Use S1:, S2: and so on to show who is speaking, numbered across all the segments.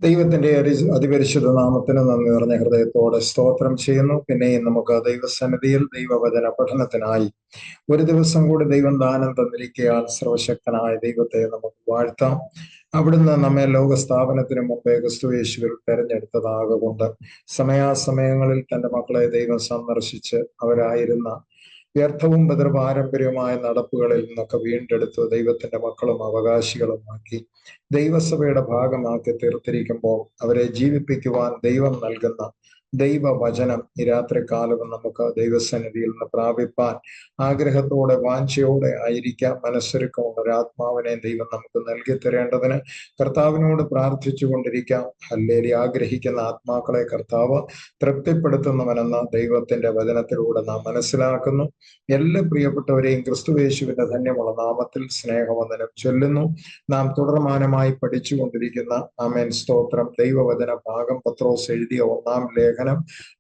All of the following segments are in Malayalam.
S1: ദൈവത്തിന്റെ അതിപരിശുദ്ധ നാമത്തിന് നന്ദി നിറഞ്ഞ ഹൃദയത്തോടെ സ്തോത്രം ചെയ്യുന്നു. പിന്നെയും നമുക്ക് ദൈവസന്നിധിയിൽ ദൈവവചന പഠനത്തിനായി ഒരു ദിവസം കൂടി ദൈവം ദാനം തന്നിരിക്കയാൽ സർവശക്തനായ ദൈവത്തെ നമുക്ക് വാഴ്ത്താം. അവിടുന്ന് നമ്മെ ലോകസ്ഥാപനത്തിന് മുമ്പേ ക്രിസ്തുയേശുവിൽ തെരഞ്ഞെടുത്തതാകൊണ്ട് സമയാസമയങ്ങളിൽ തന്റെ മക്കളെ ദൈവം സന്ദർശിച്ച് അവരായിരുന്ന വ്യർത്ഥവും പിതൃപാരമ്പര്യവുമായ നടപ്പുകളിൽ നിന്നൊക്കെ വീണ്ടെടുത്ത് ദൈവത്തിന്റെ മക്കളും അവകാശികളുമാക്കി ദൈവസഭയുടെ ഭാഗമാക്കി തീർത്തിരിക്കുമ്പോൾ അവരെ ജീവിപ്പിക്കുവാൻ ദൈവം നൽകുന്ന ദൈവവചനം ഈ രാത്രികാലവും നമുക്ക് ദൈവസന്നിധിയിൽ നിന്ന് പ്രാപിപ്പാൻ ആഗ്രഹത്തോടെ വാഞ്ചയോടെ ആയിരിക്കാം. മനസ്സൊരുക്കമുള്ള ഒരാത്മാവിനെ ദൈവം നമുക്ക് നൽകി തരേണ്ടതിന് കർത്താവിനോട് പ്രാർത്ഥിച്ചു കൊണ്ടിരിക്കാം. ഹല്ലേലൂയ. ആഗ്രഹിക്കുന്ന ആത്മാക്കളെ കർത്താവ് തൃപ്തിപ്പെടുത്തുന്നവനെന്ന ദൈവത്തിന്റെ വചനത്തിലൂടെ നാം മനസ്സിലാക്കുന്നു. എല്ലാ പ്രിയപ്പെട്ടവരെയും ക്രിസ്തുയേശുവിന്റെ ധന്യമുള്ള നാമത്തിൽ സ്നേഹവന്ദനം ചൊല്ലുന്നു. നാം തുടർമാനമായി പഠിച്ചുകൊണ്ടിരിക്കുന്ന ആമേൻ സ്തോത്രം ദൈവവചന ഭാഗം പത്രോസ് എഴുതിയ 1-ാം ലേഖനം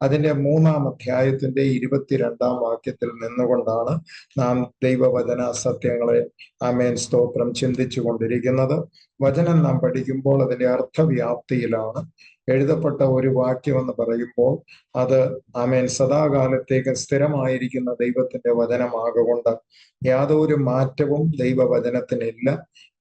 S1: അതിന്റെ 3-ാം അധ്യായത്തിന്റെ 22-ാം വാക്യത്തിൽ നിന്നുകൊണ്ടാണ് നാം ദൈവവചന സത്യങ്ങളെ ആമേൻ സ്തോത്രം ചിന്തിച്ചു കൊണ്ടിരിക്കുന്നത്. വചനം നാം പഠിക്കുമ്പോൾ അതിന്റെ അർത്ഥവ്യാപ്തിയിലാണ്. എഴുതപ്പെട്ട ഒരു വാക്യം എന്ന് പറയുമ്പോൾ അത് ആമേൻ സദാകാലത്തേക്ക് സ്ഥിരമായിരിക്കുന്ന ദൈവത്തിന്റെ വചനമാകൊണ്ട് യാതൊരു മാറ്റവും ദൈവവചനത്തിനില്ല.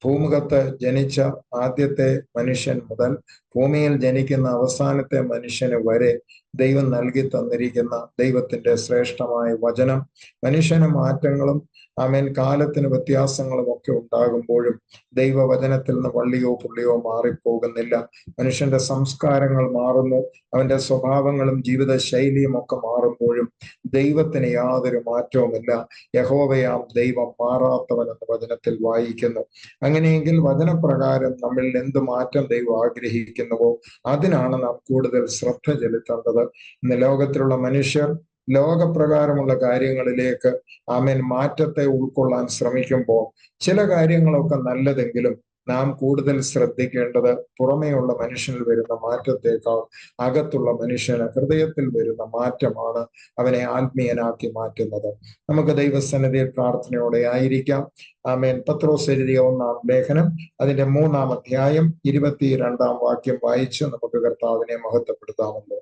S1: ഭൂമുഖത്ത് ജനിച്ച ആദ്യത്തെ മനുഷ്യൻ മുതൽ ഭൂമിയിൽ ജനിക്കുന്ന അവസാനത്തെ മനുഷ്യന് വരെ ദൈവം നൽകി തന്നിരിക്കുന്ന ദൈവത്തിന്റെ ശ്രേഷ്ഠമായ വചനം മനുഷ്യന് മാറ്റങ്ങളും ആമേൻ കാലത്തിന് വ്യത്യാസങ്ങളും ഒക്കെ ഉണ്ടാകുമ്പോഴും ദൈവവചനത്തിൽ നിന്ന് വള്ളിയോ പുള്ളിയോ മാറിപ്പോകുന്നില്ല. മനുഷ്യന്റെ സംസ്കാരങ്ങൾ മാറുന്നു, അവന്റെ സ്വഭാവങ്ങളും ജീവിത ശൈലിയും ഒക്കെ മാറുമ്പോഴും ദൈവത്തിന് യാതൊരു മാറ്റവുമില്ല. യഹോവയാം ദൈവം മാറാത്തവൻ എന്ന വചനത്തിൽ വായിക്കുന്നു. അങ്ങനെയെങ്കിൽ വചനപ്രകാരം നമ്മളിൽ എന്ത് മാറ്റം ദൈവം ആഗ്രഹിക്കുന്നുവോ അതിനാണ് നാം കൂടുതൽ ശ്രദ്ധ ചെലുത്തേണ്ടത്. ഇന്ന് ലോകത്തിലുള്ള മനുഷ്യർ ലോകപ്രകാരമുള്ള കാര്യങ്ങളിലേക്ക് ആമേൻ മാറ്റത്തെ ഉൾക്കൊള്ളാൻ ശ്രമിക്കുമ്പോൾ ചില കാര്യങ്ങളൊക്കെ നല്ലതെങ്കിലും നാം കൂടുതൽ ശ്രദ്ധിക്കേണ്ടത് പുറമേയുള്ള മനുഷ്യനിൽ വരുന്ന മാറ്റത്തേക്കാൾ അകത്തുള്ള മനുഷ്യന് ഹൃദയത്തിൽ വരുന്ന മാറ്റമാണ് അവനെ ആത്മീയനാക്കി മാറ്റുന്നത്. നമുക്ക് ദൈവസന്നിധിയിൽ പ്രാർത്ഥനയോടെ ആയിരിക്കാം. ആമേൻ. പത്രോസ് എഴുതിയ 1-ാം ലേഖനം അതിന്റെ 3-ാം അധ്യായം 22-ാം വാക്യം വായിച്ച് നമുക്ക് കർത്താവിനെ മഹത്വപ്പെടുത്താമല്ലോ.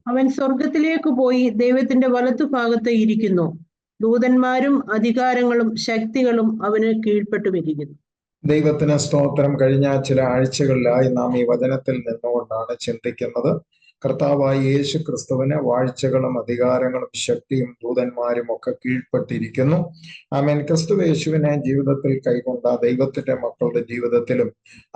S2: അവൻ സ്വർഗത്തിലേക്ക് പോയി ദൈവത്തിന്റെ വലത്തുഭാഗത്ത് ഇരിക്കുന്നു. ദൂതന്മാരും അധികാരങ്ങളും ശക്തികളും അവന് കീഴ്പ്പെട്ടുമിരിക്കുന്നു.
S1: ദൈവത്തിന് സ്തോത്രം. കഴിഞ്ഞ ചില ആഴ്ചകളിലായി നാം ഈ വചനത്തിൽ നിന്നുകൊണ്ടാണ് ചിന്തിക്കുന്നത്. കർത്താവായ യേശു ക്രിസ്തുവിന് വാഴ്ചകളും അധികാരങ്ങളും ശക്തിയും ദൂതന്മാരും ഒക്കെ കീഴ്പ്പെട്ടിരിക്കുന്നു. ആമേൻ. ക്രിസ്തു യേശുവിനെ ജീവിതത്തിൽ കൈക്കൊണ്ട ദൈവത്തിന്റെ മക്കളുടെ ജീവിതത്തിലും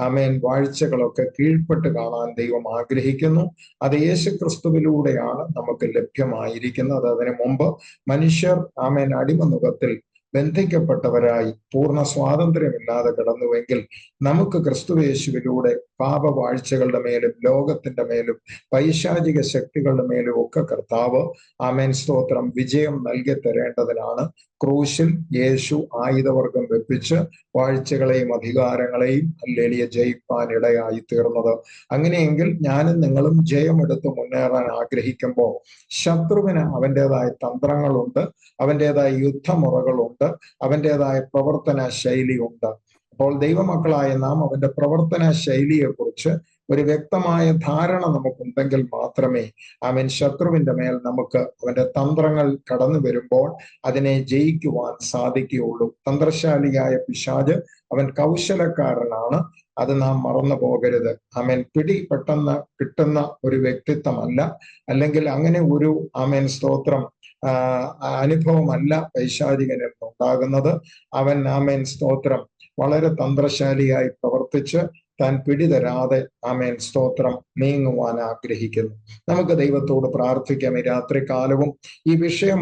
S1: ആമേൻ വാഴ്ചകളൊക്കെ കീഴ്പ്പെട്ട് കാണാൻ ദൈവം ആഗ്രഹിക്കുന്നു. അത് യേശു ക്രിസ്തുവിലൂടെയാണ് നമുക്ക് ലഭ്യമായിരിക്കുന്നത്. അതിനു മുമ്പ് മനുഷ്യർ ആമേൻ അടിമനുഖത്തിൽ ബന്ധിക്കപ്പെട്ടവരായി പൂർണ്ണ സ്വാതന്ത്ര്യമില്ലാതെ കിടന്നുവെങ്കിൽ നമുക്ക് ക്രിസ്തുയേശുവിലൂടെ പാപവാഴ്ചകളുടെ മേലും ലോകത്തിന്റെ മേലും പൈശാചിക ശക്തികളുടെ മേലും ഒക്കെ കർത്താവ് ആമേൻ സ്തോത്രം വിജയം നൽകി തരേണ്ടതിനാണ് ക്രൂശിൽ യേശു ആയുധവർഗം വെപ്പിച്ച് വാഴ്ചകളെയും അധികാരങ്ങളെയും ഹല്ലേലൂയ ജയിപ്പാൻ ഇടയായി തീർന്നത്. അങ്ങനെയെങ്കിൽ ഞാനും നിങ്ങളും ജയമെടുത്ത് മുന്നേറാൻ ആഗ്രഹിക്കുമ്പോൾ ശത്രുവിന് അവൻ്റെതായ തന്ത്രങ്ങളുണ്ട്, അവൻ്റെതായ യുദ്ധമുറകളുണ്ട്, അവൻ്റെതായ പ്രവർത്തന ശൈലിയുണ്ട്. അപ്പോൾ ദൈവമക്കളായ നാം അവന്റെ പ്രവർത്തന ശൈലിയെക്കുറിച്ച് ഒരു വ്യക്തമായ ധാരണ നമുക്കുണ്ടെങ്കിൽ മാത്രമേ അവൻ ശത്രുവിന്റെ മേൽ നമുക്ക് അവന്റെ തന്ത്രങ്ങൾ കടന്നു വരുമ്പോൾ അതിനെ ജയിക്കുവാൻ സാധിക്കുകയുള്ളൂ. തന്ത്രശാലിയായ പിശാച് അവൻ കൗശലക്കാരനാണ്, അത് നാം മറന്നു പോകരുത്. ആമേൻ. പിടി പെട്ടെന്ന് കിട്ടുന്ന ഒരു വ്യക്തിത്വമല്ല, അല്ലെങ്കിൽ അങ്ങനെ ഒരു ആമേൻ സ്തോത്രം അനുഭവമല്ല പൈശാചികനിൽ ഉണ്ടാകുന്നത്. അവൻ ആമേൻ സ്തോത്രം വളരെ തന്ത്രശാലിയായി പ്രവർത്തിച്ച് താൻ പിടിതരാതെ ആമേൻ സ്തോത്രം നീങ്ങുവാൻ ആഗ്രഹിക്കുന്നു. നമുക്ക് ദൈവത്തോട് പ്രാർത്ഥിക്കാം. ഈ രാത്രികാലവും ഈ വിഷയം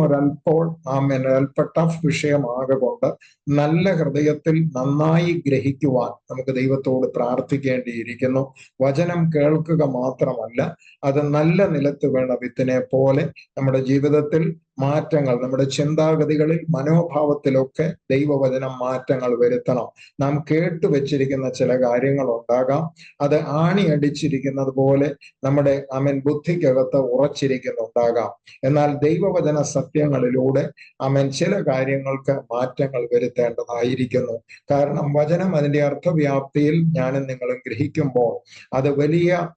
S1: ആമേൻ ഒരൽപ്പ ടഫ് വിഷയമാകൊണ്ട് നല്ല ഹൃദയത്തിൽ നന്നായി ഗ്രഹിക്കുവാൻ നമുക്ക് ദൈവത്തോട് പ്രാർത്ഥിക്കേണ്ടിയിരിക്കുന്നു. വചനം കേൾക്കുക മാത്രമല്ല, അത് നല്ല നിലത്ത് വീണ വിത്തിനെ പോലെ നമ്മുടെ ജീവിതത്തിൽ മാറ്റങ്ങൾ, നമ്മുടെ ചിന്താഗതികളിൽ മനോഭാവത്തിലൊക്കെ ദൈവവചനം മാറ്റങ്ങൾ വരുത്തണം. നാം കേട്ടുവച്ചിരിക്കുന്ന ചില കാര്യങ്ങളുണ്ട്, ഉണ്ടാകാം. അത് ആണി അടിച്ചിരിക്കുന്നത് പോലെ നമ്മുടെ ബുദ്ധിക്കകത്ത് ഉറച്ചിരിക്കുന്നുണ്ടാകാം. എന്നാൽ ദൈവവചന സത്യങ്ങളിലൂടെ ചില കാര്യങ്ങൾക്ക് മാറ്റങ്ങൾ വരുത്തേണ്ടതായിരിക്കുന്നു. കാരണം വചനം അതിന്റെ അർത്ഥവ്യാപ്തിയിൽ ഞാനും നിങ്ങളും ഗ്രഹിക്കുമ്പോൾ അത് വലിയ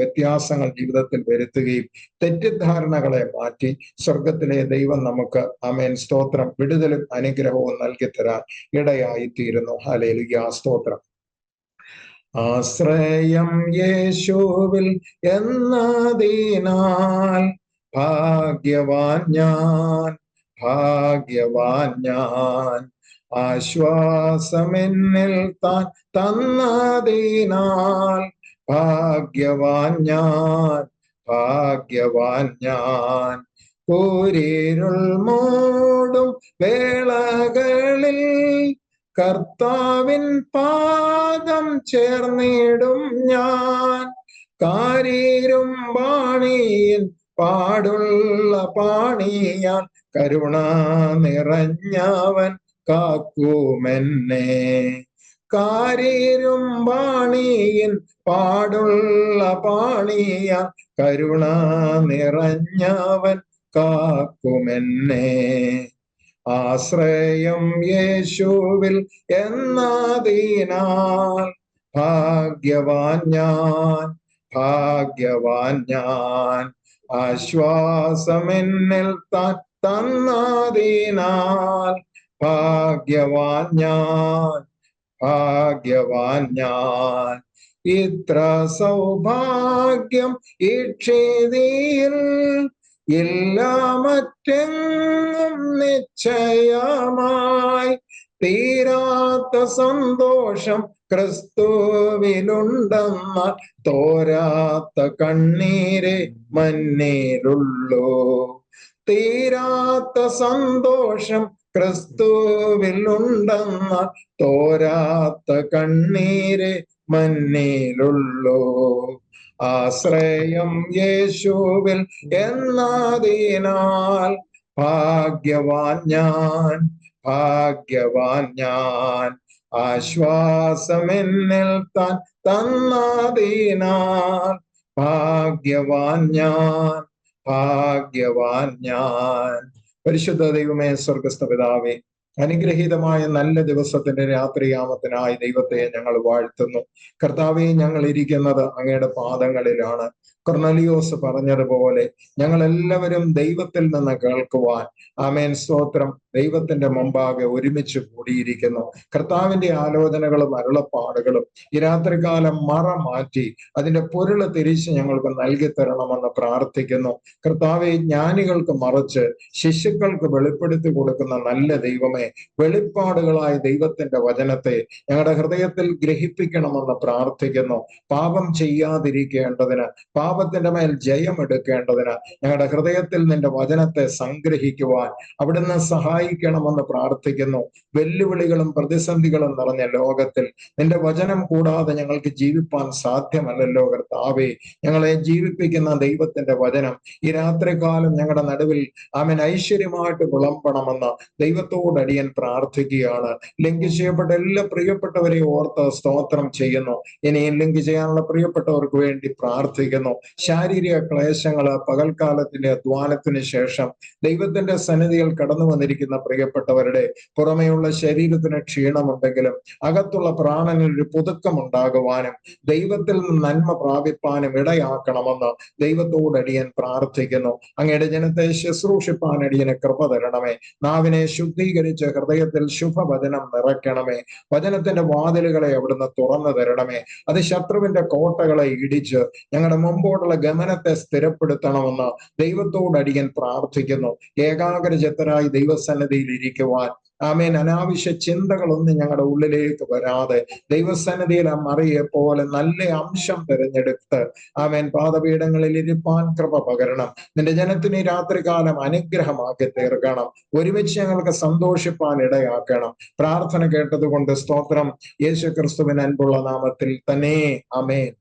S1: വ്യത്യാസങ്ങൾ ജീവിതത്തിൽ വരുത്തുകയും തെറ്റിദ്ധാരണകളെ മാറ്റി സ്വർഗത്തിലെ ദൈവം നമുക്ക് സ്തോത്രം വിടുതലും അനുഗ്രഹവും നൽകി തരാൻ ഇടയായിത്തീരുന്നു. ഹല്ലേലൂയ, സ്തോത്രം. ആശ്രയം യേശുവിൽ എന്നതിനാൽ ഭാഗ്യവാൻ ഞാൻ, ഭാഗ്യവാൻ ഞാൻ. ആശ്വാസമെന്നിൽ താൻ തന്നതിനാൽ ഭാഗ്യവാൻ ഞാൻ, ഭാഗ്യവാൻ ഞാൻ. കൂരിരുൾ മൂടും വേളകളിൽ കർത്താവിൻ പാദം ചേർന്നിടും ഞാൻ. കാരീരും പാണിയിൽ പാടുള്ള പാണിയാൽ കരുണ നിറഞ്ഞവൻ കാക്കുമെന്നെ. കാരീരും പാണിയിൽ പാടുള്ള പാണിയാൽ കരുണ നിറഞ്ഞവൻ കാക്കുമെന്നെ. ആശ്രയം യേശുവിൽ എന്നതിനാൽ ഭാഗ്യവാൻ ഞാൻ, ഭാഗ്യവാൻ ഞാൻ. ആശ്വാസമെന്നിൽ താൻ തന്നതിനാൽ ഭാഗ്യവാൻ ഞാൻ, ഭാഗ്യവാൻ ഞാൻ. ഇത്ര സൗഭാഗ്യം ഈ ക്ഷേതിയിൽ ഇല്ല മറ്റെങ്ങും നിശ്ചയമായി. തീരാത്ത സന്തോഷം ക്രിസ്തുവിലുണ്ടെന്നാൽ തോരാത്ത കണ്ണീരെ മന്നിലുള്ളൂ. തീരാത്ത സന്തോഷം ക്രിസ്തുവിലുണ്ടെന്നാൽ തോരാത്ത കണ്ണീരെ മന്നിലുള്ളൂ. ആശ്രയം യേശുവിൽ എന്നതിനാൽ ഭാഗ്യവാൻ ഞാൻ, ഭാഗ്യവാൻ ഞാൻ. ആശ്വാസമെന്നിൽ താൻ തന്നതിനാൽ ഭാഗ്യവാൻ ഞാൻ, ഭാഗ്യവാൻ ഞാൻ. പരിശുദ്ധ ദൈവമേ, സ്വർഗസ്ഥ പിതാവേ, അനുഗ്രഹീതമായ നല്ല ദിവസത്തിന്റെ രാത്രിയാമത്തിനായി ദൈവത്തെ ഞങ്ങൾ വാഴ്ത്തുന്നു. കർത്താവെ, ഞങ്ങൾ ഇരിക്കുന്നത് അങ്ങയുടെ പാദങ്ങളിലാണ്. കൊർന്നലിയോസ് പറഞ്ഞതുപോലെ ഞങ്ങൾ എല്ലാവരും ദൈവത്തിൽ നിന്ന് കേൾക്കുവാൻ സ്തോത്രം ദൈവത്തിന്റെ മുമ്പാകെ ഒരുമിച്ച് കൂടിയിരിക്കുന്നു. കർത്താവിന്റെ ആലോചനകളും അരുളപ്പാടുകളും ഈ രാത്രികാലം മറ മാറ്റി അതിന്റെ പൊരുള് തിരിച്ച് ഞങ്ങൾക്ക് നൽകി തരണമെന്ന് പ്രാർത്ഥിക്കുന്നു. കർത്താവെ, ജ്ഞാനികൾക്ക് മറച്ച് ശിശുക്കൾക്ക് വെളിപ്പെടുത്തി കൊടുക്കുന്ന നല്ല ദൈവമേ, വെളിപ്പാടുകളായ ദൈവത്തിന്റെ വചനത്തെ ഞങ്ങളുടെ ഹൃദയത്തിൽ ഗ്രഹിപ്പിക്കണമെന്ന് പ്രാർത്ഥിക്കുന്നു. പാപം ചെയ്യാതിരിക്കേണ്ടതിന്, പാപത്തിന്റെ മേൽ ജയമെടുക്കേണ്ടതിന് ഞങ്ങളുടെ ഹൃദയത്തിൽ നിന്റെ വചനത്തെ സംഗ്രഹിക്കുവാൻ അവിടുന്ന് സഹായിക്കണമെന്ന് പ്രാർത്ഥിക്കുന്നു. വെല്ലുവിളികളും പ്രതിസന്ധികളും നിറഞ്ഞ ലോകത്തിൽ നിന്റെ വചനം കൂടാതെ ഞങ്ങൾക്ക് ജീവിപ്പാൻ സാധ്യമല്ലല്ലോ കർത്താവേ. ഞങ്ങളെ ജീവിപ്പിക്കുന്ന ദൈവത്തിന്റെ വചനം ഈ രാത്രികാലം ഞങ്ങളുടെ നടുവിൽ ഐശ്വര്യമായിട്ട് വിളമ്പണമെന്ന് ദൈവത്തോട് അടിയൻ പ്രാർത്ഥിക്കുകയാണ്. ലിങ്ക് ചെയ്യപ്പെട്ട എല്ലാ പ്രിയപ്പെട്ടവരെ ഓർത്ത് സ്തോത്രം ചെയ്യുന്നു. ഇനിയും ലിങ്ക് ചെയ്യാനുള്ള പ്രിയപ്പെട്ടവർക്ക് വേണ്ടി പ്രാർത്ഥിക്കുന്നു. ശാരീരിക ക്ലേശങ്ങള്, പകൽക്കാലത്തിന്റെ അധ്വാനത്തിന് ശേഷം ദൈവത്തിന്റെ സന്നിധിയിൽ കടന്നു വന്നിരിക്കുന്ന പ്രിയപ്പെട്ടവരുടെ പുറമെയുള്ള ശരീരത്തിന് ക്ഷീണമുണ്ടെങ്കിലും അകത്തുള്ള പ്രാണനൊരു പുതുക്കം ഉണ്ടാകുവാനും ദൈവത്തിൽ നിന്ന് നന്മ പ്രാപിപ്പാനും ഇടയാക്കണമെന്ന് ദൈവത്തോട് അടിയൻ പ്രാർത്ഥിക്കുന്നു. അങ്ങയുടെ ജനത്തെ ശുശ്രൂഷിപ്പാൻ അടിയന് കൃപ തരണമേ. നാവിനെ ശുദ്ധീകരിച്ച് ഹൃദയത്തിൽ ശുഭവചനം നിറയ്ക്കണമേ. വചനത്തിന്റെ വാതിലുകളെ അവിടുന്ന് തുറന്നു തരണമേ. അത് ശത്രുവിന്റെ കോട്ടകളെ ഇടിച്ച് ഞങ്ങളുടെ മുമ്പോട്ടുള്ള ഗമനത്തെ സ്ഥിരപ്പെടുത്തണമെന്ന് ദൈവത്തോട് അടിയൻ പ്രാർത്ഥിക്കുന്നു. ഏകാഗ്രചിത്തരായി ദൈവസന്നിധിയിൽ ഇരിക്കുവാൻ അനാവശ്യ ചിന്തകളൊന്നും ഞങ്ങളുടെ ഉള്ളിലേക്ക് വരാതെ ദൈവസന്നിധിയിൽ ആ മറിയെ പോലെ നല്ല അംശം തിരഞ്ഞെടുത്ത് പാദപീഠങ്ങളിൽ ഇരിപ്പാൻ കൃപ പകരണം. നിന്റെ ജനത്തിന് ഈ രാത്രികാലം അനുഗ്രഹമാക്കി തീർക്കണം. ഒരുമിച്ച് ഞങ്ങൾക്ക് സന്തോഷിപ്പാൻ ഇടയാക്കണം. പ്രാർത്ഥന കേട്ടതുകൊണ്ട് സ്തോത്രം. യേശു ക്രിസ്തുവിൻ അൻപുള്ള നാമത്തിൽ തന്നെ, ആമേൻ.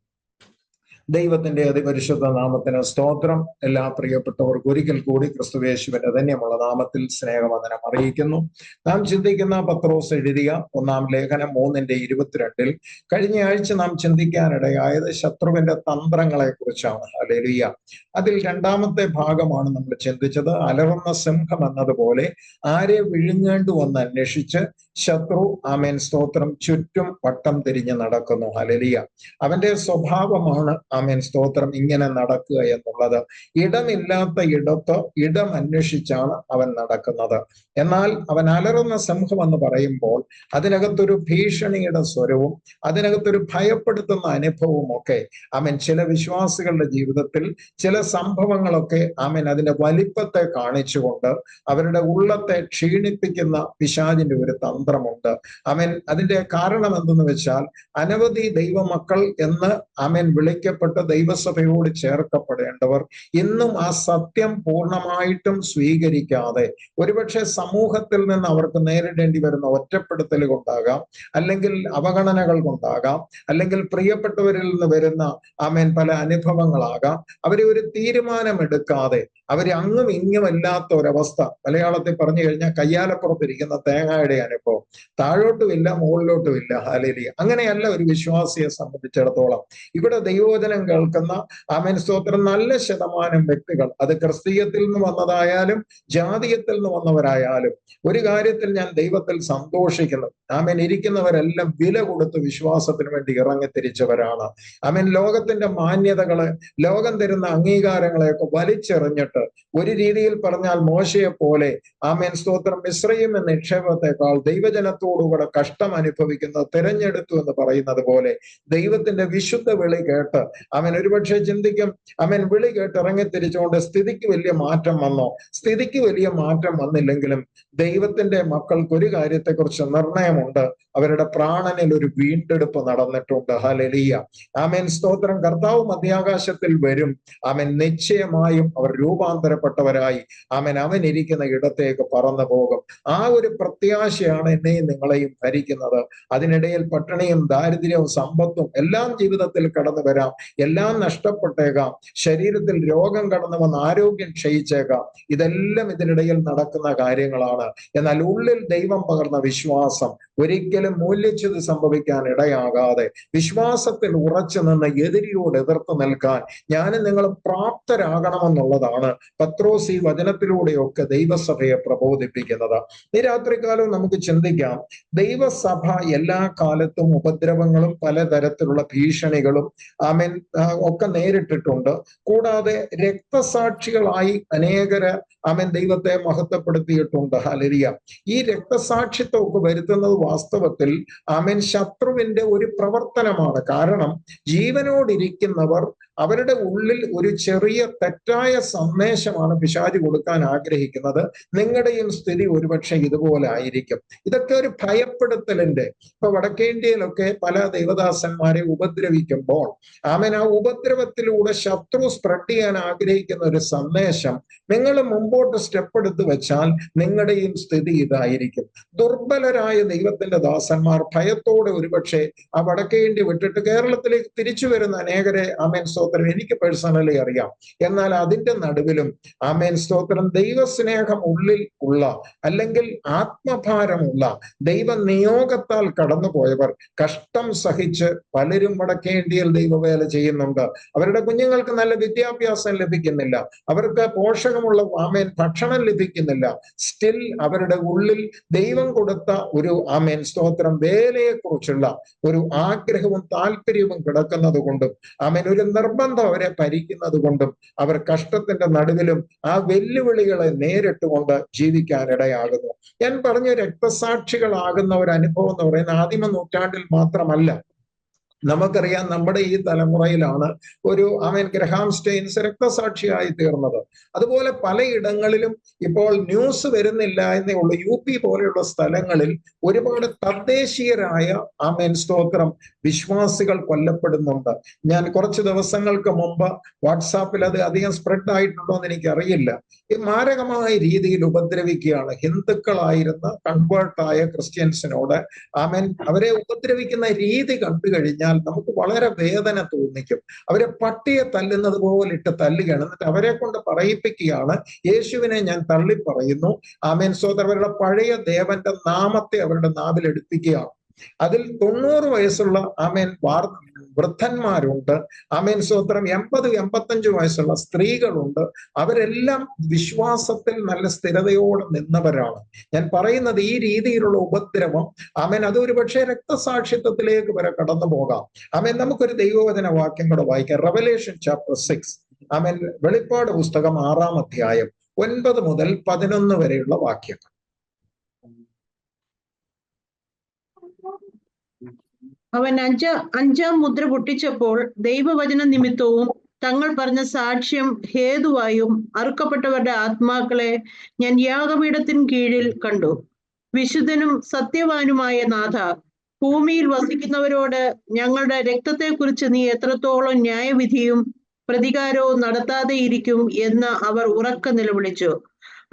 S1: ദൈവത്തിന്റെ അതിപരിശുദ്ധ നാമത്തിന് സ്തോത്രം. എല്ലാ പ്രിയപ്പെട്ടവർക്ക് ഒരിക്കൽ കൂടി ക്രിസ്തുയേശുവിന്റെ ധന്യമുള്ള നാമത്തിൽ സ്നേഹവന്ദനം അറിയിക്കുന്നു. നാം ചിന്തിക്കുന്ന പത്രോസ് എഴുതിയ 1-ാം ലേഖനം 3:22 കഴിഞ്ഞ ആഴ്ച നാം ചിന്തിക്കാനിടയായത് ശത്രുവിന്റെ തന്ത്രങ്ങളെ കുറിച്ചാണ്. ഹല്ലേലൂയ. അതിൽ 2-ാമത്തെ ഭാഗമാണ് നമ്മൾ ചിന്തിച്ചത്. അലറുന്ന സിംഹം എന്നതുപോലെ ആരെ വിഴുങ്ങേണ്ടു വന്ന് അന്വേഷിച്ച് ശത്രു, ആമേൻ സ്തോത്രം, ചുറ്റും വട്ടം തിരിഞ്ഞ് നടക്കുന്നു. ഹല്ലേലൂയ. അവന്റെ സ്വഭാവമാണ്, ആമേൻ സ്തോത്രം, ഇങ്ങനെ നടക്കുക എന്നുള്ളത്. ഇടമില്ലാത്ത ഇടത്ത് ഇടം അന്വേഷിച്ചാണ് അവൻ നടക്കുന്നത്. എന്നാൽ അവൻ അലറുന്ന സിംഹം എന്ന് പറയുമ്പോൾ അതിനകത്തൊരു ഭീഷണിയുടെ സ്വരവും അതിനകത്തൊരു ഭയപ്പെടുത്തുന്ന അനുഭവവും ഒക്കെ ആമേൻ ചില വിശ്വാസികളുടെ ജീവിതത്തിൽ ചില സംഭവങ്ങളൊക്കെ ആമേൻ അതിന്റെ വലിപ്പത്തെ കാണിച്ചുകൊണ്ട് അവരുടെ ഉള്ളത്തെ ക്ഷീണിപ്പിക്കുന്ന പിശാചിന്റെ ഒരു തന്ത്രമുണ്ട്. ആമേൻ അതിന്റെ കാരണം എന്തെന്ന് വെച്ചാൽ അനവധി ദൈവമക്കൾ എന്ന് ആമേൻ വിളിക്കപ്പെട്ട് ദൈവസഭയോട് ചേർക്കപ്പെടേണ്ടവർ ഇന്നും ആ സത്യം പൂർണ്ണമായിട്ടും സ്വീകരിക്കാതെ ഒരുപക്ഷെ സമൂഹത്തിൽ നിന്ന് അവർക്ക് നേരിടേണ്ടി വരുന്ന ഒറ്റപ്പെടുത്തൽ കൊണ്ടാകാം, അല്ലെങ്കിൽ അവഗണനകൾ കൊണ്ടാകാം, അല്ലെങ്കിൽ പ്രിയപ്പെട്ടവരിൽ നിന്ന് വരുന്ന ആമേൻ പല അനുഭവങ്ങളാകാം, അവരെ ഒരു തീരുമാനമെടുക്കാതെ അവര് അങ്ങും ഇങ്ങുമല്ലാത്ത ഒരവസ്ഥ, മലയാളത്തിൽ പറഞ്ഞു കഴിഞ്ഞാൽ കയ്യാലപ്പുറത്തിരിക്കുന്ന തേങ്ങയുടെ അനുഭവം, താഴോട്ടുമില്ല മുകളിലോട്ടുമില്ല. ഹല്ലേലൂയ. അങ്ങനെയല്ല ഒരു വിശ്വാസിയെ സംബന്ധിച്ചിടത്തോളം. ഇവിടെ ദൈവവചനം കേൾക്കുന്ന ആമേൻ സ്തോത്രം നല്ല ശതമാനം വ്യക്തികൾ, അത് ക്രിസ്തീയത്തിൽ നിന്ന് വന്നതായാലും ജാതീയത്തിൽ നിന്ന് വന്നവരായാലും, ഒരു കാര്യത്തിൽ ഞാൻ ദൈവത്തിൽ സന്തോഷിക്കുന്നു. ആമേൻ ഇരിക്കുന്നവരെല്ലാം വില കൊടുത്ത് വിശ്വാസത്തിന് വേണ്ടി ഇറങ്ങിത്തിരിച്ചവരാണ്. ആമേൻ ലോകത്തിന്റെ മാന്യതകളെ, ലോകം തരുന്ന അംഗീകാരങ്ങളെയൊക്കെ വലിച്ചെറിഞ്ഞിട്ട് ഒരു രീതിയിൽ പറഞ്ഞാൽ മോശയെ പോലെ ആമേൻ സ്തോത്രം മിസ്രയീം എന്ന നിക്ഷേപത്തെക്കാൾ ദൈവജനത്തോടുകൂടെ കഷ്ടം അനുഭവിക്കുന്ന തിരഞ്ഞെടുത്തു എന്ന് പറയുന്നത് പോലെ ദൈവത്തിന്റെ വിശുദ്ധ വിളി കേട്ട് അവൻ ഒരുപക്ഷെ ചിന്തിക്കും, അവൻ വിളി കേട്ട് ഇറങ്ങിത്തിരിച്ചുകൊണ്ട് സ്ഥിതിക്ക് വലിയ മാറ്റം വന്നോ? സ്ഥിതിക്ക് വലിയ മാറ്റം വന്നില്ലെങ്കിലും ദൈവത്തിന്റെ മക്കൾക്ക് ഒരു കാര്യത്തെക്കുറിച്ച് നിർണയമുണ്ട്. അവരുടെ പ്രാണനിൽ ഒരു വീണ്ടെടുപ്പ് നടന്നിട്ടുണ്ട്. ഹല്ലേലൂയ. ആമേൻ സ്തോത്രം. കർത്താവ് മധ്യാകാശത്തിൽ വരും. ആമേൻ നിശ്ചയമായും അവർ രൂപാന്തരപ്പെട്ടവരായി ആമേൻ അവൻ ഇരിക്കുന്ന ഇടത്തേക്ക് പറന്നു പോകും. ആ ഒരു പ്രത്യാശയാണ് എന്നെയും നിങ്ങളെയും ഭരിക്കുന്നത്. അതിനിടയിൽ പട്ടിണിയും ദാരിദ്ര്യവും സമ്പത്തും എല്ലാം ജീവിതത്തിൽ കടന്നു വരാം, എല്ലാം നഷ്ടപ്പെട്ടേക്കാം, ശരീരത്തിൽ രോഗം കടന്നു വന്ന് ആരോഗ്യം ക്ഷയിച്ചേക്കാം. ഇതെല്ലാം ഇതിനിടയിൽ നടക്കുന്ന കാര്യങ്ങളാണ്. എന്നാൽ ഉള്ളിൽ ദൈവം പകർന്ന വിശ്വാസം ഒരിക്കലും മൂല്യച്യുതി സംഭവിക്കാൻ ഇടയാകാതെ വിശ്വാസത്തിൽ ഉറച്ചു നിന്ന് എതിരിയോട് എതിർത്ത് നിൽക്കാൻ ഞാനും നിങ്ങൾ പ്രാപ്തരാകണമെന്നുള്ളതാണ് പത്രോസ് ഈ വചനത്തിലൂടെയൊക്കെ ദൈവസഭയെ പ്രബോധിപ്പിക്കുന്നത്. ഈ രാത്രികാലം നമുക്ക് ചിന്തിക്കാം, ദൈവസഭ എല്ലാ കാലത്തും ഉപദ്രവങ്ങളും പലതരത്തിലുള്ള ഭീഷണികളും ആമേൻ ഒക്കെ നേരിട്ടിട്ടുണ്ട്. കൂടാതെ രക്തസാക്ഷികളായി അനേകര് ആമേൻ ദൈവത്തെ മഹത്വപ്പെടുത്തിയിട്ടുണ്ട്. ഹല്ലേലൂയ. ഈ രക്തസാക്ഷിത്വമൊക്കെ വരുത്തുന്നത് വാസ്തവത്തിൽ ആമേൻ ശത്രുവിന്റെ ഒരു പ്രവർത്തനമാണ്. കാരണം ജീവനോടിരിക്കുന്നവർ അവരുടെ ഉള്ളിൽ ഒരു ചെറിയ തെറ്റായ സന്ദേശമാണ് പിശാച് കൊടുക്കാൻ ആഗ്രഹിക്കുന്നത്. നിങ്ങളുടെയും സ്ഥിതി ഒരുപക്ഷെ ഇതുപോലെ ആയിരിക്കും. ഇതൊക്കെ ഒരു ഭയപ്പെടുത്തലിന്റെ, ഇപ്പൊ വടക്കേ ഇന്ത്യയിലൊക്കെ പല ദൈവദാസന്മാരെ ഉപദ്രവിക്കുമ്പോൾ ആമേൻ ആ ഉപദ്രവത്തിലൂടെ ശത്രു സ്പ്രെഡ് ചെയ്യാൻ ആഗ്രഹിക്കുന്ന ഒരു സന്ദേശം നിങ്ങൾ മുമ്പോട്ട് സ്റ്റെപ്പ് എടുത്ത് വെച്ചാൽ നിങ്ങളുടെയും സ്ഥിതി ഇതായിരിക്കും. ദുർബലരായ ദൈവത്തിന്റെ ദാസന്മാർ ഭയത്തോടെ ഒരുപക്ഷെ ആ വടക്കേ ഇന്ത്യ വിട്ടിട്ട് കേരളത്തിലേക്ക് തിരിച്ചു വരുന്ന അനേകരെ ആമേൻ സ്തോത്രം എനിക്ക് പേഴ്സണലി അറിയാം. എന്നാൽ അതിന്റെ നടുവിലും ആമേൻ സ്തോത്രം ദൈവസ്നേഹം ഉള്ളിൽ ഉള്ള, അല്ലെങ്കിൽ ആത്മഭാരമുള്ള, ദൈവ നിയോഗത്താൽ കടന്നുപോയവർ കഷ്ടം സഹിച്ച് പലരും വടക്കേ ഇന്ത്യയിൽ ദൈവവേല ചെയ്യുന്നുണ്ട്. അവരുടെ കുഞ്ഞുങ്ങൾക്ക് നല്ല വിദ്യാഭ്യാസം ലഭിക്കുന്നില്ല, അവർക്ക് പോഷകമുള്ള ആമേൻ ഭക്ഷണം ലഭിക്കുന്നില്ല. സ്റ്റിൽ അവരുടെ ഉള്ളിൽ ദൈവം കൊടുത്ത ഒരു ആമേൻ സ്തോത്രം വേലയെ കുറിച്ചുള്ള ഒരു ആഗ്രഹവും താല്പര്യവും കിടക്കുന്നത് കൊണ്ടും ആമേൻ ഒരു നിർബന്ധം അവരെ ഭരിക്കുന്നത് കൊണ്ടും അവർ കഷ്ടത്തിന്റെ നടുവിലും ആ വെല്ലുവിളികളെ നേരിട്ടുകൊണ്ട് ജീവിക്കാനിടയാകുന്നു. ഞാൻ പറഞ്ഞ രക്തസാക്ഷികളാകുന്ന ഒരു അനുഭവം എന്ന് പറയുന്നത് ആദിമ നൂറ്റാണ്ടിൽ മാത്രമല്ല. നമുക്കറിയാം, നമ്മുടെ ഈ തലമുറയിലാണ് ഒരു ആമേൻ ഗ്രഹാം സ്റ്റെയിൻസ് രക്തസാക്ഷിയായി തീർന്നത്. അതുപോലെ പലയിടങ്ങളിലും ഇപ്പോൾ ന്യൂസ് വരുന്നില്ല എന്നേ ഉള്ളൂ. UP പോലെയുള്ള സ്ഥലങ്ങളിൽ ഒരുപാട് തദ്ദേശീയരായ ആമേൻ സ്തോത്രം വിശ്വാസികൾ കൊല്ലപ്പെടുന്നുണ്ട്. ഞാൻ കുറച്ച് ദിവസങ്ങൾക്ക് മുമ്പ് വാട്സാപ്പിൽ അത് അധികം സ്പ്രെഡ് ആയിട്ടുണ്ടോ എന്ന് എനിക്കറിയില്ല. ഈ മാരകമായ രീതിയിൽ ഉപദ്രവിക്കുകയാണ്. ഹിന്ദുക്കളായിരുന്ന കൺവേർട്ടായ ക്രിസ്ത്യൻസിനോട് ആമേൻ അവരെ ഉപദ്രവിക്കുന്ന രീതി കണ്ടു കഴിഞ്ഞാൽ പറഞ്ഞാൽ നമുക്ക് വളരെ വേദന തോന്നിക്കും. അവരെ പട്ടിയെ തല്ലുന്നത് പോലെ ഇട്ട് തല്ലുകയാണ്. എന്നിട്ട് അവരെ കൊണ്ട് പറയിപ്പിക്കുകയാണ്, യേശുവിനെ ഞാൻ തള്ളി പറയുന്നു. ആമേൻ സ്തോത്രം. അവരുടെ പഴയ ദേവന്റെ നാമത്തെ അവരുടെ നാവിൽ എടുപ്പിക്കുകയാണ്. അതിൽ 90 വയസ്സുള്ള വൃദ്ധന്മാരുണ്ട്. ആമേൻ സ്തോത്രം. 80-85 വയസ്സുള്ള സ്ത്രീകളുണ്ട്. അവരെല്ലാം വിശ്വാസത്തിൽ നല്ല സ്ഥിരതയോടെ നിന്നവരാണ്. ഞാൻ പറയുന്നത് ഈ രീതിയിലുള്ള ഉപദ്രവം അതൊരു പക്ഷേ രക്തസാക്ഷിത്വത്തിലേക്ക് വരെ കടന്നു പോകാം. നമുക്കൊരു ദൈവവചന വാക്യം കൂടെ വായിക്കാം. Revelation chapter 6. വെളിപ്പാട് പുസ്തകം 6-ാം അധ്യായം 9 മുതൽ 11 വരെയുള്ള വാക്യങ്ങൾ.
S2: അവൻ അഞ്ചാം മുദ്ര പൊട്ടിച്ചപ്പോൾ ദൈവവചന നിമിത്തവും തങ്ങൾ പറഞ്ഞ സാക്ഷ്യം ഹേതുവായും അറുക്കപ്പെട്ടവരുടെ ആത്മാക്കളെ ഞാൻ യാഗപീഠത്തിന് കീഴിൽ കണ്ടു. വിശുദ്ധനും സത്യവാനുമായ നാഥ, ഭൂമിയിൽ വസിക്കുന്നവരോട് ഞങ്ങളുടെ രക്തത്തെക്കുറിച്ച് നീ എത്രത്തോളം ന്യായവിധിയും പ്രതികാരവും നടത്താതെ ഇരിക്കും എന്ന് അവർ ഉറക്കെ നിലവിളിച്ചു.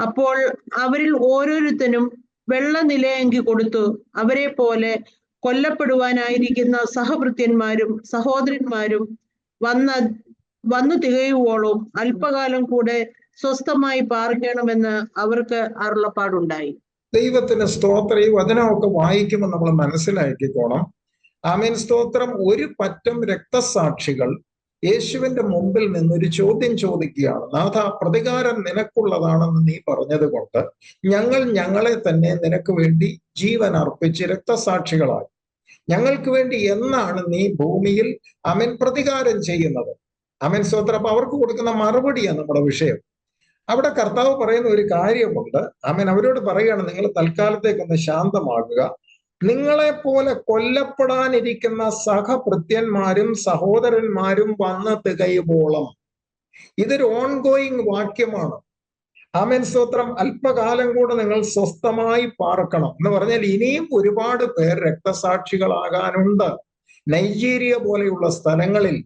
S2: അപ്പോൾ അവരിൽ ഓരോരുത്തനും വെള്ള നിലയങ്കി കൊടുത്തു. അവരെ പോലെ കൊല്ലപ്പെടുവാനായിരിക്കുന്ന സഹഭൃത്യന്മാരും സഹോദരന്മാരും വന്നു തികയുവോളും അല്പകാലം കൂടെ സ്വസ്ഥമായി പാർക്കണമെന്ന് അവർക്ക് അരുളപ്പാടുണ്ടായി.
S1: ദൈവത്തിന് സ്തോത്രം. ഈ വചനമൊക്കെ വായിക്കുമ്പോൾ നമ്മൾ മനസ്സിലാക്കിക്കോണം. ആമേൻ സ്തോത്രം. ഒരു പറ്റം രക്തസാക്ഷികൾ യേശുവിന്റെ മുമ്പിൽ നിന്നൊരു ചോദ്യം ചോദിക്കുകയാണ്. നാഥ, പ്രതികാരം നിനക്കുള്ളതാണെന്ന് നീ പറഞ്ഞത് കൊണ്ട് ഞങ്ങളെ തന്നെ നിനക്ക് വേണ്ടി ജീവൻ അർപ്പിച്ച് രക്തസാക്ഷികളായി. ഞങ്ങൾക്ക് വേണ്ടി എന്നാണ് നീ ഭൂമിയിൽ പ്രതികാരം ചെയ്യുന്നത്? സ്തോത്രം. അപ്പൊ അവർക്ക് കൊടുക്കുന്ന മറുപടിയാണ് നമ്മുടെ വിഷയം. അവിടെ കർത്താവ് പറയുന്ന ഒരു കാര്യമുണ്ട്. അവരോട് പറയുകയാണ്, നിങ്ങൾ തൽക്കാലത്തേക്കൊന്ന് ശാന്തമാകുക. നിങ്ങളെ പോലെ കൊല്ലപ്പെടാനിരിക്കുന്ന സഹഭൃത്യന്മാരും സഹോദരന്മാരും വന്ന് തികയുവോളം. ഇതൊരു ഓൺഗോയിങ് വാക്യമാണ്. സ്തോത്രം. അല്പകാലം കൂടെ നിങ്ങൾ സ്വസ്ഥമായി പാർക്കണം എന്ന് പറഞ്ഞാൽ ഇനിയും ഒരുപാട് പേർ രക്തസാക്ഷികളാകാനുണ്ട്. നൈജീരിയ പോലെയുള്ള സ്ഥലങ്ങളിൽ,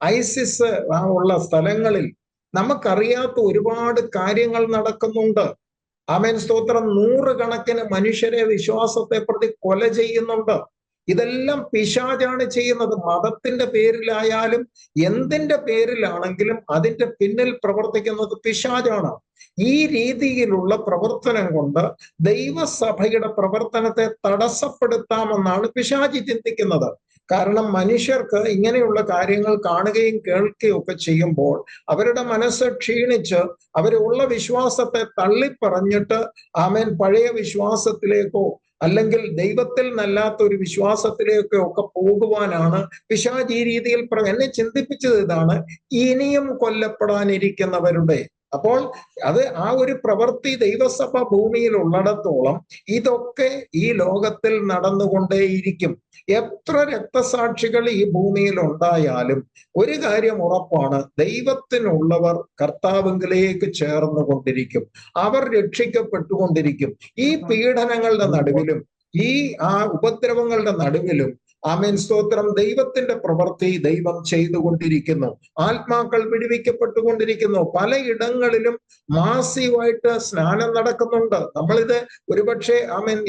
S1: ഐസിസ് ഉള്ള സ്ഥലങ്ങളിൽ നമുക്കറിയാത്ത ഒരുപാട് കാര്യങ്ങൾ നടക്കുന്നുണ്ട്. സ്തോത്രം. 100 കണക്കിന് മനുഷ്യരെ വിശ്വാസത്തെ പ്രതി കൊല ചെയ്യുന്നുണ്ട്. ഇതെല്ലാം പിശാചാണ് ചെയ്യുന്നത്. മതത്തിന്റെ പേരിലായാലും എന്തിന്റെ പേരിലാണെങ്കിലും അതിന്റെ പിന്നിൽ പ്രവർത്തിക്കുന്നത് പിശാചാണ്. ഈ രീതിയിലുള്ള പ്രവർത്തനം കൊണ്ട് ദൈവസഭയുടെ പ്രവർത്തനത്തെ തടസ്സപ്പെടുത്താമെന്നാണ് പിശാചി ചിന്തിക്കുന്നത്. കാരണം മനുഷ്യർക്ക് ഇങ്ങനെയുള്ള കാര്യങ്ങൾ കാണുകയും കേൾക്കുകയും ഒക്കെ ചെയ്യുമ്പോൾ അവരുടെ മനസ്സ് ക്ഷീണിച്ച് അവരുള്ള വിശ്വാസത്തെ തള്ളിപ്പറഞ്ഞിട്ട് പഴയ വിശ്വാസത്തിലേക്കോ അല്ലെങ്കിൽ ദൈവത്തിൽ നല്ലാത്ത ഒരു വിശ്വാസത്തിലേക്കോ ഒക്കെ പോകുവാനാണ് പിശാച് ഈ രീതിയിൽ എന്നെ ചിന്തിപ്പിച്ചത്. ഇതാണ് ഇനിയും കൊല്ലപ്പെടാനിരിക്കുന്നവരുടെ. അപ്പോൾ അത് ആ ഒരു പ്രവൃത്തി ദൈവസഭ ഭൂമിയിൽ ഉള്ളിടത്തോളം ഇതൊക്കെ ഈ ലോകത്തിൽ നടന്നുകൊണ്ടേയിരിക്കും. എത്ര രക്തസാക്ഷികൾ ഈ ഭൂമിയിൽ ഉണ്ടായാലും ഒരു കാര്യം ഉറപ്പാണ്, ദൈവത്തിനുള്ളവർ കർത്താവിലേക്ക് ചേർന്നുകൊണ്ടിരിക്കും. അവർ രക്ഷിക്കപ്പെട്ടുകൊണ്ടിരിക്കും. ഈ പീഡനങ്ങളുടെ നടുവിലും ഈ ഉപദ്രവങ്ങളുടെ നടുവിലും സ്തോത്രം, ദൈവത്തിന്റെ പ്രവൃത്തി ദൈവം ചെയ്തുകൊണ്ടിരിക്കുന്നു. ആത്മാക്കൾ വിടുവിക്കപ്പെട്ടുകൊണ്ടിരിക്കുന്നു. പലയിടങ്ങളിലും മാസീവായിട്ട് സ്നാനം നടക്കുന്നുണ്ട്. നമ്മളിത് ഒരുപക്ഷെ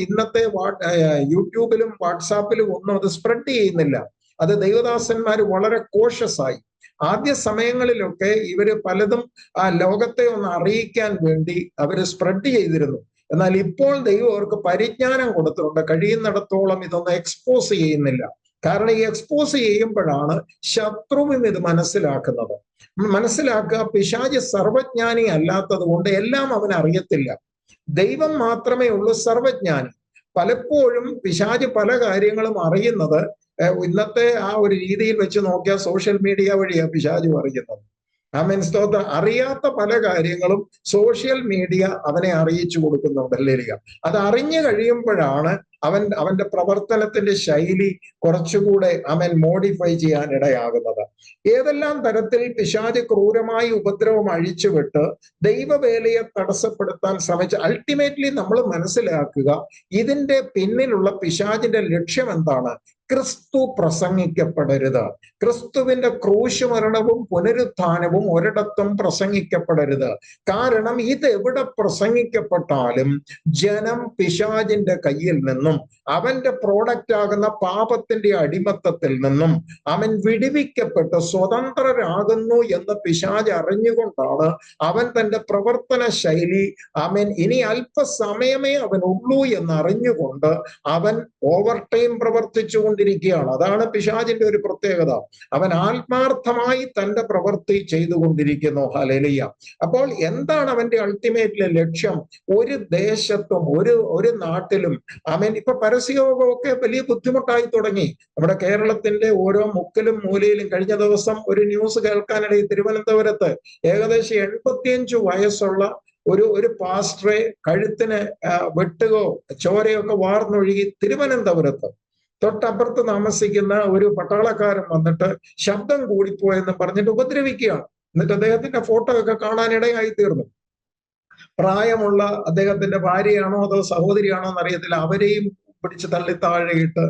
S1: ഇന്നത്തെ യൂട്യൂബിലും വാട്സാപ്പിലും ഒന്നും അത് സ്പ്രെഡ് ചെയ്യുന്നില്ല. അത് ദൈവദാസന്മാർ വളരെ കോഷ്യസ് ആയി. ആദ്യ സമയങ്ങളിലൊക്കെ ഇവര് പലതും ലോകത്തെ ഒന്ന് അറിയിക്കാൻ വേണ്ടി അവര് സ്പ്രെഡ് ചെയ്തിരുന്നു. എന്നാൽ ഇപ്പോൾ ദൈവം അവർക്ക് പരിജ്ഞാനം കൊടുത്തിട്ടുണ്ട്. കഴിയുന്നിടത്തോളം ഇതൊന്നും എക്സ്പോസ് ചെയ്യുന്നില്ല. കാരണം ഈ എക്സ്പോസ് ചെയ്യുമ്പോഴാണ് ശത്രുവും ഇത് മനസ്സിലാക്കുന്നത്. മനസ്സിലാക്കുക, പിശാച് സർവജ്ഞാനി അല്ലാത്തത് കൊണ്ട് എല്ലാം അവന് അറിയത്തില്ല. ദൈവം മാത്രമേ ഉള്ളൂ സർവജ്ഞാനി. പലപ്പോഴും പിശാച് പല കാര്യങ്ങളും അറിയുന്നത് ഇന്നത്തെ ആ ഒരു രീതിയിൽ വെച്ച് നോക്കിയാൽ സോഷ്യൽ മീഡിയ വഴിയാണ് പിശാച് അറിയുന്നത്. സ്തോത്രം. അറിയാത്ത പല കാര്യങ്ങളും സോഷ്യൽ മീഡിയ അവനെ അറിയിച്ചു കൊടുക്കുന്നുണ്ട്. അത് അറിഞ്ഞു കഴിയുമ്പോഴാണ് അവന്റെ പ്രവർത്തനത്തിന്റെ ശൈലി കുറച്ചുകൂടെ മോഡിഫൈ ചെയ്യാൻ ഇടയാകുന്നത്. ഏതെല്ലാം തരത്തിൽ പിശാച് ക്രൂരമായി ഉപദ്രവം അഴിച്ചുവിട്ട് ദൈവവേലയെ തടസ്സപ്പെടുത്താൻ ശ്രമിച്ച അൾട്ടിമേറ്റ്ലി നമ്മൾ മനസ്സിലാക്കുക, ഇതിന്റെ പിന്നിലുള്ള പിശാചിന്റെ ലക്ഷ്യം എന്താണ്? ക്രിസ്തു പ്രസംഗിക്കപ്പെടരുത്. ക്രിസ്തുവിന്റെ ക്രൂശ് മരണവും പുനരുത്ഥാനവും ഒരിടത്തും പ്രസംഗിക്കപ്പെടരുത്. കാരണം ഇത് എവിടെ പ്രസംഗിക്കപ്പെട്ടാലും ജനം പിശാചിന്റെ കയ്യിൽ നിന്നും അവന്റെ പ്രോഡക്റ്റ് ആകുന്ന പാപത്തിന്റെ അടിമത്തത്തിൽ നിന്നും അവൻ വിടുവിക്കപ്പെട്ട് സ്വതന്ത്രരാകുന്നു എന്ന് പിശാച് അറിഞ്ഞുകൊണ്ടാണ് അവൻ തന്റെ പ്രവർത്തന ശൈലി ഇനി അല്പസമയമേ അവൻ ഉള്ളൂ എന്ന് അറിഞ്ഞുകൊണ്ട് അവൻ ഓവർ ടൈം പ്രവർത്തിച്ചു കൊണ്ടിരിക്കുകയാണ്. അതാണ് പിശാചിന്റെ ഒരു പ്രത്യേകത. അവൻ ആത്മാർത്ഥമായി തന്റെ പ്രവൃത്തി ചെയ്തുകൊണ്ടിരിക്കുന്നു. ഹല്ലേലൂയ. അപ്പോൾ എന്താണ് അവന്റെ അൾട്ടിമേറ്റ്ലി ലക്ഷ്യം? ഒരു ദേശത്തും ഒരു നാട്ടിലും ഇപ്പൊ പരസ്യയോഗമൊക്കെ വലിയ ബുദ്ധിമുട്ടായി തുടങ്ങി. നമ്മുടെ കേരളത്തിന്റെ ഓരോ മുക്കിലും മൂലയിലും കഴിഞ്ഞ ദിവസം ഒരു ന്യൂസ് കേൾക്കാനിടയിൽ തിരുവനന്തപുരത്ത് ഏകദേശം 85 വയസ്സുള്ള ഒരു പാസ്റ്ററെ കഴുത്തിന് വെട്ടുകയോ ചോരയോ ഒക്കെ വാർന്നൊഴുകി തിരുവനന്തപുരത്ത് തൊട്ടപ്പുറത്ത് താമസിക്കുന്ന ഒരു പട്ടാളക്കാരൻ വന്നിട്ട് ശബ്ദം കൂടിപ്പോയെന്ന് പറഞ്ഞിട്ട് ഉപദ്രവിക്കുകയാണ്. എന്നിട്ട് അദ്ദേഹത്തിന്റെ ഫോട്ടോ ഒക്കെ കാണാനിടയായി തീർന്നു. പ്രായമുള്ള അദ്ദേഹത്തിന്റെ ഭാര്യയാണോ അതോ സഹോദരിയാണോ എന്നറിയത്തില്ല, അവരെയും പിടിച്ച് തള്ളി താഴെയിട്ട്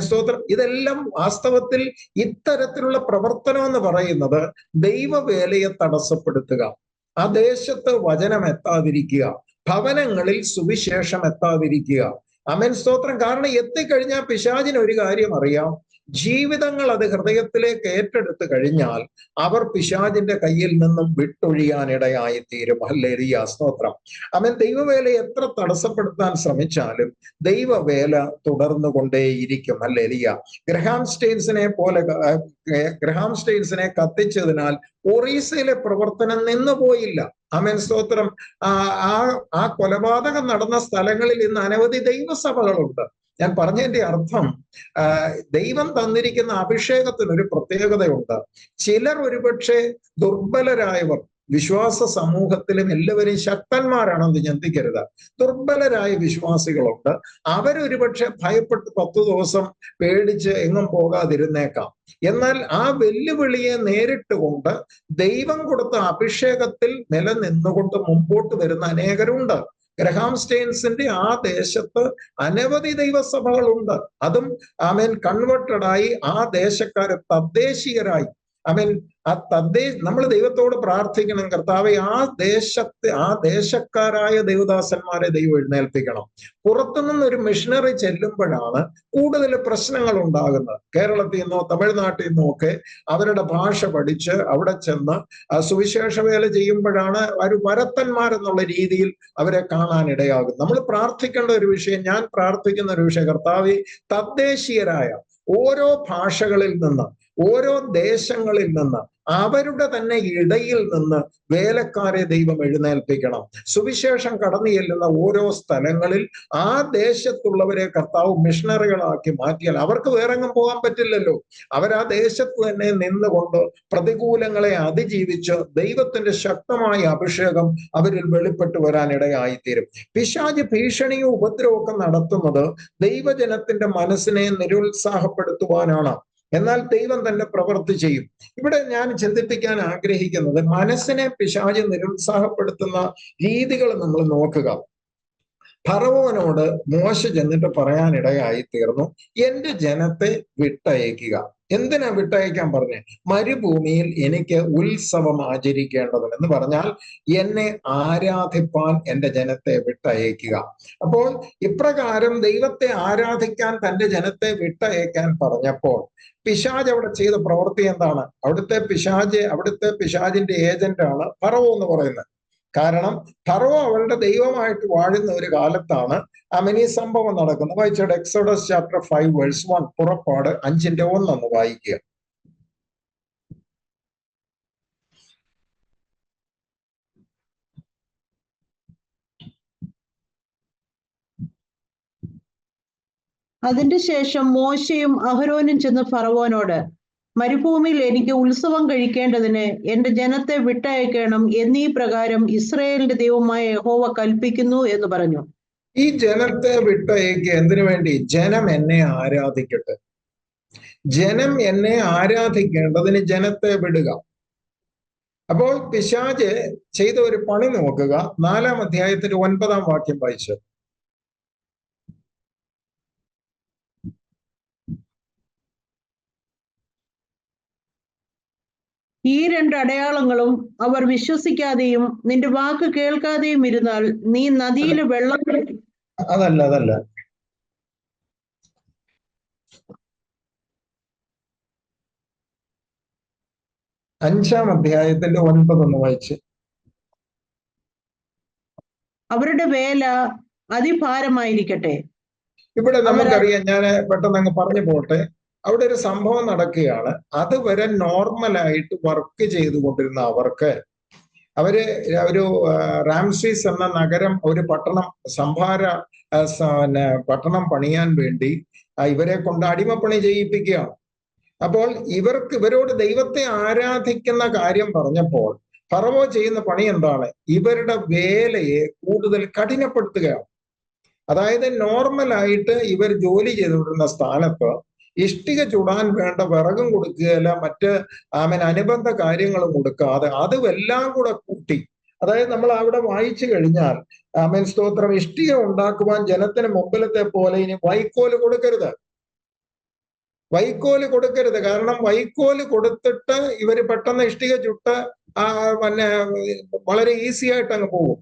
S1: സ്തോത്രം. ഇതെല്ലാം വാസ്തവത്തിൽ ഇത്തരത്തിലുള്ള പ്രവർത്തനം എന്ന് പറയുന്നത് ദൈവവേലയെ തടസ്സപ്പെടുത്തുക, ആ ദേശത്ത് വചനം എത്താതിരിക്കുക, ഭവനങ്ങളിൽ സുവിശേഷം എത്താതിരിക്കുക. സ്തോത്രം. കാരണം എത്തിക്കഴിഞ്ഞാൽ പിശാചിന് ഒരു കാര്യം അറിയാം, ജീവിതങ്ങൾ അത് ഹൃദയത്തിലേക്ക് ഏറ്റെടുത്ത് കഴിഞ്ഞാൽ അവർ പിശാചിന്റെ കയ്യിൽ നിന്നും വിട്ടൊഴിയാനിടയായി തീരും. ഹല്ലേലൂയ. സ്തോത്രം. ദൈവവേല എത്ര തടസ്സപ്പെടുത്താൻ ശ്രമിച്ചാലും ദൈവവേല തുടർന്നു കൊണ്ടേയിരിക്കും. ഹല്ലേലൂയ. ഗ്രഹാം സ്റ്റെയിൻസിനെ കത്തിച്ചതിനാൽ ഒറീസയിലെ പ്രവർത്തനം നിന്നുപോയില്ല. സ്തോത്രം. ആ കൊലപാതകം നടന്ന സ്ഥലങ്ങളിൽ ഇന്ന് അനവധി ദൈവസഭകളുണ്ട്. ഞാൻ പറഞ്ഞതിന്റെ അർത്ഥം, ദൈവം തന്നിരിക്കുന്ന അഭിഷേകത്തിന് ഒരു പ്രത്യേകതയുണ്ട്. ചിലർ ഒരുപക്ഷെ ദുർബലരായവർ, വിശ്വാസ സമൂഹത്തിലും എല്ലാവരും ശക്തന്മാരാണെന്ന് ചിന്തിക്കരുത്. ദുർബലരായ വിശ്വാസികളുണ്ട്. അവരൊരുപക്ഷെ ഭയപ്പെട്ട് 10 ദിവസം പേടിച്ച് എങ്ങും പോകാതിരുന്നേക്കാം. എന്നാൽ ആ വെല്ലുവിളിയെ നേരിട്ടുകൊണ്ട് ദൈവം കൊടുത്ത അഭിഷേകത്തിൽ നിലനിന്നുകൊണ്ട് മുമ്പോട്ട് വരുന്ന അനേകരുണ്ട്. ഗ്രഹാം സ്റ്റെയിൻസിന്റെ ആ ദേശത്ത് അനവധി ദൈവസഭകളുണ്ട്. അതും കൺവേർട്ടഡായി ആ ദേശക്കാര് തദ്ദേശീയരായി നമ്മൾ ദൈവത്തോട് പ്രാർത്ഥിക്കണം, കർത്താവെ ആ ദേശക്കാരായ ദൈവദാസന്മാരെ ദൈവം എഴുന്നേൽപ്പിക്കണം. പുറത്തുനിന്ന് ഒരു മിഷണറി ചെല്ലുമ്പോഴാണ് കൂടുതൽ പ്രശ്നങ്ങൾ ഉണ്ടാകുന്നത്. കേരളത്തിൽ നിന്നോ തമിഴ്നാട്ടിൽ നിന്നോ ഒക്കെ അവരുടെ ഭാഷ പഠിച്ച് അവിടെ ചെന്ന് സുവിശേഷ വേല ചെയ്യുമ്പോഴാണ് ഒരു വരത്തന്മാരെന്നുള്ള രീതിയിൽ അവരെ കാണാനിടയാകും. നമ്മൾ പ്രാർത്ഥിക്കേണ്ട ഒരു വിഷയം, ഞാൻ പ്രാർത്ഥിക്കുന്ന ഒരു വിഷയം, കർത്താവെ തദ്ദേശീയരായ ഓരോ ഭാഷകളിൽ നിന്ന്, ഓരോ ദേശങ്ങളിൽ നിന്ന്, അവരുടെ തന്നെ ഇടയിൽ നിന്ന് വേലക്കാരെ ദൈവം എഴുന്നേൽപ്പിക്കണം. സുവിശേഷം കടന്നു ചെല്ലുന്ന ഓരോ സ്ഥലങ്ങളിൽ ആ ദേശത്തുള്ളവരെ കർത്താവ് മിഷണറികളാക്കി മാറ്റിയാൽ അവർക്ക് വേറെങ്ങും പോകാൻ പറ്റില്ലല്ലോ. അവർ ആ ദേശത്ത് തന്നെ നിന്നുകൊണ്ട് പ്രതികൂലങ്ങളെ അതിജീവിച്ച് ദൈവത്തിന്റെ ശക്തമായ അഭിഷേകം അവരിൽ വെളിപ്പെട്ടു വരാനിടയായിത്തീരും. പിശാച് ഭീഷണിയും ഉപദ്രവമൊക്കെ നടത്തുന്നത് ദൈവജനത്തിന്റെ മനസ്സിനെ നിരുത്സാഹപ്പെടുത്തുവാനാണ്. എന്നാൽ ദൈവം തന്നെ പ്രവൃത്തി ചെയ്യും. ഇവിടെ ഞാൻ ചിന്തിപ്പിക്കാൻ ആഗ്രഹിക്കുന്നത്, മനസ്സിനെ പിശാച് നിരുത്സാഹപ്പെടുത്തുന്ന രീതികൾ നമ്മൾ നോക്കുക. ഫറവോനോട് മോശ ചെന്നിട്ട് പറയാനിടയായി തീർന്നു, എന്റെ ജനത്തെ വിട്ടയക്കുക. എന്തിനാ വിട്ടയക്കാൻ പറഞ്ഞേ? മരുഭൂമിയിൽ എനിക്ക് ഉത്സവം ആചരിക്കേണ്ടതുണ്ട് എന്ന് പറഞ്ഞാൽ എന്നെ ആരാധിപ്പാൻ എന്റെ ജനത്തെ വിട്ടയക്കുക. അപ്പോൾ ഇപ്രകാരം ദൈവത്തെ ആരാധിക്കാൻ തന്റെ ജനത്തെ വിട്ടയക്കാൻ പറഞ്ഞപ്പോൾ പിശാജ് അവിടെ ചെയ്ത പ്രവൃത്തി എന്താണ്? അവിടുത്തെ പിശാജിന്റെ ഏജന്റാണ് ഫറവോ എന്ന് പറയുന്നത്. കാരണം ഫറവോ അവരുടെ ദൈവമായിട്ട് വാഴുന്ന ഒരു കാലത്താണ് ഈ സംഭവം നടക്കുന്നത്. വായിച്ചോടെ എക്സോഡസ് ചാപ്റ്റർ 5 വേഴ്സ് 1, പുറപ്പാട് 5:1 ഒന്ന് വായിക്കുക.
S2: അതിന്റെ ശേഷം മോശയും അഹരോനും ചെന്ന് ഫറവോനോട്, മരുഭൂമിയിൽ എനിക്ക് ഉത്സവം കഴിക്കേണ്ടതിന് എന്റെ ജനത്തെ വിട്ടയക്കണം എന്നീ പ്രകാരം ഇസ്രായേലിന്റെ ദൈവമായ യഹോവ കൽപ്പിക്കുന്നു എന്ന് പറഞ്ഞു.
S1: ഈ ജനത്തെ വിട്ടയക്കുക എന്തിനു വേണ്ടി? ജനം എന്നെ ആരാധിക്കട്ടെ. ജനം എന്നെ ആരാധിക്കേണ്ടതിന് ജനത്തെ വിടുക. അപ്പോൾ പിശാച് ചെയ്ത ഒരു പണി നോക്കുക. 4-ാം അധ്യായത്തിന്റെ 9-ാം വാക്യം വായിച്ചു.
S2: ഈ 2 അടയാളങ്ങളും അവർ വിശ്വസിക്കാതെയും നിന്റെ വാക്ക് കേൾക്കാതെയും ഇരുന്നാൽ നീ നദിയിൽ വെള്ളം
S1: അതല്ല 5-ാം അധ്യായത്തിന്റെ 9 ഒന്ന് വായിച്ച്.
S2: അവരുടെ വേല അതിഭാരമായിരിക്കട്ടെ.
S1: ഇവിടെ നമുക്കറിയാം, ഞാൻ പെട്ടെന്ന് അങ്ങ് പറഞ്ഞു പോട്ടെ. അവിടെ ഒരു സംഭവം നടക്കുകയാണ്. അതുവരെ നോർമലായിട്ട് വർക്ക് ചെയ്തുകൊണ്ടിരുന്ന അവർക്ക് ഒരു റാംസീസ് എന്ന നഗരം, ഒരു പട്ടണം, പട്ടണം പണിയാൻ വേണ്ടി ഇവരെ കൊണ്ട് അടിമപ്പണി ചെയ്യിപ്പിക്കുകയാണ്. അപ്പോൾ ഇവരോട് ദൈവത്തെ ആരാധിക്കുന്ന കാര്യം പറഞ്ഞപ്പോൾ ഫറവോ ചെയ്യുന്ന പണി എന്താണ്? ഇവരുടെ വേലയെ കൂടുതൽ കഠിനപ്പെടുത്തുകയാണ്. അതായത് നോർമലായിട്ട് ഇവർ ജോലി ചെയ്തുകൊണ്ടിരുന്ന സ്ഥാനത്ത് ഇഷ്ടിക ചുടാൻ വേണ്ട വിറകും കൊടുക്കുകയല്ല, മറ്റ് അനുബന്ധ കാര്യങ്ങളും കൊടുക്കാതെ അതുമെല്ലാം കൂടെ കൂട്ടി. അതായത് നമ്മൾ അവിടെ വായിച്ചു കഴിഞ്ഞാൽ സ്തോത്രം, ഇഷ്ടിക ഉണ്ടാക്കുവാൻ ജനത്തിന് മുമ്പിലത്തെ പോലെ ഇനി വൈക്കോല് കൊടുക്കരുത്. കാരണം വൈക്കോല് കൊടുത്തിട്ട് ഇവര് പെട്ടെന്ന് ഇഷ്ടിക ചുട്ട് വളരെ ഈസി ആയിട്ട് അങ്ങ് പോകും.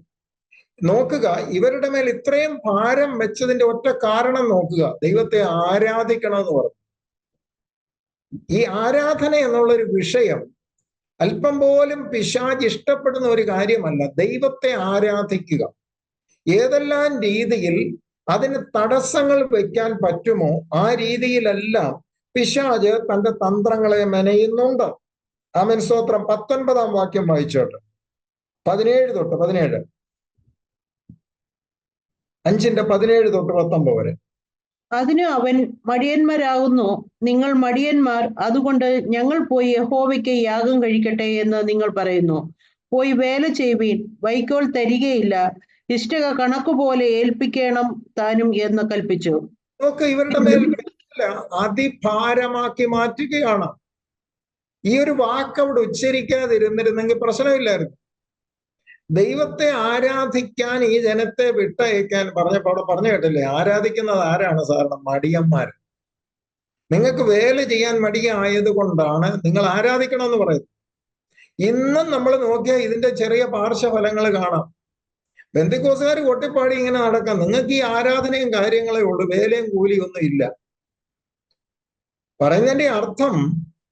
S1: നോക്കുക, ഇവരുടെ മേൽ ഇത്രയും ഭാരം വെച്ചതിന്റെ ഒറ്റ കാരണം നോക്കുക. ദൈവത്തെ ആരാധിക്കണമെന്ന് പറഞ്ഞു. ഈ ആരാധന എന്നുള്ളൊരു വിഷയം അല്പം പോലും പിശാച് ഇഷ്ടപ്പെടുന്ന ഒരു കാര്യമല്ല. ദൈവത്തെ ആരാധിക്കുക ഏതെല്ലാം രീതിയിൽ അതിന് തടസ്സങ്ങൾ വെക്കാൻ പറ്റുമോ ആ രീതിയിലെല്ലാം പിശാച് തന്റെ തന്ത്രങ്ങളെ മെനയുന്നുണ്ട്. ആമേൻ സ്തോത്രം. 19-ാം വാക്യം വായിച്ചോട്ടെ. 17 തൊട്ട് 17, 5-ന്റെ 17 തൊട്ട് 19 വരെ.
S2: അതിന് അവൻ, മടിയന്മാരാകുന്നു നിങ്ങൾ മടിയന്മാർ, അതുകൊണ്ട് ഞങ്ങൾ പോയി യഹോവയ്ക്ക് യാഗം കഴിക്കട്ടെ എന്ന് നിങ്ങൾ പറയുന്നു. പോയി വേല ചെയ്യുവീൻ, വൈക്കോൽ തരികയില്ല, ഇഷ്ടിക കണക്കുപോലെ ഏൽപ്പിക്കണം താനും എന്ന് കൽപ്പിച്ചു.
S1: നോക്ക്, ഇവരുടെ മേൽ അതിഭാരമാക്കി മാറ്റുകയാണ്. ഈ ഒരു വാക്ക് അവിടെ ഉച്ചരിക്കാതിരുന്നിരുന്നെങ്കിൽ പ്രശ്നമില്ലായിരുന്നു. ദൈവത്തെ ആരാധിക്കാൻ ഈ ജനത്തെ വിട്ടയക്കാൻ പറഞ്ഞപ്പോൾ അവിടെ പറഞ്ഞു കേട്ടില്ലേ, ആരാധിക്കുന്നത് ആരാണ് സാധാരണ? മടിയന്മാർ. നിങ്ങൾക്ക് വേല ചെയ്യാൻ മടിയായത് കൊണ്ടാണ് നിങ്ങൾ ആരാധിക്കണമെന്ന് പറയുന്നത്. ഇന്നും നമ്മൾ നോക്കിയാൽ ഇതിന്റെ ചെറിയ പാർശ്വഫലങ്ങൾ കാണാം. ബെന്തിക്കോസുകാർ കൊട്ടിപ്പാടി ഇങ്ങനെ നടക്കാം. നിങ്ങൾക്ക് ഈ ആരാധനയും കാര്യങ്ങളേ ഉള്ളൂ, വേലയും കൂലിയും ഒന്നും ഇല്ല. പറയുന്നതിന്റെ അർത്ഥം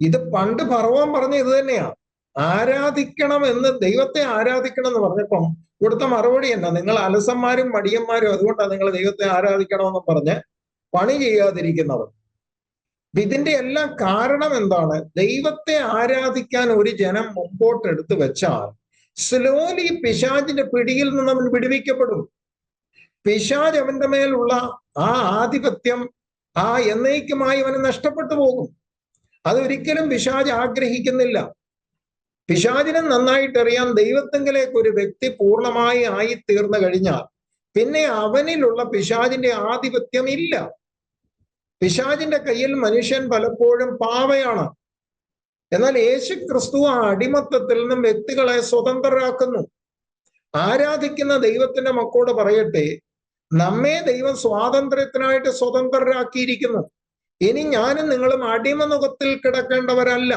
S1: ഇത് പണ്ട് ഫറവോൻ പറഞ്ഞ ഇത് തന്നെയാണ്. ആരാധിക്കണം എന്ന്, ദൈവത്തെ ആരാധിക്കണം എന്ന് പറഞ്ഞപ്പം കൊടുത്ത മറുപടി എന്നാ? നിങ്ങൾ അലസന്മാരും മടിയന്മാരും, അതുകൊണ്ടാണ് നിങ്ങൾ ദൈവത്തെ ആരാധിക്കണമെന്ന് പറഞ്ഞ് പണി ചെയ്യാതിരിക്കുന്നത്. ഇതിന്റെ എല്ലാം കാരണം എന്താണ്? ദൈവത്തെ ആരാധിക്കാൻ ഒരു ജനം മുമ്പോട്ടെടുത്ത് വെച്ചാൽ സ്ലോലി പിശാചിന്റെ പിടിയിൽ നിന്ന് അവൻ വിടുവിക്കപ്പെടും. പിശാച് അവന്റെ മേലുള്ള ആ ആധിപത്യം എന്നേക്കുമായി അവന് നഷ്ടപ്പെട്ടു പോകും. അതൊരിക്കലും പിശാച് ആഗ്രഹിക്കുന്നില്ല. പിശാചിനെ നന്നായിട്ടറിയാം, ദൈവത്തെങ്കിലേക്ക് ഒരു വ്യക്തി പൂർണ്ണമായി ആയിത്തീർന്നു കഴിഞ്ഞാൽ പിന്നെ അവനിലുള്ള പിശാചിന്റെ ആധിപത്യം ഇല്ല. പിശാചിന്റെ കയ്യിൽ മനുഷ്യൻ പലപ്പോഴും പാവയാണ്. എന്നാൽ യേശു ക്രിസ്തു ആ അടിമത്തത്തിൽ നിന്നും വ്യക്തികളെ സ്വതന്ത്രരാക്കുന്നു. ആരാധിക്കുന്ന ദൈവത്തിന്റെ മക്കളോട് പറയട്ടെ, നമ്മെ ദൈവം സ്വാതന്ത്ര്യത്തിനായിട്ട് സ്വതന്ത്രരാക്കിയിരിക്കുന്നു. ഇനി ഞാനും നിങ്ങളും അടിമനുഖത്തിൽ കിടക്കേണ്ടവരല്ല.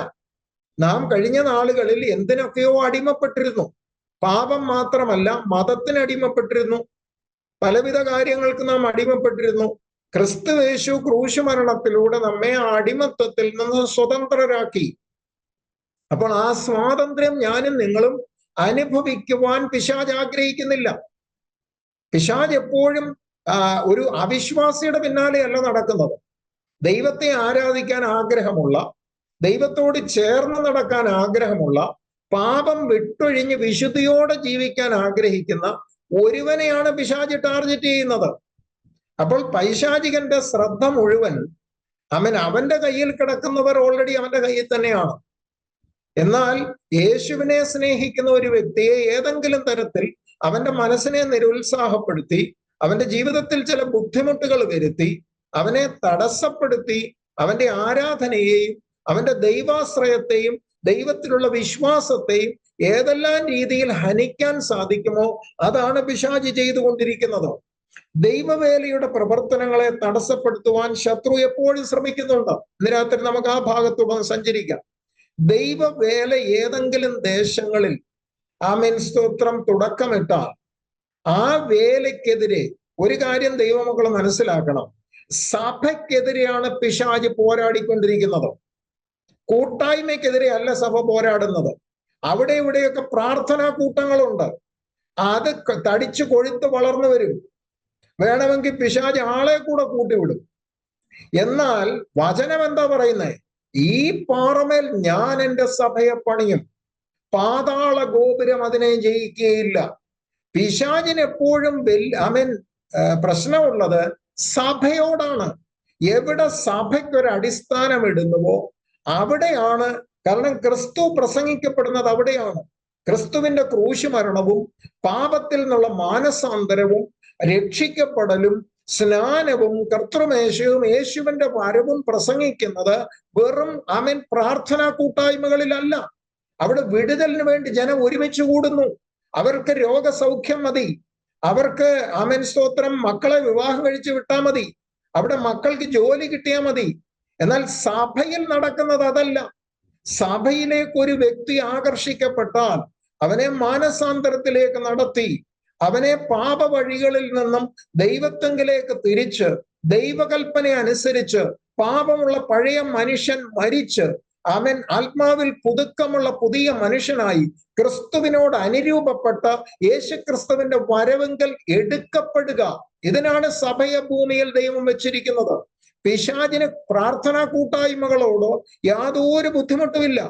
S1: നാം കഴിഞ്ഞ നാളുകളിൽ എന്തിനൊക്കെയോ അടിമപ്പെട്ടിരുന്നു. പാപം മാത്രമല്ല, മതത്തിന് അടിമപ്പെട്ടിരുന്നു, പലവിധ കാര്യങ്ങൾക്ക് നാം അടിമപ്പെട്ടിരുന്നു. ക്രിസ്തുയേശു ക്രൂശ് മരണത്തിലൂടെ നമ്മെ ആ അടിമത്വത്തിൽ നിന്ന് സ്വതന്ത്രരാക്കി. അപ്പോൾ ആ സ്വാതന്ത്ര്യം ഞാനും നിങ്ങളും അനുഭവിക്കുവാൻ പിശാച് ആഗ്രഹിക്കുന്നില്ല. പിശാച് എപ്പോഴും ഒരു അവിശ്വാസിയുടെ പിന്നാലെയല്ല നടക്കുന്നത്. ദൈവത്തെ ആരാധിക്കാൻ ആഗ്രഹമുള്ള, ദൈവത്തോട് ചേർന്ന് നടക്കാൻ ആഗ്രഹമുള്ള, പാപം വിട്ടൊഴിഞ്ഞ് വിശുദ്ധിയോടെ ജീവിക്കാൻ ആഗ്രഹിക്കുന്ന ഒരുവനെയാണ് പിശാച് ടാർഗറ്റ് ചെയ്യുന്നത്. അപ്പോൾ പൈശാചികന്റെ ശ്രദ്ധ മുഴുവൻ അവന്റെ കയ്യിൽ കിടക്കുന്നവർ ഓൾറെഡി അവന്റെ കയ്യിൽ തന്നെയാണ്. എന്നാൽ യേശുവിനെ സ്നേഹിക്കുന്ന ഒരു വ്യക്തിയെ ഏതെങ്കിലും തരത്തിൽ അവന്റെ മനസ്സിനെ നിരുത്സാഹപ്പെടുത്തി, അവന്റെ ജീവിതത്തിൽ ചില ബുദ്ധിമുട്ടുകൾ വരുത്തി, അവനെ തടസ്സപ്പെടുത്തി, അവന്റെ ആരാധനയെയും അവന്റെ ദൈവാശ്രയത്തെയും ദൈവത്തിലുള്ള വിശ്വാസത്തെയും ഏതെല്ലാം രീതിയിൽ ഹനിക്കാൻ സാധിക്കുമോ അതാണ് പിശാച് ചെയ്തുകൊണ്ടിരിക്കുന്നത്. ദൈവവേലയുടെ പ്രവർത്തനങ്ങളെ തടസ്സപ്പെടുത്തുവാൻ ശത്രു എപ്പോഴും ശ്രമിക്കുന്നുണ്ട്. ഇന്ന് രാത്രി നമുക്ക് ആ ഭാഗത്തൂടെ സഞ്ചരിക്കാം. ദൈവവേല ഏതെങ്കിലും ദേശങ്ങളിൽ ആമേൻ സ്തോത്രം തുടക്കമിട്ടാൽ ആ വേലയ്ക്കെതിരെ ഒരു കാര്യം ദൈവമക്കൾ മനസ്സിലാക്കണം, സഭയ്ക്കെതിരെയാണ് പിശാച് പോരാടിക്കൊണ്ടിരിക്കുന്നത്. കൂട്ടായ്മയ്ക്കെതിരെ അല്ല സഭ പോരാടുന്നത്. അവിടെ ഇവിടെയൊക്കെ പ്രാർത്ഥനാ കൂട്ടങ്ങളുണ്ട്, അത് തടിച്ചു കൊഴുത്ത് വളർന്നു വരും. വേണമെങ്കിൽ പിശാച് ആളെ കൂടെ കൂട്ടിവിടും. എന്നാൽ വചനം എന്താ പറയുന്നത്? ഈ പാറമേൽ ഞാൻ എൻ്റെ സഭയെ പണിയും, പാതാള ഗോപുരം അതിനെ ജയിക്കുകയില്ല. പിശാചിന് എപ്പോഴും പ്രശ്നമുള്ളത് സഭയോടാണ്. എവിടെ സഭയ്ക്കൊരു അടിസ്ഥാനം ഇടുന്നുവോ അവിടെയാണ്, കാരണം ക്രിസ്തു പ്രസംഗിക്കപ്പെടുന്നത് അവിടെയാണ്. ക്രിസ്തുവിന്റെ ക്രൂശ് മരണവും പാപത്തിൽ നിന്നുള്ള മാനസാന്തരവും രക്ഷിക്കപ്പെടലും സ്നാനവും കർത്തൃമേശയും യേശുവിന്റെ വരവും പ്രസംഗിക്കുന്നത് വെറും പ്രാർത്ഥനാ കൂട്ടായ്മകളിലല്ല. അവിടെ വിടുതലിന് വേണ്ടി ജനം ഒരുമിച്ച് കൂടുന്നു. അവർക്ക് രോഗസൗഖ്യം മതി, അവർക്ക് സ്തോത്രം മക്കളെ വിവാഹം കഴിച്ച് വിട്ടാൽ മതി, അവിടെ മക്കൾക്ക് ജോലി കിട്ടിയാൽ മതി. എന്നാൽ സഭയിൽ നടക്കുന്നത് അതല്ല. സഭയിലേക്ക് ഒരു വ്യക്തി ആകർഷിക്കപ്പെട്ടാൽ അവനെ മാനസാന്തരത്തിലേക്ക് നടത്തി അവനെ പാപ വഴികളിൽ നിന്നും ദൈവത്വങ്കിലേക്ക് തിരിച്ച് ദൈവകൽപ്പന അനുസരിച്ച് പാപമുള്ള പഴയ മനുഷ്യൻ മരിച്ച് ആത്മാവിൽ പുതുക്കമുള്ള പുതിയ മനുഷ്യനായി ക്രിസ്തുവിനോട് അനുരൂപപ്പെട്ട യേശുക്രിസ്തുവിന്റെ വരവെങ്കിൽ എടുക്കപ്പെടുക. ഇതിനാണ് സഭയെ ഭൂമിയിൽ ദൈവം വെച്ചിരിക്കുന്നത്. പിശാചിന് പ്രാർത്ഥനാ കൂട്ടായ്മകളോടോ യാതൊരു ബുദ്ധിമുട്ടുമില്ല.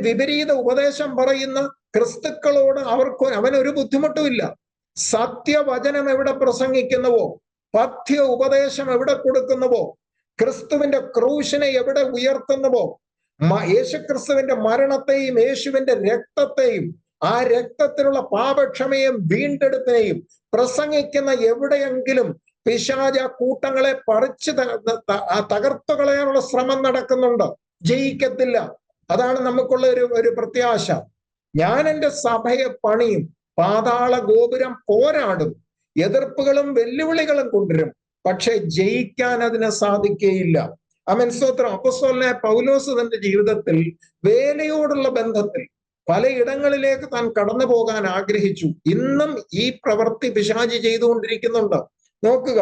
S1: വിപരീത ഉപദേശം പറയുന്ന ക്രിസ്തുക്കളോട് അവനൊരു ബുദ്ധിമുട്ടുമില്ല. സത്യവചനം എവിടെ പ്രസംഗിക്കുന്നുവോ, പഥ്യ ഉപദേശം എവിടെ കൊടുക്കുന്നുവോ, ക്രിസ്തുവിന്റെ ക്രൂശിനെ എവിടെ ഉയർത്തുന്നുവോ, യേശുക്രിസ്തുവിന്റെ മരണത്തെയും യേശുവിന്റെ രക്തത്തെയും ആ രക്തത്തിലുള്ള പാപക്ഷമയും വീണ്ടെടുപ്പിനെയും പ്രസംഗിക്കുന്ന എവിടെയെങ്കിലും പിശാച് കൂട്ടങ്ങളെ പറിച്ച് തകർത്തു കളയാനുള്ള ശ്രമം നടക്കുന്നുണ്ട്. ജയിക്കത്തില്ല. അതാണ് നമുക്കുള്ള ഒരു പ്രത്യാശ. ഞാൻ എൻ്റെ സഭയെ പണിയും, പാതാള ഗോപുരം പോരാടും, എതിർപ്പുകളും വെല്ലുവിളികളും കൊണ്ടുവരും, പക്ഷെ ജയിക്കാൻ അതിന് സാധിക്കുകയില്ല. സ്തോത്രം. അപ്പോസ്തലനായ പൗലോസ് തന്റെ ജീവിതത്തിൽ വേലയോടുള്ള ബന്ധത്തിൽ പലയിടങ്ങളിലേക്ക് താൻ കടന്നു പോകാൻ ആഗ്രഹിച്ചു. ഇന്നും ഈ പ്രവൃത്തി പിശാച് ചെയ്തുകൊണ്ടിരിക്കുന്നുണ്ട്. നോക്കുക,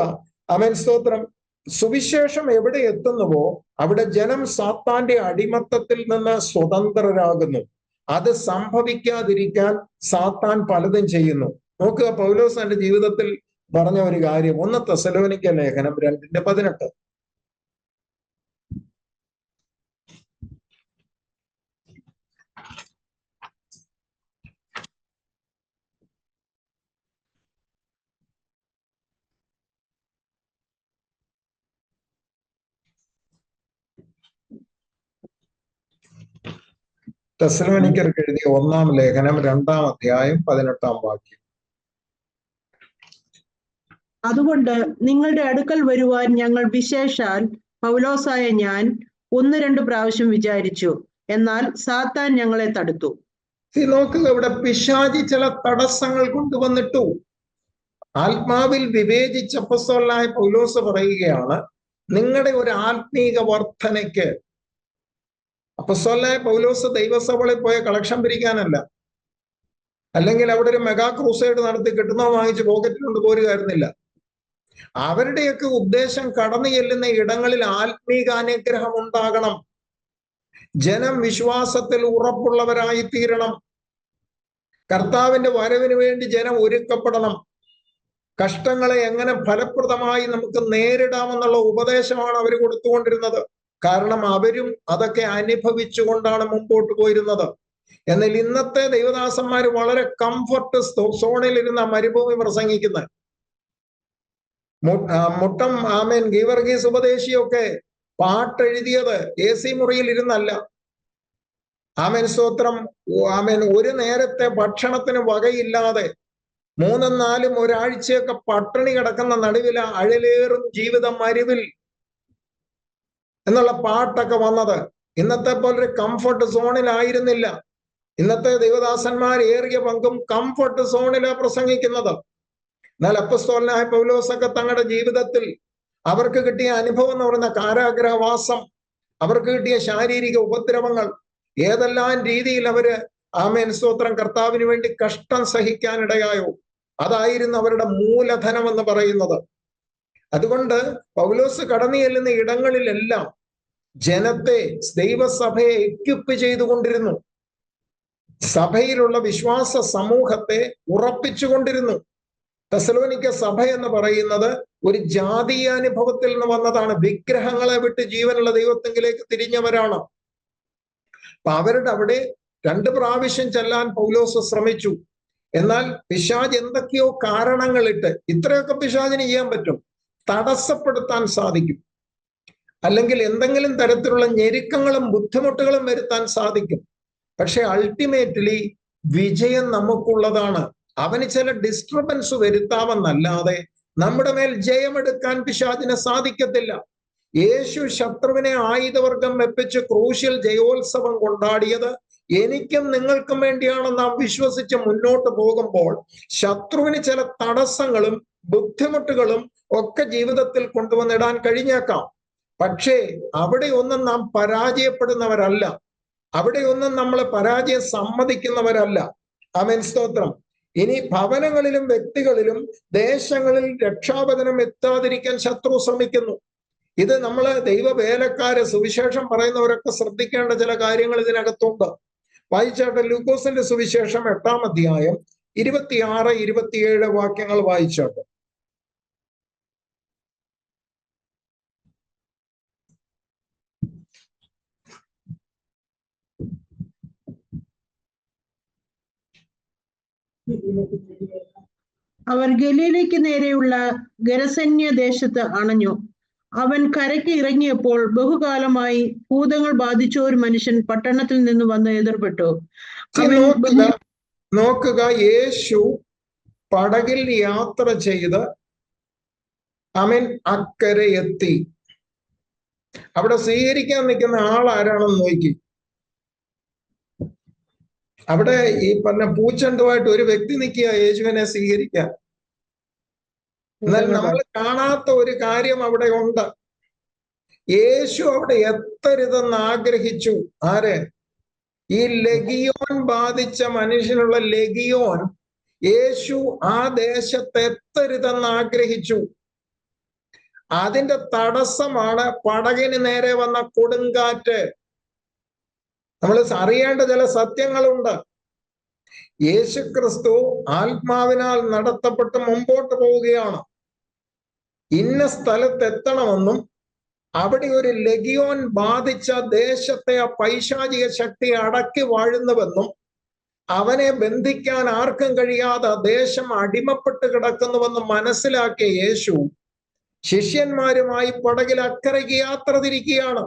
S1: സ്തോത്രം. സുവിശേഷം എവിടെ എത്തുന്നുവോ അവിടെ ജനം സാത്താന്റെ അടിമത്തത്തിൽ നിന്ന് സ്വതന്ത്രരാകുന്നു. അത് സംഭവിക്കാതിരിക്കാൻ സാത്താൻ പലതും ചെയ്യുന്നു. നോക്കുക, പൗലോസ് തന്റെ ജീവിതത്തിൽ പറഞ്ഞ ഒരു കാര്യം, 1 തെസ്സലോനിക്ക ലേഖനം 2:18. തെസ്സലോനിക്കർക്ക് എഴുതിയ 1-ാം ലേഖനം 2-ാം അധ്യായം 18-ാം വാക്യം.
S2: അതുകൊണ്ട് നിങ്ങളുടെ അടുക്കൽ വരുവാൻ ഞങ്ങൾ വിശേഷാൽ പൗലോസായ ഞാൻ 1-2 പ്രാവശ്യം വിചാരിച്ചു, എന്നാൽ സാത്താൻ ഞങ്ങളെ തടുത്തു.
S1: നോക്കുക, ഇവിടെ പിശാചി ചില തടസ്സങ്ങൾ കൊണ്ടുവന്നിട്ടു. ആത്മാവിൽ വിവേചിച്ച അപ്പോസ്തലനായ പൗലോസ് പറയുകയാണ്, നിങ്ങളുടെ ഒരു ആത്മീക വർധനയ്ക്ക്. അപ്പോസ്തലനായ പൗലോസ് ദൈവസഭകളിൽ പോയ കളക്ഷൻ പിരിക്കാനല്ല, അല്ലെങ്കിൽ അവിടെ ഒരു മെഗാ ക്രൂസൈഡ് നടത്തി കിട്ടുന്ന വാങ്ങിച്ച് പോക്കറ്റിൽ കൊണ്ട് പോരുകയായിരുന്നില്ല. അവരുടെയൊക്കെ ഉദ്ദേശം കടന്നു ചെല്ലുന്ന ഇടങ്ങളിൽ ആത്മീക അനുഗ്രഹം ഉണ്ടാകണം, ജനം വിശ്വാസത്തിൽ ഉറപ്പുള്ളവരായി തീരണം, കർത്താവിന്റെ വരവിന് വേണ്ടി ജനം ഒരുക്കപ്പെടണം, കഷ്ടങ്ങളെ എങ്ങനെ ഫലപ്രദമായി നമുക്ക് നേരിടാമെന്നുള്ള ഉപദേശമാണ് അവർ കൊടുത്തുകൊണ്ടിരുന്നത്. കാരണം അവരും അതൊക്കെ അനുഭവിച്ചുകൊണ്ടാണ് മുമ്പോട്ട് പോയിരുന്നത്. എന്നാൽ ഇന്നത്തെ ദൈവദാസന്മാർ വളരെ കംഫർട്ട് സോണിൽ ഇരുന്ന മരുഭൂമി പ്രസംഗിക്കുന്നത്. മുട്ടം ഗീവർഗീസ് ഉപദേശിയൊക്കെ പാട്ടെഴുതിയത് AC മുറിയിൽ ഇരുന്നല്ല. സ്തോത്രം. ഒരു നേരത്തെ ഭക്ഷണത്തിന് വകയില്ലാതെ 3-4 ഒരാഴ്ചയൊക്കെ പട്ടിണി കിടക്കുന്ന നടുവില അഴലേറും ജീവിതം മരുവിൽ എന്നുള്ള പാട്ടൊക്കെ വന്നത്. ഇന്നത്തെ പോലൊരു കംഫർട്ട് സോണിലായിരുന്നില്ല. ഇന്നത്തെ ദൈവദാസന്മാർ ഏറിയ പങ്കും കംഫർട്ട് സോണിലാണ് പ്രസംഗിക്കുന്നത്. എന്നാൽ അപ്പോസ്തലനായ പൗലോസൊക്കെ തങ്ങളുടെ ജീവിതത്തിൽ അവർക്ക് കിട്ടിയ അനുഭവം എന്ന് പറയുന്ന കാരാഗ്രഹവാസം, അവർക്ക് കിട്ടിയ ശാരീരിക ഉപദ്രവങ്ങൾ, ഏതെല്ലാം രീതിയിൽ അവര് ആമേൻ സ്തോത്രം കർത്താവിന് വേണ്ടി കഷ്ടം സഹിക്കാനിടയായോ, അതായിരുന്നു അവരുടെ മൂലധനം എന്ന് പറയുന്നത്. അതുകൊണ്ട് പൗലോസ് കടന്നു ചെല്ലുന്ന ഇടങ്ങളിലെല്ലാം ജനത്തെ, ദൈവസഭയെ എക്യുപ്പ് ചെയ്തുകൊണ്ടിരുന്നു, സഭയിലുള്ള വിശ്വാസ സമൂഹത്തെ ഉറപ്പിച്ചുകൊണ്ടിരുന്നു. തെസലോനിക്ക സഭ എന്ന് പറയുന്നത് ഒരു ജാതീയ അനുഭവത്തിൽ നിന്ന് വന്നതാണ്. വിഗ്രഹങ്ങളെ വിട്ട് ജീവനുള്ള ദൈവത്തെങ്കിലേക്ക് തിരിഞ്ഞവരാണ്. അപ്പൊ അവരുടെ അവിടെ 2 പ്രാവശ്യം ചെല്ലാൻ പൗലോസ് ശ്രമിച്ചു. എന്നാൽ പിശാച് എന്തൊക്കെയോ കാരണങ്ങളിട്ട്, ഇത്രയൊക്കെ പിശാചിന് ചെയ്യാൻ പറ്റും, തടസ്സപ്പെടുത്താൻ സാധിക്കും, അല്ലെങ്കിൽ എന്തെങ്കിലും തരത്തിലുള്ള ഞെരുക്കങ്ങളും ബുദ്ധിമുട്ടുകളും വരുത്താൻ സാധിക്കും. പക്ഷെ അൾട്ടിമേറ്റ്ലി വിജയം നമുക്കുള്ളതാണ്. അവന് ചില ഡിസ്റ്റർബൻസ് വരുത്താമെന്നല്ലാതെ നമ്മുടെ മേൽ ജയമെടുക്കാൻ പിശാചിന് സാധിക്കത്തില്ല. യേശു ശത്രുവിനെ ആയുധവർഗം വെപ്പിച്ച് ക്രൂശിൽ ജയോത്സവം കൊണ്ടാടിയത് എനിക്കും നിങ്ങൾക്കും വേണ്ടിയാണ്. നാം വിശ്വസിച്ച് മുന്നോട്ട് പോകുമ്പോൾ ശത്രുവിന് ചില തടസ്സങ്ങളും ബുദ്ധിമുട്ടുകളും ഒക്കെ ജീവിതത്തിൽ കൊണ്ടുവന്നിടാൻ കഴിഞ്ഞേക്കാം. പക്ഷേ അവിടെയൊന്നും നാം പരാജയപ്പെടുന്നവരല്ല, അവിടെയൊന്നും നമ്മൾ പരാജയം സമ്മതിക്കുന്നവരല്ല. ആമേൻ സ്തോത്രം. ഇനി ഭവനങ്ങളിലും വ്യക്തികളിലും ദേശങ്ങളിൽ രക്ഷാവചനം എത്താതിരിക്കാൻ ശത്രു ശ്രമിക്കുന്നു. ഇത് നമ്മള് ദൈവവേലക്കാര്, സുവിശേഷം പറയുന്നവരൊക്കെ ശ്രദ്ധിക്കേണ്ട ചില കാര്യങ്ങൾ ഇതിനകത്തുണ്ട്. വായിച്ചാട്ടെ, ലൂക്കോസിന്റെ സുവിശേഷം 8-ാം അധ്യായം 26, 27 വാക്യങ്ങൾ വായിച്ചാട്ടെ.
S2: അവർ ഗലീലയ്ക്ക് നേരെയുള്ള ഗരസന്യ ദേശത്ത് അണഞ്ഞു. അവൻ കരയ്ക്ക് ഇറങ്ങിയപ്പോൾ ബഹുകാലമായി ഭൂതങ്ങൾ ബാധിച്ച ഒരു മനുഷ്യൻ പട്ടണത്തിൽ നിന്ന് വന്ന് എതിർപ്പെട്ടു.
S1: നോക്കുക, യേശു പടകിൽ യാത്ര ചെയ്ത് അവൻ അക്കരെ എത്തി. അവിടെ സ്വീകരിക്കാൻ നിൽക്കുന്ന ആൾ ആരാണെന്ന് നോക്കി. അവിടെ ഈ പറഞ്ഞ പൂച്ചണ്ടുമായിട്ട് ഒരു വ്യക്തി നിൽക്കുക യേശുവിനെ സ്വീകരിക്കാൻ. എന്നാൽ നമ്മൾ കാണാത്ത ഒരു കാര്യം അവിടെ ഉണ്ട്. യേശു അവിടെ എത്തരുതെന്ന് ആഗ്രഹിച്ചു. ആര്? ഈ ലെഗിയോൻ ബാധിച്ച മനുഷ്യനുള്ള ലെഗിയോൻ യേശു ആ ദേശത്ത് എത്തരുതെന്ന് ആഗ്രഹിച്ചു. അതിന്റെ തടസ്സമാണ് പടകിന് നേരെ വന്ന കൊടുങ്കാറ്റ്. നമ്മൾ അറിയേണ്ട ചില സത്യങ്ങളുണ്ട്. യേശുക്രിസ്തു ആത്മാവിനാൽ നടത്തപ്പെട്ട് മുമ്പോട്ട് പോവുകയാണ്. ഇന്ന സ്ഥലത്തെത്തണമെന്നും അവിടെ ഒരു ലെഗിയോൻ ബാധിച്ച ദേശത്തെ ആ പൈശാചിക ശക്തി അടക്കി വാഴുന്നുവെന്നും അവനെ ബന്ധിക്കാൻ ആർക്കും കഴിയാതെ ദേശം അടിമപ്പെട്ട് കിടക്കുന്നുവെന്ന് മനസ്സിലാക്കിയ യേശു ശിഷ്യന്മാരുമായി പടകിൽ അക്കരയ്ക്ക് യാത്ര തിരിക്കുകയാണ്.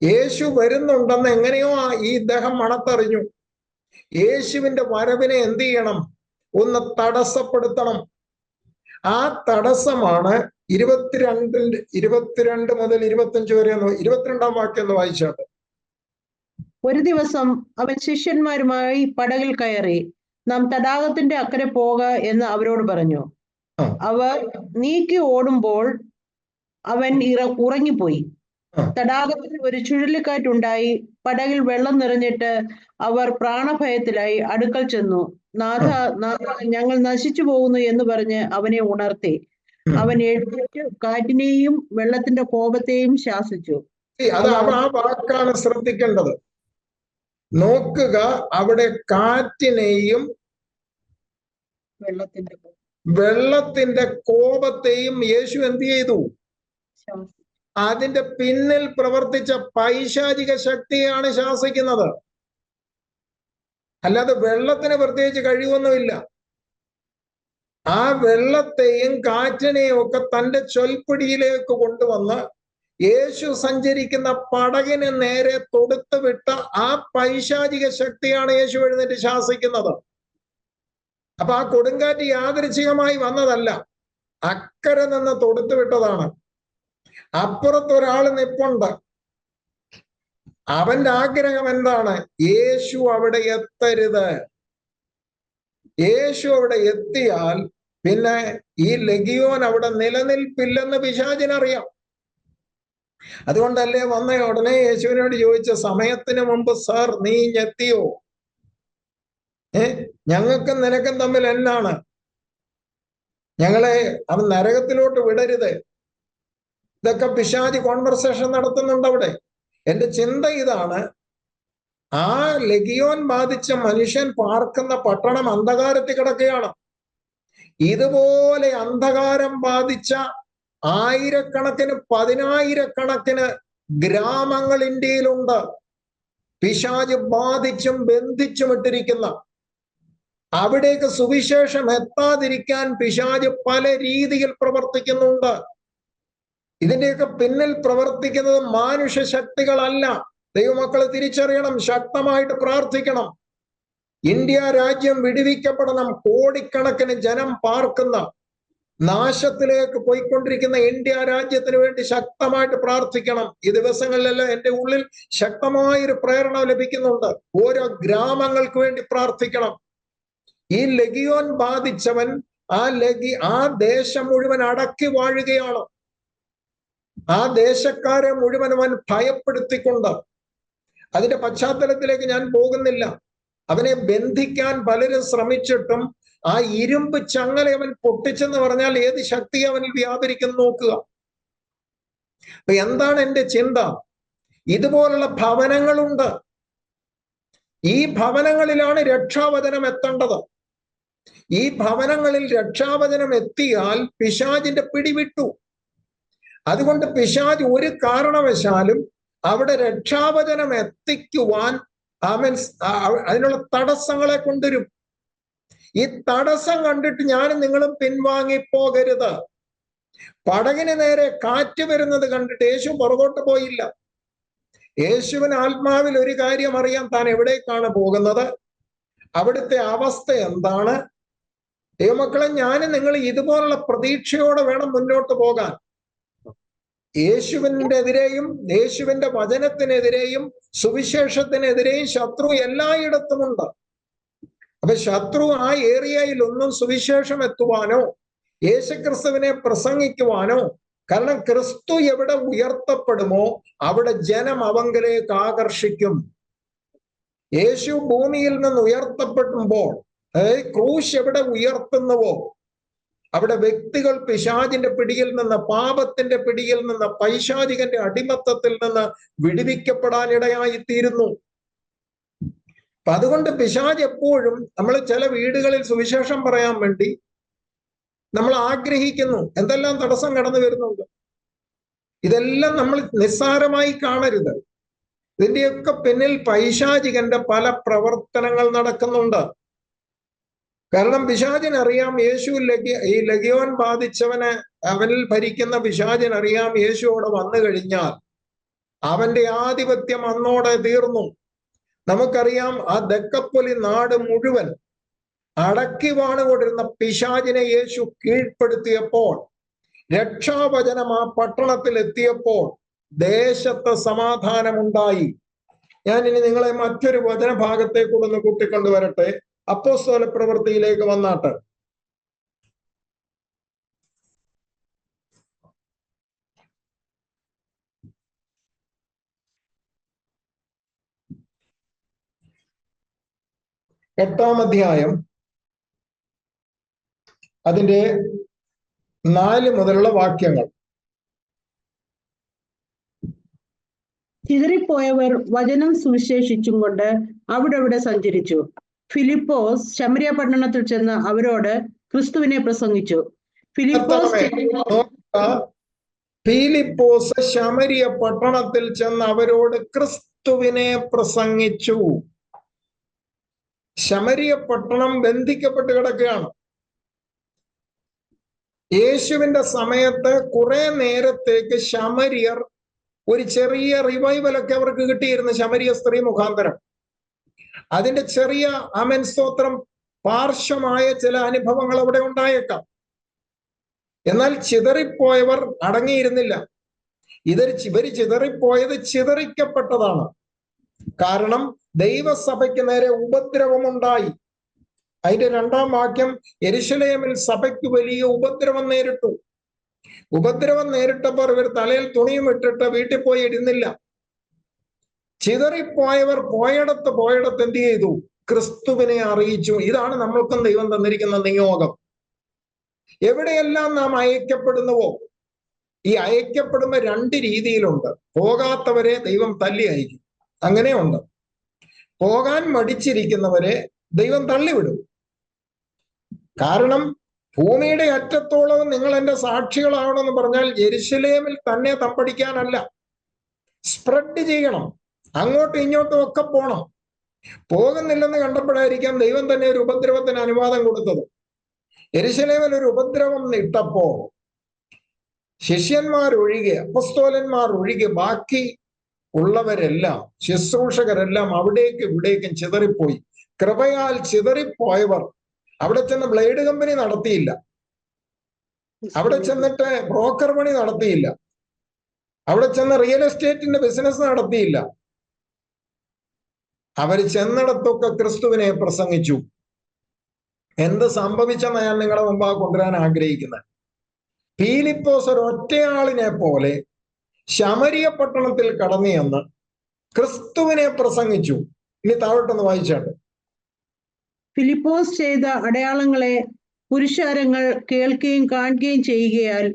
S1: യേശു വരുന്നുണ്ടെന്ന് എങ്ങനെയോ ഈ ഇദ്ദേഹം മണത്തറിഞ്ഞു. യേശുവിന്റെ വരവിനെ എന്ത് ചെയ്യണം? ഒന്ന് തടസ്സപ്പെടുത്തണം. ആ തടസ്സമാണ് 22 മുതൽ 25 വരെ 22-ാം വാക്യം ഒന്ന് വായിച്ചാട്ടെ.
S2: ഒരു ദിവസം അവൻ ശിഷ്യന്മാരുമായി പടകിൽ കയറി, നാം തടാകത്തിന്റെ അക്കരെ പോക എന്ന് അവരോട് പറഞ്ഞു. അവർ നീക്കി ഓടുമ്പോൾ അവൻ ഉറങ്ങിപ്പോയി. തടാകത്തിൽ ഒരു ചുഴലിക്കാറ്റുണ്ടായി. പടകിൽ വെള്ളം നിറഞ്ഞിട്ട് അവർ പ്രാണഭയത്തിലായി. അടുക്കൽ ചെന്നു, നാഥ, ഞങ്ങൾ നശിച്ചു പോകുന്നു എന്ന് പറഞ്ഞ് അവനെ ഉണർത്തി. അവൻ എഴുന്നേറ്റ് കാറ്റിനെയും വെള്ളത്തിന്റെ കോപത്തെയും ശാസിച്ചു.
S1: അത് ആ വാക്കാണ് ശ്രദ്ധിക്കേണ്ടത്. നോക്കുക, അവിടെ കാറ്റിനെയും വെള്ളത്തിന്റെ കോപത്തെയും യേശു എന്ത് ചെയ്തു? അതിന്റെ പിന്നിൽ പ്രവർത്തിച്ച പൈശാചിക ശക്തിയാണ് ശാസിക്കുന്നത്. അല്ലാതെ വെള്ളത്തിന് പ്രത്യേകിച്ച് കഴിവൊന്നുമില്ല. ആ വെള്ളത്തെയും കാറ്റിനെയും ഒക്കെ തന്റെ ചൊൽപ്പിടിയിലേക്ക് കൊണ്ടുവന്ന് യേശു സഞ്ചരിക്കുന്ന പടകിന് നേരെ തൊടുത്തു വിട്ട ആ പൈശാചിക ശക്തിയാണ് യേശു എഴുന്നേറ്റ് ശാസിക്കുന്നത്. അപ്പൊ ആ കൊടുങ്കാറ്റ് യാദൃച്ഛികമായി വന്നതല്ല, അക്കരെ നിന്ന് തൊടുത്തു വിട്ടതാണ്. അപ്പുറത്തൊരാൾ നിപ്പുണ്ട്. അവന്റെ ആഗ്രഹം എന്താണ്? യേശു അവിടെ എത്തരുത്. യേശു അവിടെ എത്തിയാൽ പിന്നെ ഈ ലെഗിയോൻ അവിടെ നിലനിൽപ്പില്ലെന്ന് പിശാചിനറിയാം. അതുകൊണ്ടല്ലേ വന്ന ഉടനെ യേശുവിനോട് ചോദിച്ച സമയത്തിന് മുമ്പ്, സാർ നീ എത്തിയോ? ഞങ്ങൾക്കും നിനക്കും തമ്മിൽ എന്നാണ്? ഞങ്ങളെ അവൻ നരകത്തിലോട്ട് വിടരുത്. ഇതൊക്കെ പിശാചി കോൺവെർസേഷൻ നടത്തുന്നുണ്ട് അവിടെ. എന്റെ ചിന്ത ഇതാണ്, ആ ലെഗിയോൻ ബാധിച്ച മനുഷ്യൻ പാർക്കുന്ന പട്ടണം അന്ധകാരത്തിൽ കിടക്കുകയാണ്. ഇതുപോലെ അന്ധകാരം ബാധിച്ച ആയിരക്കണക്കിന് പതിനായിരക്കണക്കിന് ഗ്രാമങ്ങൾ ഇന്ത്യയിലുണ്ട്. പിശാച് ബാധിച്ചും ബന്ധിച്ചും ഇട്ടിരിക്കുന്ന, അവിടേക്ക് സുവിശേഷം എത്താതിരിക്കാൻ പിശാച് പല രീതിയിൽ പ്രവർത്തിക്കുന്നുണ്ട്. ഇതിന്റെയൊക്കെ പിന്നിൽ പ്രവർത്തിക്കുന്നത് മാനുഷ ശക്തികളല്ല. ദൈവമക്കളെ തിരിച്ചറിയണം, ശക്തമായിട്ട് പ്രാർത്ഥിക്കണം. ഇന്ത്യ രാജ്യം വിടുവിക്കപ്പെടണം. കോടിക്കണക്കിന് ജനം പാർക്കുന്ന, നാശത്തിലേക്ക് പോയിക്കൊണ്ടിരിക്കുന്ന ഇന്ത്യ രാജ്യത്തിന് വേണ്ടി ശക്തമായിട്ട് പ്രാർത്ഥിക്കണം. ഈ ദിവസങ്ങളിലെല്ലാം എൻ്റെ ഉള്ളിൽ ശക്തമായൊരു പ്രേരണ ലഭിക്കുന്നുണ്ട്. ഓരോ ഗ്രാമങ്ങൾക്ക് വേണ്ടി പ്രാർത്ഥിക്കണം. ഈ ലെഗിയോൻ ബാധിച്ചവൻ ആ ദേശം മുഴുവൻ അടക്കി വാഴുകയാണ്. ആ ദേശക്കാരെ മുഴുവൻ അവൻ ഭയപ്പെടുത്തിക്കൊണ്ട്, അതിന്റെ പശ്ചാത്തലത്തിലേക്ക് ഞാൻ പോകുന്നില്ല. അവനെ ബന്ധിക്കാൻ പലരും ശ്രമിച്ചിട്ടും ആ ഇരുമ്പ് ചങ്ങല അവൻ പൊട്ടിച്ചെന്ന് പറഞ്ഞാൽ ഏത് ശക്തി അവനിൽ വ്യാപരിക്കുന്നു നോക്കുക. അപ്പൊ എന്താണ് എൻ്റെ ചിന്ത? ഇതുപോലുള്ള ഭവനങ്ങളുണ്ട്. ഈ ഭവനങ്ങളിലാണ് രക്ഷാവചനം എത്തേണ്ടത്. ഈ ഭവനങ്ങളിൽ രക്ഷാവചനം എത്തിയാൽ പിശാചിന്റെ പിടിവിട്ടു. അതുകൊണ്ട് പിശാച് ഒരു കാരണവശാലും അവിടെ രക്ഷാവചനം എത്തിക്കുവാൻ അതിനുള്ള തടസ്സങ്ങളെ കൊണ്ടുവരും. ഈ തടസ്സം കണ്ടിട്ട് ഞാനും നിങ്ങളും പിൻവാങ്ങിപ്പോകരുത്. പടകിന് നേരെ കാറ്റ് വരുന്നത് കണ്ടിട്ട് യേശു പുറകോട്ട് പോയില്ല. യേശുവിന് ആത്മാവിൽ ഒരു കാര്യം അറിയാം, താൻ എവിടേക്കാണ് പോകുന്നത്, അവിടുത്തെ അവസ്ഥ എന്താണ്. ദൈവമക്കളെ, ഞാനും നിങ്ങൾ ഇതുപോലുള്ള പ്രതീക്ഷയോടെ വേണം മുന്നോട്ട് പോകാൻ. യേശുവിൻ്റെ എതിരെയും യേശുവിന്റെ വചനത്തിനെതിരെയും സുവിശേഷത്തിനെതിരെയും ശത്രു എല്ലായിടത്തുമുണ്ട്. അപ്പൊ ശത്രു ആ ഏരിയയിൽ ഒന്നും സുവിശേഷം എത്തുവാനോ യേശുക്രിസ്തുവിനെ പ്രസംഗിക്കുവാനോ, കാരണം ക്രിസ്തു എവിടെ ഉയർത്തപ്പെടുമോ അവിടെ ജനം അവങ്കലേക്ക് ആകർഷിക്കും. യേശു ഭൂമിയിൽ നിന്ന് ഉയർത്തപ്പെടുമ്പോൾ, ക്രൂശ് എവിടെ ഉയർത്തുന്നുവോ അവിടെ വ്യക്തികൾ പിശാചിന്റെ പിടിയിൽ നിന്ന്, പാപത്തിന്റെ പിടിയിൽ നിന്ന്, പൈശാചികന്റെ അടിമത്തത്തിൽ നിന്ന് വിടുവിക്കപ്പെടാനിടയായിത്തീരുന്നു. അപ്പൊ അതുകൊണ്ട് പിശാച് എപ്പോഴും, നമ്മൾ ചില വീടുകളിൽ സുവിശേഷം പറയാൻ വേണ്ടി നമ്മൾ ആഗ്രഹിക്കുന്നു, എന്തെല്ലാം തടസ്സം കടന്നു വരുന്നുണ്ട്. ഇതെല്ലാം നമ്മൾ നിസ്സാരമായി കാണരുത്. ഇതിന്റെയൊക്കെ പിന്നിൽ പൈശാചികന്റെ പല പ്രവർത്തനങ്ങൾ നടക്കുന്നുണ്ട്. കാരണം പിശാചിനറിയാം, ഈ ലെഗിയോൻ ബാധിച്ചവനെ, അവനിൽ ഭരിക്കുന്ന പിശാചിനറിയാം, യേശു അവിടെ വന്നു കഴിഞ്ഞാൽ അവന്റെ ആധിപത്യം അന്നോടെ തീർന്നു. നമുക്കറിയാം, ആ ദക്കപ്പൊലി നാട് മുഴുവൻ അടക്കി വാണുകൊണ്ടിരുന്ന പിശാചിനെ യേശു കീഴ്പ്പെടുത്തിയപ്പോൾ, രക്ഷാവചനം ആ പട്ടണത്തിൽ എത്തിയപ്പോൾ ദേശത്ത് സമാധാനമുണ്ടായി. ഞാൻ ഇനി നിങ്ങളെ മറ്റൊരു വചനഭാഗത്തേക്കൂടെ ഒന്ന് കൂട്ടിക്കൊണ്ടുവരട്ടെ. അപ്പോസ്തല പ്രവൃത്തിയിലേക്ക് വന്നാട്ട്. എട്ടാം അധ്യായം അതിന്റെ 4 മുതലുള്ള വാക്യങ്ങൾ.
S2: ചിതറിപ്പോയവർ വചനം സുവിശേഷിച്ചും കൊണ്ട് അവിടെ സഞ്ചരിച്ചു. ഫിലിപ്പോസ് ശമരിയ പട്ടണത്തിൽ ചെന്ന് അവരോട് ക്രിസ്തുവിനെ പ്രസംഗിച്ചു.
S1: ഫിലിപ്പോസ് ശമരിയ പട്ടണത്തിൽ ചെന്ന് അവരോട് ക്രിസ്തുവിനെ പ്രസംഗിച്ചു. ശമരിയ പട്ടണം ബന്ധിക്കപ്പെട്ട് കിടക്കുകയാണ്. യേശുവിന്റെ സമയത്ത് കുറെ നേരത്തേക്ക് ശമരിയർ, ഒരു ചെറിയ റിവൈവലൊക്കെ അവർക്ക് കിട്ടിയിരുന്നു ശമരിയ സ്ത്രീ മുഖാന്തരം. അതിന്റെ ചെറിയ സ്തോത്രം പാർശ്വമായ ചില അനുഭവങ്ങൾ അവിടെ ഉണ്ടായേക്കാം. എന്നാൽ ചിതറിപ്പോയവർ അടങ്ങിയിരുന്നില്ല. ഇവര് ചിതറിപ്പോയത് ചിതറിക്കപ്പെട്ടതാണ്. കാരണം ദൈവസഭയ്ക്ക് നേരെ ഉപദ്രവമുണ്ടായി. അതിന്റെ 2-ാം വാക്യം, യെരുശലേമിൽ സഭയ്ക്ക് വലിയ ഉപദ്രവം നേരിട്ടു. ഉപദ്രവം നേരിട്ടപ്പോൾ ഇവർ തലയിൽ തുണിയും ഇട്ടിട്ട് വീട്ടിൽ പോയി ഇരുന്നില്ല. ചിതറിപ്പോയവർ പോയിടത്ത് എന്ത് ചെയ്തു? ക്രിസ്തുവിനെ അറിയിച്ചു. ഇതാണ് നമ്മൾക്കും ദൈവം തന്നിരിക്കുന്ന നിയോഗം. എവിടെയെല്ലാം നാം അയക്കപ്പെടുന്നുവോ, ഈ അയക്കപ്പെടുമ്പോ രണ്ട് രീതിയിലുണ്ട്. പോകാത്തവരെ ദൈവം തല്ലി അയക്കും, അങ്ങനെയുണ്ട്. പോകാൻ മടിച്ചിരിക്കുന്നവരെ ദൈവം തള്ളിവിടും. കാരണം ഭൂമിയുടെ അറ്റത്തോളം നിങ്ങൾ എന്റെ സാക്ഷികളാവണമെന്ന് പറഞ്ഞാൽ യെരുശലേമിൽ തന്നെ തമ്പടിക്കാനല്ല, സ്പ്രെഡ് ചെയ്യണം, അങ്ങോട്ടും ഇങ്ങോട്ടും ഒക്കെ പോണം. പോകുന്നില്ലെന്ന് കണ്ടപ്പോഴായിരിക്കാം ദൈവം തന്നെ ഒരു ഉപദ്രവത്തിന് അനുവാദം കൊടുത്തത്. യെരുശലേമിൽ ഒരു ഉപദ്രവം ഇട്ടപ്പോ ശിഷ്യന്മാരൊഴികെ, അപ്പസ്തോലന്മാർ ഒഴികെ ബാക്കി ഉള്ളവരെല്ലാം, ശുശ്രൂഷകരെല്ലാം അവിടേക്കും ഇവിടേക്കും ചിതറിപ്പോയി. കൃപയാൽ ചിതറിപ്പോയവർ അവിടെ ചെന്ന് ബ്ലേഡ് കമ്പനി നടത്തിയില്ല, അവിടെ ചെന്നിട്ട് ബ്രോക്കർ പണി നടത്തിയില്ല, അവിടെ ചെന്ന് റിയൽ എസ്റ്റേറ്റിന്റെ ബിസിനസ് നടത്തിയില്ല. അവര് ചെന്നിടത്തൊക്കെ ക്രിസ്തുവിനെ പ്രസംഗിച്ചു. എന്ത് സംഭവിച്ചെന്ന് ഞാൻ നിങ്ങളുടെ മുമ്പാകെ കൊണ്ടുവരാൻ ആഗ്രഹിക്കുന്നത്. ഫിലിപ്പോസ് ഒരു ഒറ്റയാളിനെ പോലെ ശമരിയ പട്ടണത്തിൽ കടന്നു ചെന്ന് ക്രിസ്തുവിനെ പ്രസംഗിച്ചു. ഇനി താഴോട്ടൊന്ന് വായിച്ചാട്ടെ.
S2: ഫിലിപ്പോസ് ചെയ്ത അടയാളങ്ങളെ പുരുഷാരങ്ങൾ കേൾക്കുകയും കാണുകയും ചെയ്യുകയാൽ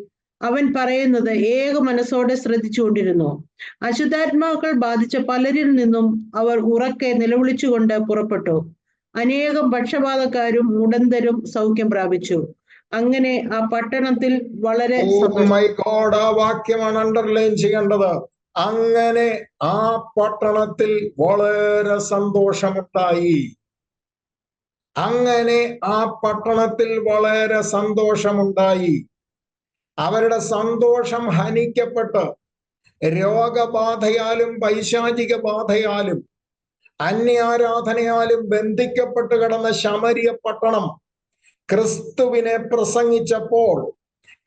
S2: അവൻ പറയുന്നത് ഏക മനസ്സോടെ ശ്രദ്ധിച്ചുകൊണ്ടിരുന്നു. അശുദ്ധാത്മാക്കൾ ബാധിച്ച പലരിൽ നിന്നും അവർ ഉറക്കെ നിലവിളിച്ചുകൊണ്ട് പുറപ്പെട്ടു. അനേകം പക്ഷപാതക്കാരും മുടന്തരും സൗഖ്യം പ്രാപിച്ചു. അങ്ങനെ ആ പട്ടണത്തിൽ വളരെ
S1: ആ വാക്യമാണ് അണ്ടർലൈൻ ചെയ്യേണ്ടത്. അങ്ങനെ ആ പട്ടണത്തിൽ വളരെ സന്തോഷമുണ്ടായി. അങ്ങനെ ആ പട്ടണത്തിൽ വളരെ സന്തോഷമുണ്ടായി. അവരുടെ സന്തോഷം ഹനിക്കപ്പെട്ട് രോഗബാധയാലും പൈശാചിക ബാധയാലും അന്യാരാധനയാലും ബന്ധിക്കപ്പെട്ട് കിടന്ന ശമരിയ പട്ടണം ക്രിസ്തുവിനെ പ്രസംഗിച്ചപ്പോൾ,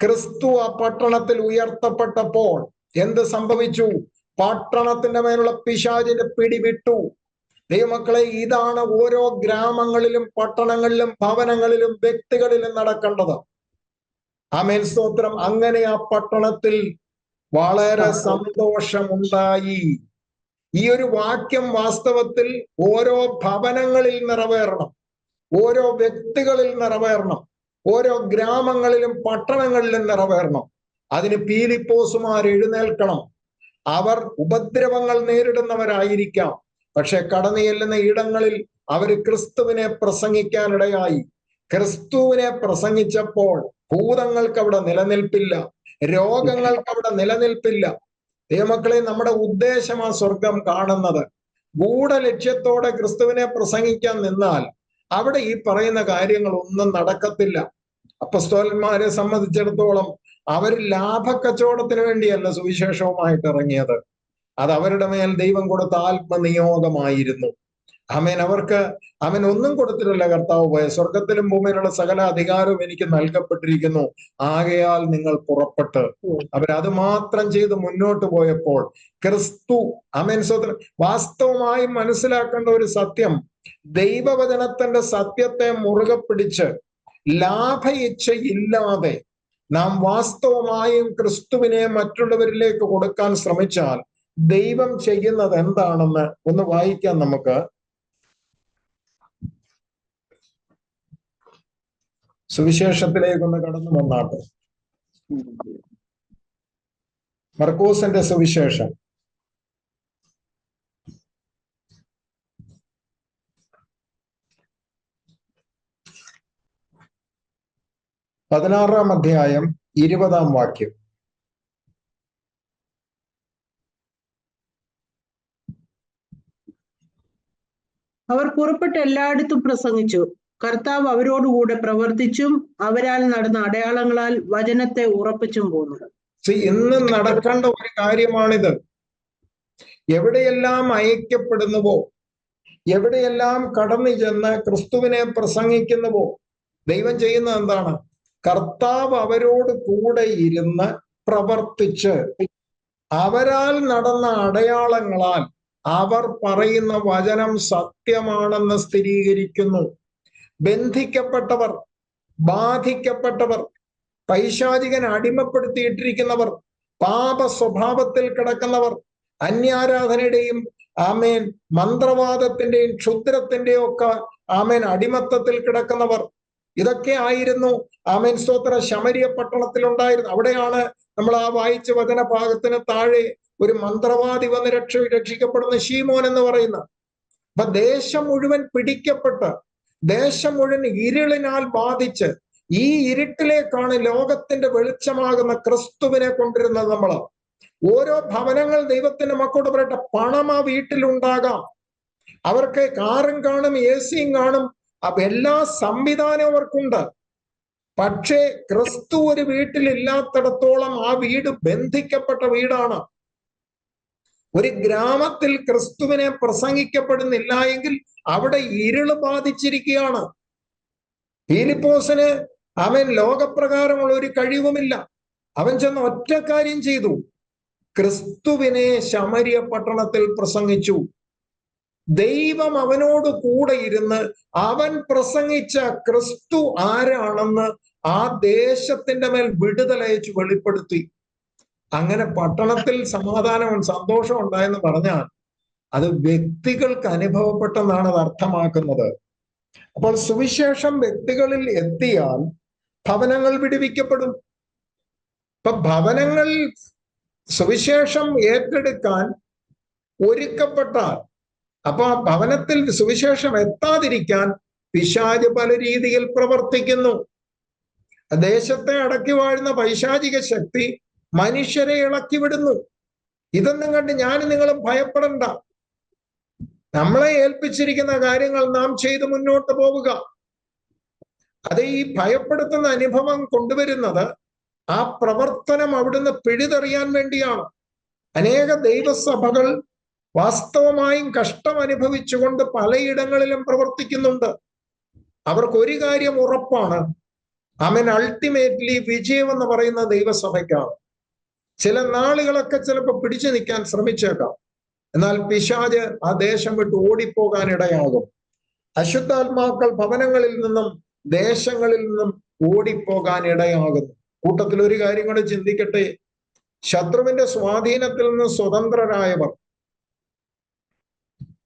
S1: ക്രിസ്തു ആ പട്ടണത്തിൽ ഉയർത്തപ്പെട്ടപ്പോൾ എന്ത് സംഭവിച്ചു? പട്ടണത്തിന്റെ മേലുള്ള പിശാചിന്റെ പിടിവിട്ടു. ദൈവമക്കളെ, ഇതാണ് ഓരോ ഗ്രാമങ്ങളിലും പട്ടണങ്ങളിലും ഭവനങ്ങളിലും വ്യക്തികളിലും നടക്കേണ്ടത്. ആമേൻ, സ്തോത്രം. അങ്ങനെ ആ പട്ടണത്തിൽ വളരെ സന്തോഷമുണ്ടായി. ഈ ഒരു വാക്യം വാസ്തവത്തിൽ ഓരോ ഭവനങ്ങളിൽ നിറവേറണം, ഓരോ വ്യക്തികളിൽ നിറവേറണം, ഓരോ ഗ്രാമങ്ങളിലും പട്ടണങ്ങളിലും നിറവേറണം. അതിന് ഫിലിപ്പോസുമാർ എഴുന്നേൽക്കണം. അവർ ഉപദ്രവങ്ങൾ നേരിടുന്നവരായിരിക്കാം, പക്ഷെ കടന്നു ചെല്ലുന്ന ഇടങ്ങളിൽ അവർ ക്രിസ്തുവിനെ പ്രസംഗിക്കാനിടയായി. ക്രിസ്തുവിനെ പ്രസംഗിച്ചപ്പോൾ ഭൂതങ്ങൾക്ക് അവിടെ നിലനിൽപ്പില്ല, രോഗങ്ങൾക്ക് അവിടെ നിലനിൽപ്പില്ല. ദൈവമക്കളെ, നമ്മുടെ ഉദ്ദേശം ആ സ്വർഗം കാണുന്നത്. ഗൂഢലക്ഷ്യത്തോടെ ക്രിസ്തുവിനെ പ്രസംഗിക്കാൻ നിന്നാൽ അവിടെ ഈ പറയുന്ന കാര്യങ്ങളൊന്നും നടക്കത്തില്ല. അപ്പസ്തോലന്മാരെ സംബന്ധിച്ചിടത്തോളം അവർ ലാഭക്കച്ചവടത്തിന് വേണ്ടിയല്ല സുവിശേഷവുമായിട്ട് ഇറങ്ങിയത്. അത് അവരുടെ മേൽ ദൈവം കൊടുത്ത ആത്മനിയോഗമായിരുന്നു. അവൻ ഒന്നും കൊടുത്തിട്ടില്ല. കർത്താവ് പോയ സ്വർഗത്തിലും ഭൂമിയിലുള്ള സകല അധികാരവും എനിക്ക് നൽകപ്പെട്ടിരിക്കുന്നു, ആകയാൽ നിങ്ങൾ പുറപ്പെട്ട്. അവരത് മാത്രം ചെയ്ത് മുന്നോട്ട് പോയപ്പോൾ ക്രിസ്തു സ്വതന്ത്രം. വാസ്തവമായും മനസ്സിലാക്കേണ്ട ഒരു സത്യം, ദൈവവചനത്തിന്റെ സത്യത്തെ മുറുകെ പിടിച്ച് ലാഭയിച്ഛയില്ലാതെ നാം വാസ്തവമായും ക്രിസ്തുവിനെ മറ്റുള്ളവരിലേക്ക് കൊടുക്കാൻ ശ്രമിച്ചാൽ ദൈവം ചെയ്യുന്നത് എന്താണെന്ന് ഒന്ന് വായിക്കാം നമുക്ക്. സുവിശേഷത്തിലേക്കൊന്ന് കടന്നു വന്നാട്ടെ. മർക്കോസിന്റെ സുവിശേഷം 16-ാം അധ്യായം 20-ാം വാക്യം.
S2: അവർ പുറപ്പെട്ട് എല്ലായിടത്തും പ്രസംഗിച്ചു. കർത്താവ് അവരോടുകൂടെ പ്രവർത്തിച്ചും അവരാൽ നടന്ന അടയാളങ്ങളാൽ വചനത്തെ ഉറപ്പിച്ചും പോന്നു.
S1: ഇന്ന് നടക്കേണ്ട ഒരു കാര്യമാണിത്. എവിടെയെല്ലാം അയക്കപ്പെടുന്നുവോ, എവിടെയെല്ലാം കടന്നു ചെന്ന് ക്രിസ്തുവിനെ പ്രസംഗിക്കുന്നുവോ, ദൈവം ചെയ്യുന്നത് എന്താണ്? കർത്താവ് അവരോട് കൂടെ ഇരുന്ന് പ്രവർത്തിച്ച് അവരാൽ നടന്ന അടയാളങ്ങളാൽ അവർ പറയുന്ന വചനം സത്യമാണെന്ന് സ്ഥിരീകരിക്കുന്നു. ബന്ധിക്കപ്പെട്ടവർ, ബാധിക്കപ്പെട്ടവർ, പൈശാചികൻ അടിമപ്പെടുത്തിയിട്ടിരിക്കുന്നവർ, പാപ സ്വഭാവത്തിൽ കിടക്കുന്നവർ, അന്യാരാധനയുടെയും ആമേൻ മന്ത്രവാദത്തിന്റെയും ക്ഷുദ്രത്തിന്റെയും ഒക്കെ ആമേൻ അടിമത്തത്തിൽ കിടക്കുന്നവർ, ഇതൊക്കെ ആയിരുന്നു ആമേൻ സ്തോത്ര ശമരിയ പട്ടണത്തിൽ ഉണ്ടായിരുന്നു. അവിടെയാണ് നമ്മൾ ആ വായിച്ച വചനഭാഗത്തിന് താഴെ ഒരു മന്ത്രവാദി വന്ന് രക്ഷിക്കപ്പെടുന്ന ശീമോൻ എന്ന് പറയുന്ന. അപ്പൊ ദേശം മുഴുവൻ പിടിക്കപ്പെട്ട്, ദേശം മുഴുവൻ ഇരുളിനാൽ ബാധിച്ച്, ഈ ഇരുട്ടിലേക്കാണ് ലോകത്തിന്റെ വെളിച്ചമാകുന്ന ക്രിസ്തുവിനെ കൊണ്ടിരുന്നത് നമ്മൾ. ഓരോ ഭവനങ്ങൾ ദൈവത്തിന്റെ മക്കളോട് പറയട്ടെ, പണം ആ വീട്ടിലുണ്ടാകാം, അവർക്ക് കാറും കാണും, AC-യും കാണും, അപ്പൊ എല്ലാ സംവിധാനവും അവർക്കുണ്ട്. പക്ഷേ ക്രിസ്തു ഒരു വീട്ടിലില്ലാത്തിടത്തോളം ആ വീട് ബന്ധിക്കപ്പെട്ട വീടാണ്. ഒരു ഗ്രാമത്തിൽ ക്രിസ്തുവിനെ പ്രസംഗിക്കപ്പെടുന്നില്ല എങ്കിൽ അവിടെ ഇരുള് ബാധിച്ചിരിക്കുകയാണ്. ഫിലിപ്പോസിന് അവൻ ലോകപ്രകാരമുള്ള ഒരു കഴിവുമില്ല. അവൻ ചെന്ന് ഒറ്റ കാര്യം ചെയ്തു, ക്രിസ്തുവിനെ ശമരിയ പട്ടണത്തിൽ പ്രസംഗിച്ചു. ദൈവം അവനോട് കൂടെ ഇരുന്ന് അവൻ പ്രസംഗിച്ച ക്രിസ്തു ആരാണെന്ന് ആ ദേശത്തിന്റെ മേൽ വിടുതലയച്ചു വെളിപ്പെടുത്തി. അങ്ങനെ പട്ടണത്തിൽ സമാധാനവും സന്തോഷവും ഉണ്ടായെന്ന് പറഞ്ഞാൽ അത് വ്യക്തികൾക്ക് അനുഭവപ്പെട്ടെന്നാണ് അത് അർത്ഥമാക്കുന്നത്. അപ്പോൾ സുവിശേഷം വ്യക്തികളിൽ എത്തിയാൽ ഭവനങ്ങൾ വിടുവിക്കപ്പെടും. ഇപ്പൊ ഭവനങ്ങൾ സുവിശേഷം ഏറ്റെടുക്കാൻ ഒരുക്കപ്പെട്ടാൽ, അപ്പൊ ആ ഭവനത്തിൽ സുവിശേഷം എത്താതിരിക്കാൻ പിശാച് പല രീതിയിൽ പ്രവർത്തിക്കുന്നു. ദേശത്തെ അടക്കി വാഴുന്ന പൈശാചിക ശക്തി മനുഷ്യരെ ഇളക്കി വിടുന്നു. ഇതൊന്നും കണ്ട് ഞാനും നിങ്ങളും ഭയപ്പെടണ്ട. നമ്മളെ ഏൽപ്പിച്ചിരിക്കുന്ന കാര്യങ്ങൾ നാം ചെയ്ത് മുന്നോട്ട് പോവുക. അത് ഈ ഭയപ്പെടുത്തുന്ന അനുഭവം കൊണ്ടുവരുന്നത് ആ പ്രവർത്തനം അവിടുന്ന് പിഴുതെറിയാൻ വേണ്ടിയാണ്. അനേക ദൈവസഭകൾ വാസ്തവമായും കഷ്ടം അനുഭവിച്ചുകൊണ്ട് പലയിടങ്ങളിലും പ്രവർത്തിക്കുന്നുണ്ട്. അവർക്കൊരു കാര്യം ഉറപ്പാണ്, ആമേൻ, അൾട്ടിമേറ്റ്ലി വിജയം എന്ന് പറയുന്ന ദൈവസഭയ്ക്കാണ്. ചില നാളുകളൊക്കെ ചിലപ്പോൾ പിടിച്ചു നിൽക്കാൻ ശ്രമിച്ചേക്കാം, എന്നാൽ പിശാച് ആ ദേശം വിട്ട് ഓടിപ്പോകാൻ ഇടയാകും. അശുദ്ധാത്മാക്കൾ ഭവനങ്ങളിൽ നിന്നും ദേശങ്ങളിൽ നിന്നും ഓടിപ്പോകാൻ ഇടയാകുന്നു. കൂട്ടത്തിൽ ഒരു കാര്യം കൂടെ ചിന്തിക്കട്ടെ, ശത്രുവിന്റെ സ്വാധീനത്തിൽ നിന്ന് സ്വതന്ത്രരായവർ,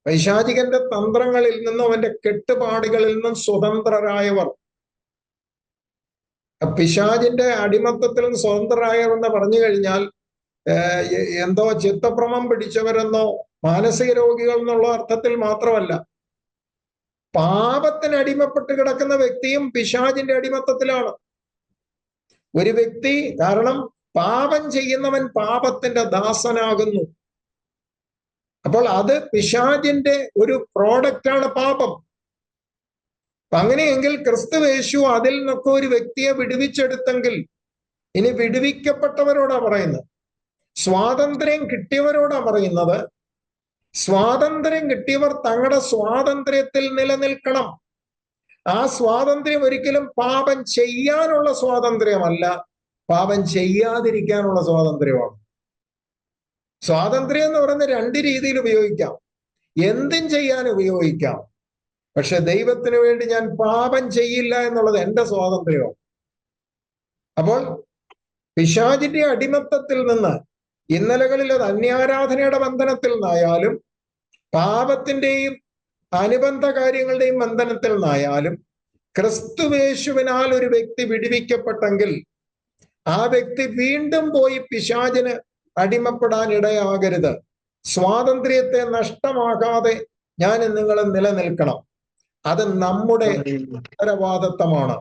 S1: പൈശാചികന്റെ തന്ത്രങ്ങളിൽ നിന്നും അവന്റെ കെട്ടുപാടുകളിൽ നിന്നും സ്വതന്ത്രരായവർ, പിശാചിന്റെ അടിമത്തത്തിൽ നിന്ന് സ്വതന്ത്രരായവരെന്ന് പറഞ്ഞു കഴിഞ്ഞാൽ എന്തോ ചിത്തഭ്രമം പിടിച്ചവരെന്നോ മാനസിക രോഗികൾ എന്നുള്ള അർത്ഥത്തിൽ മാത്രമല്ല, പാപത്തിന് അടിമപ്പെട്ട് കിടക്കുന്ന വ്യക്തിയും പിശാചിന്റെ അടിമത്തത്തിലാണ്. ഒരു വ്യക്തി, കാരണം പാപം ചെയ്യുന്നവൻ പാപത്തിന്റെ ദാസനാകുന്നു. അപ്പോൾ അത് പിശാചിന്റെ ഒരു പ്രോഡക്റ്റാണ് പാപം. അങ്ങനെയെങ്കിൽ ക്രിസ്തുവേശു അതിൽ നിന്നൊക്കെ ഒരു വ്യക്തിയെ വിടുവിച്ചെടുത്തെങ്കിൽ, ഇനി വിടുവിക്കപ്പെട്ടവരോടാ പറയുന്നത്, സ്വാതന്ത്ര്യം കിട്ടിയവരോടാ പറയുന്നത്. സ്വാതന്ത്ര്യം കിട്ടിയവർ തങ്ങളുടെ സ്വാതന്ത്ര്യത്തിൽ നിലനിൽക്കണം. ആ സ്വാതന്ത്ര്യം ഒരിക്കലും പാപം ചെയ്യാനുള്ള സ്വാതന്ത്ര്യമല്ല, പാപം ചെയ്യാതിരിക്കാനുള്ള സ്വാതന്ത്ര്യമാണ്. സ്വാതന്ത്ര്യം എന്ന് പറയുന്നത് രണ്ട് രീതിയിൽ ഉപയോഗിക്കാം. എന്തും ചെയ്യാൻ ഉപയോഗിക്കാം. പക്ഷെ ദൈവത്തിന് വേണ്ടി ഞാൻ പാപം ചെയ്യില്ല എന്നുള്ളത് എൻ്റെ സ്വാതന്ത്ര്യമാണ്. അപ്പോൾ പിശാചിന്റെ അടിമത്തത്തിൽ നിന്ന്, ഇന്നലകളിൽ അത് അന്യാരാധനയുടെ ബന്ധനത്തിൽ നിന്നായാലും പാപത്തിന്റെയും അനുബന്ധ കാര്യങ്ങളുടെയും ബന്ധനത്തിൽ നിന്നായാലും, ക്രിസ്തുവേശുവിനാൽ ഒരു വ്യക്തി വിടുവിക്കപ്പെട്ടെങ്കിൽ ആ വ്യക്തി വീണ്ടും പോയി പിശാചിന് അടിമപ്പെടാൻ ഇടയാകരുത്. സ്വാതന്ത്ര്യത്തെ നഷ്ടമാകാതെ ഞാൻ നിങ്ങൾ നിലനിൽക്കണം. അത് നമ്മുടെ ഉത്തരവാദിത്തമാണ്.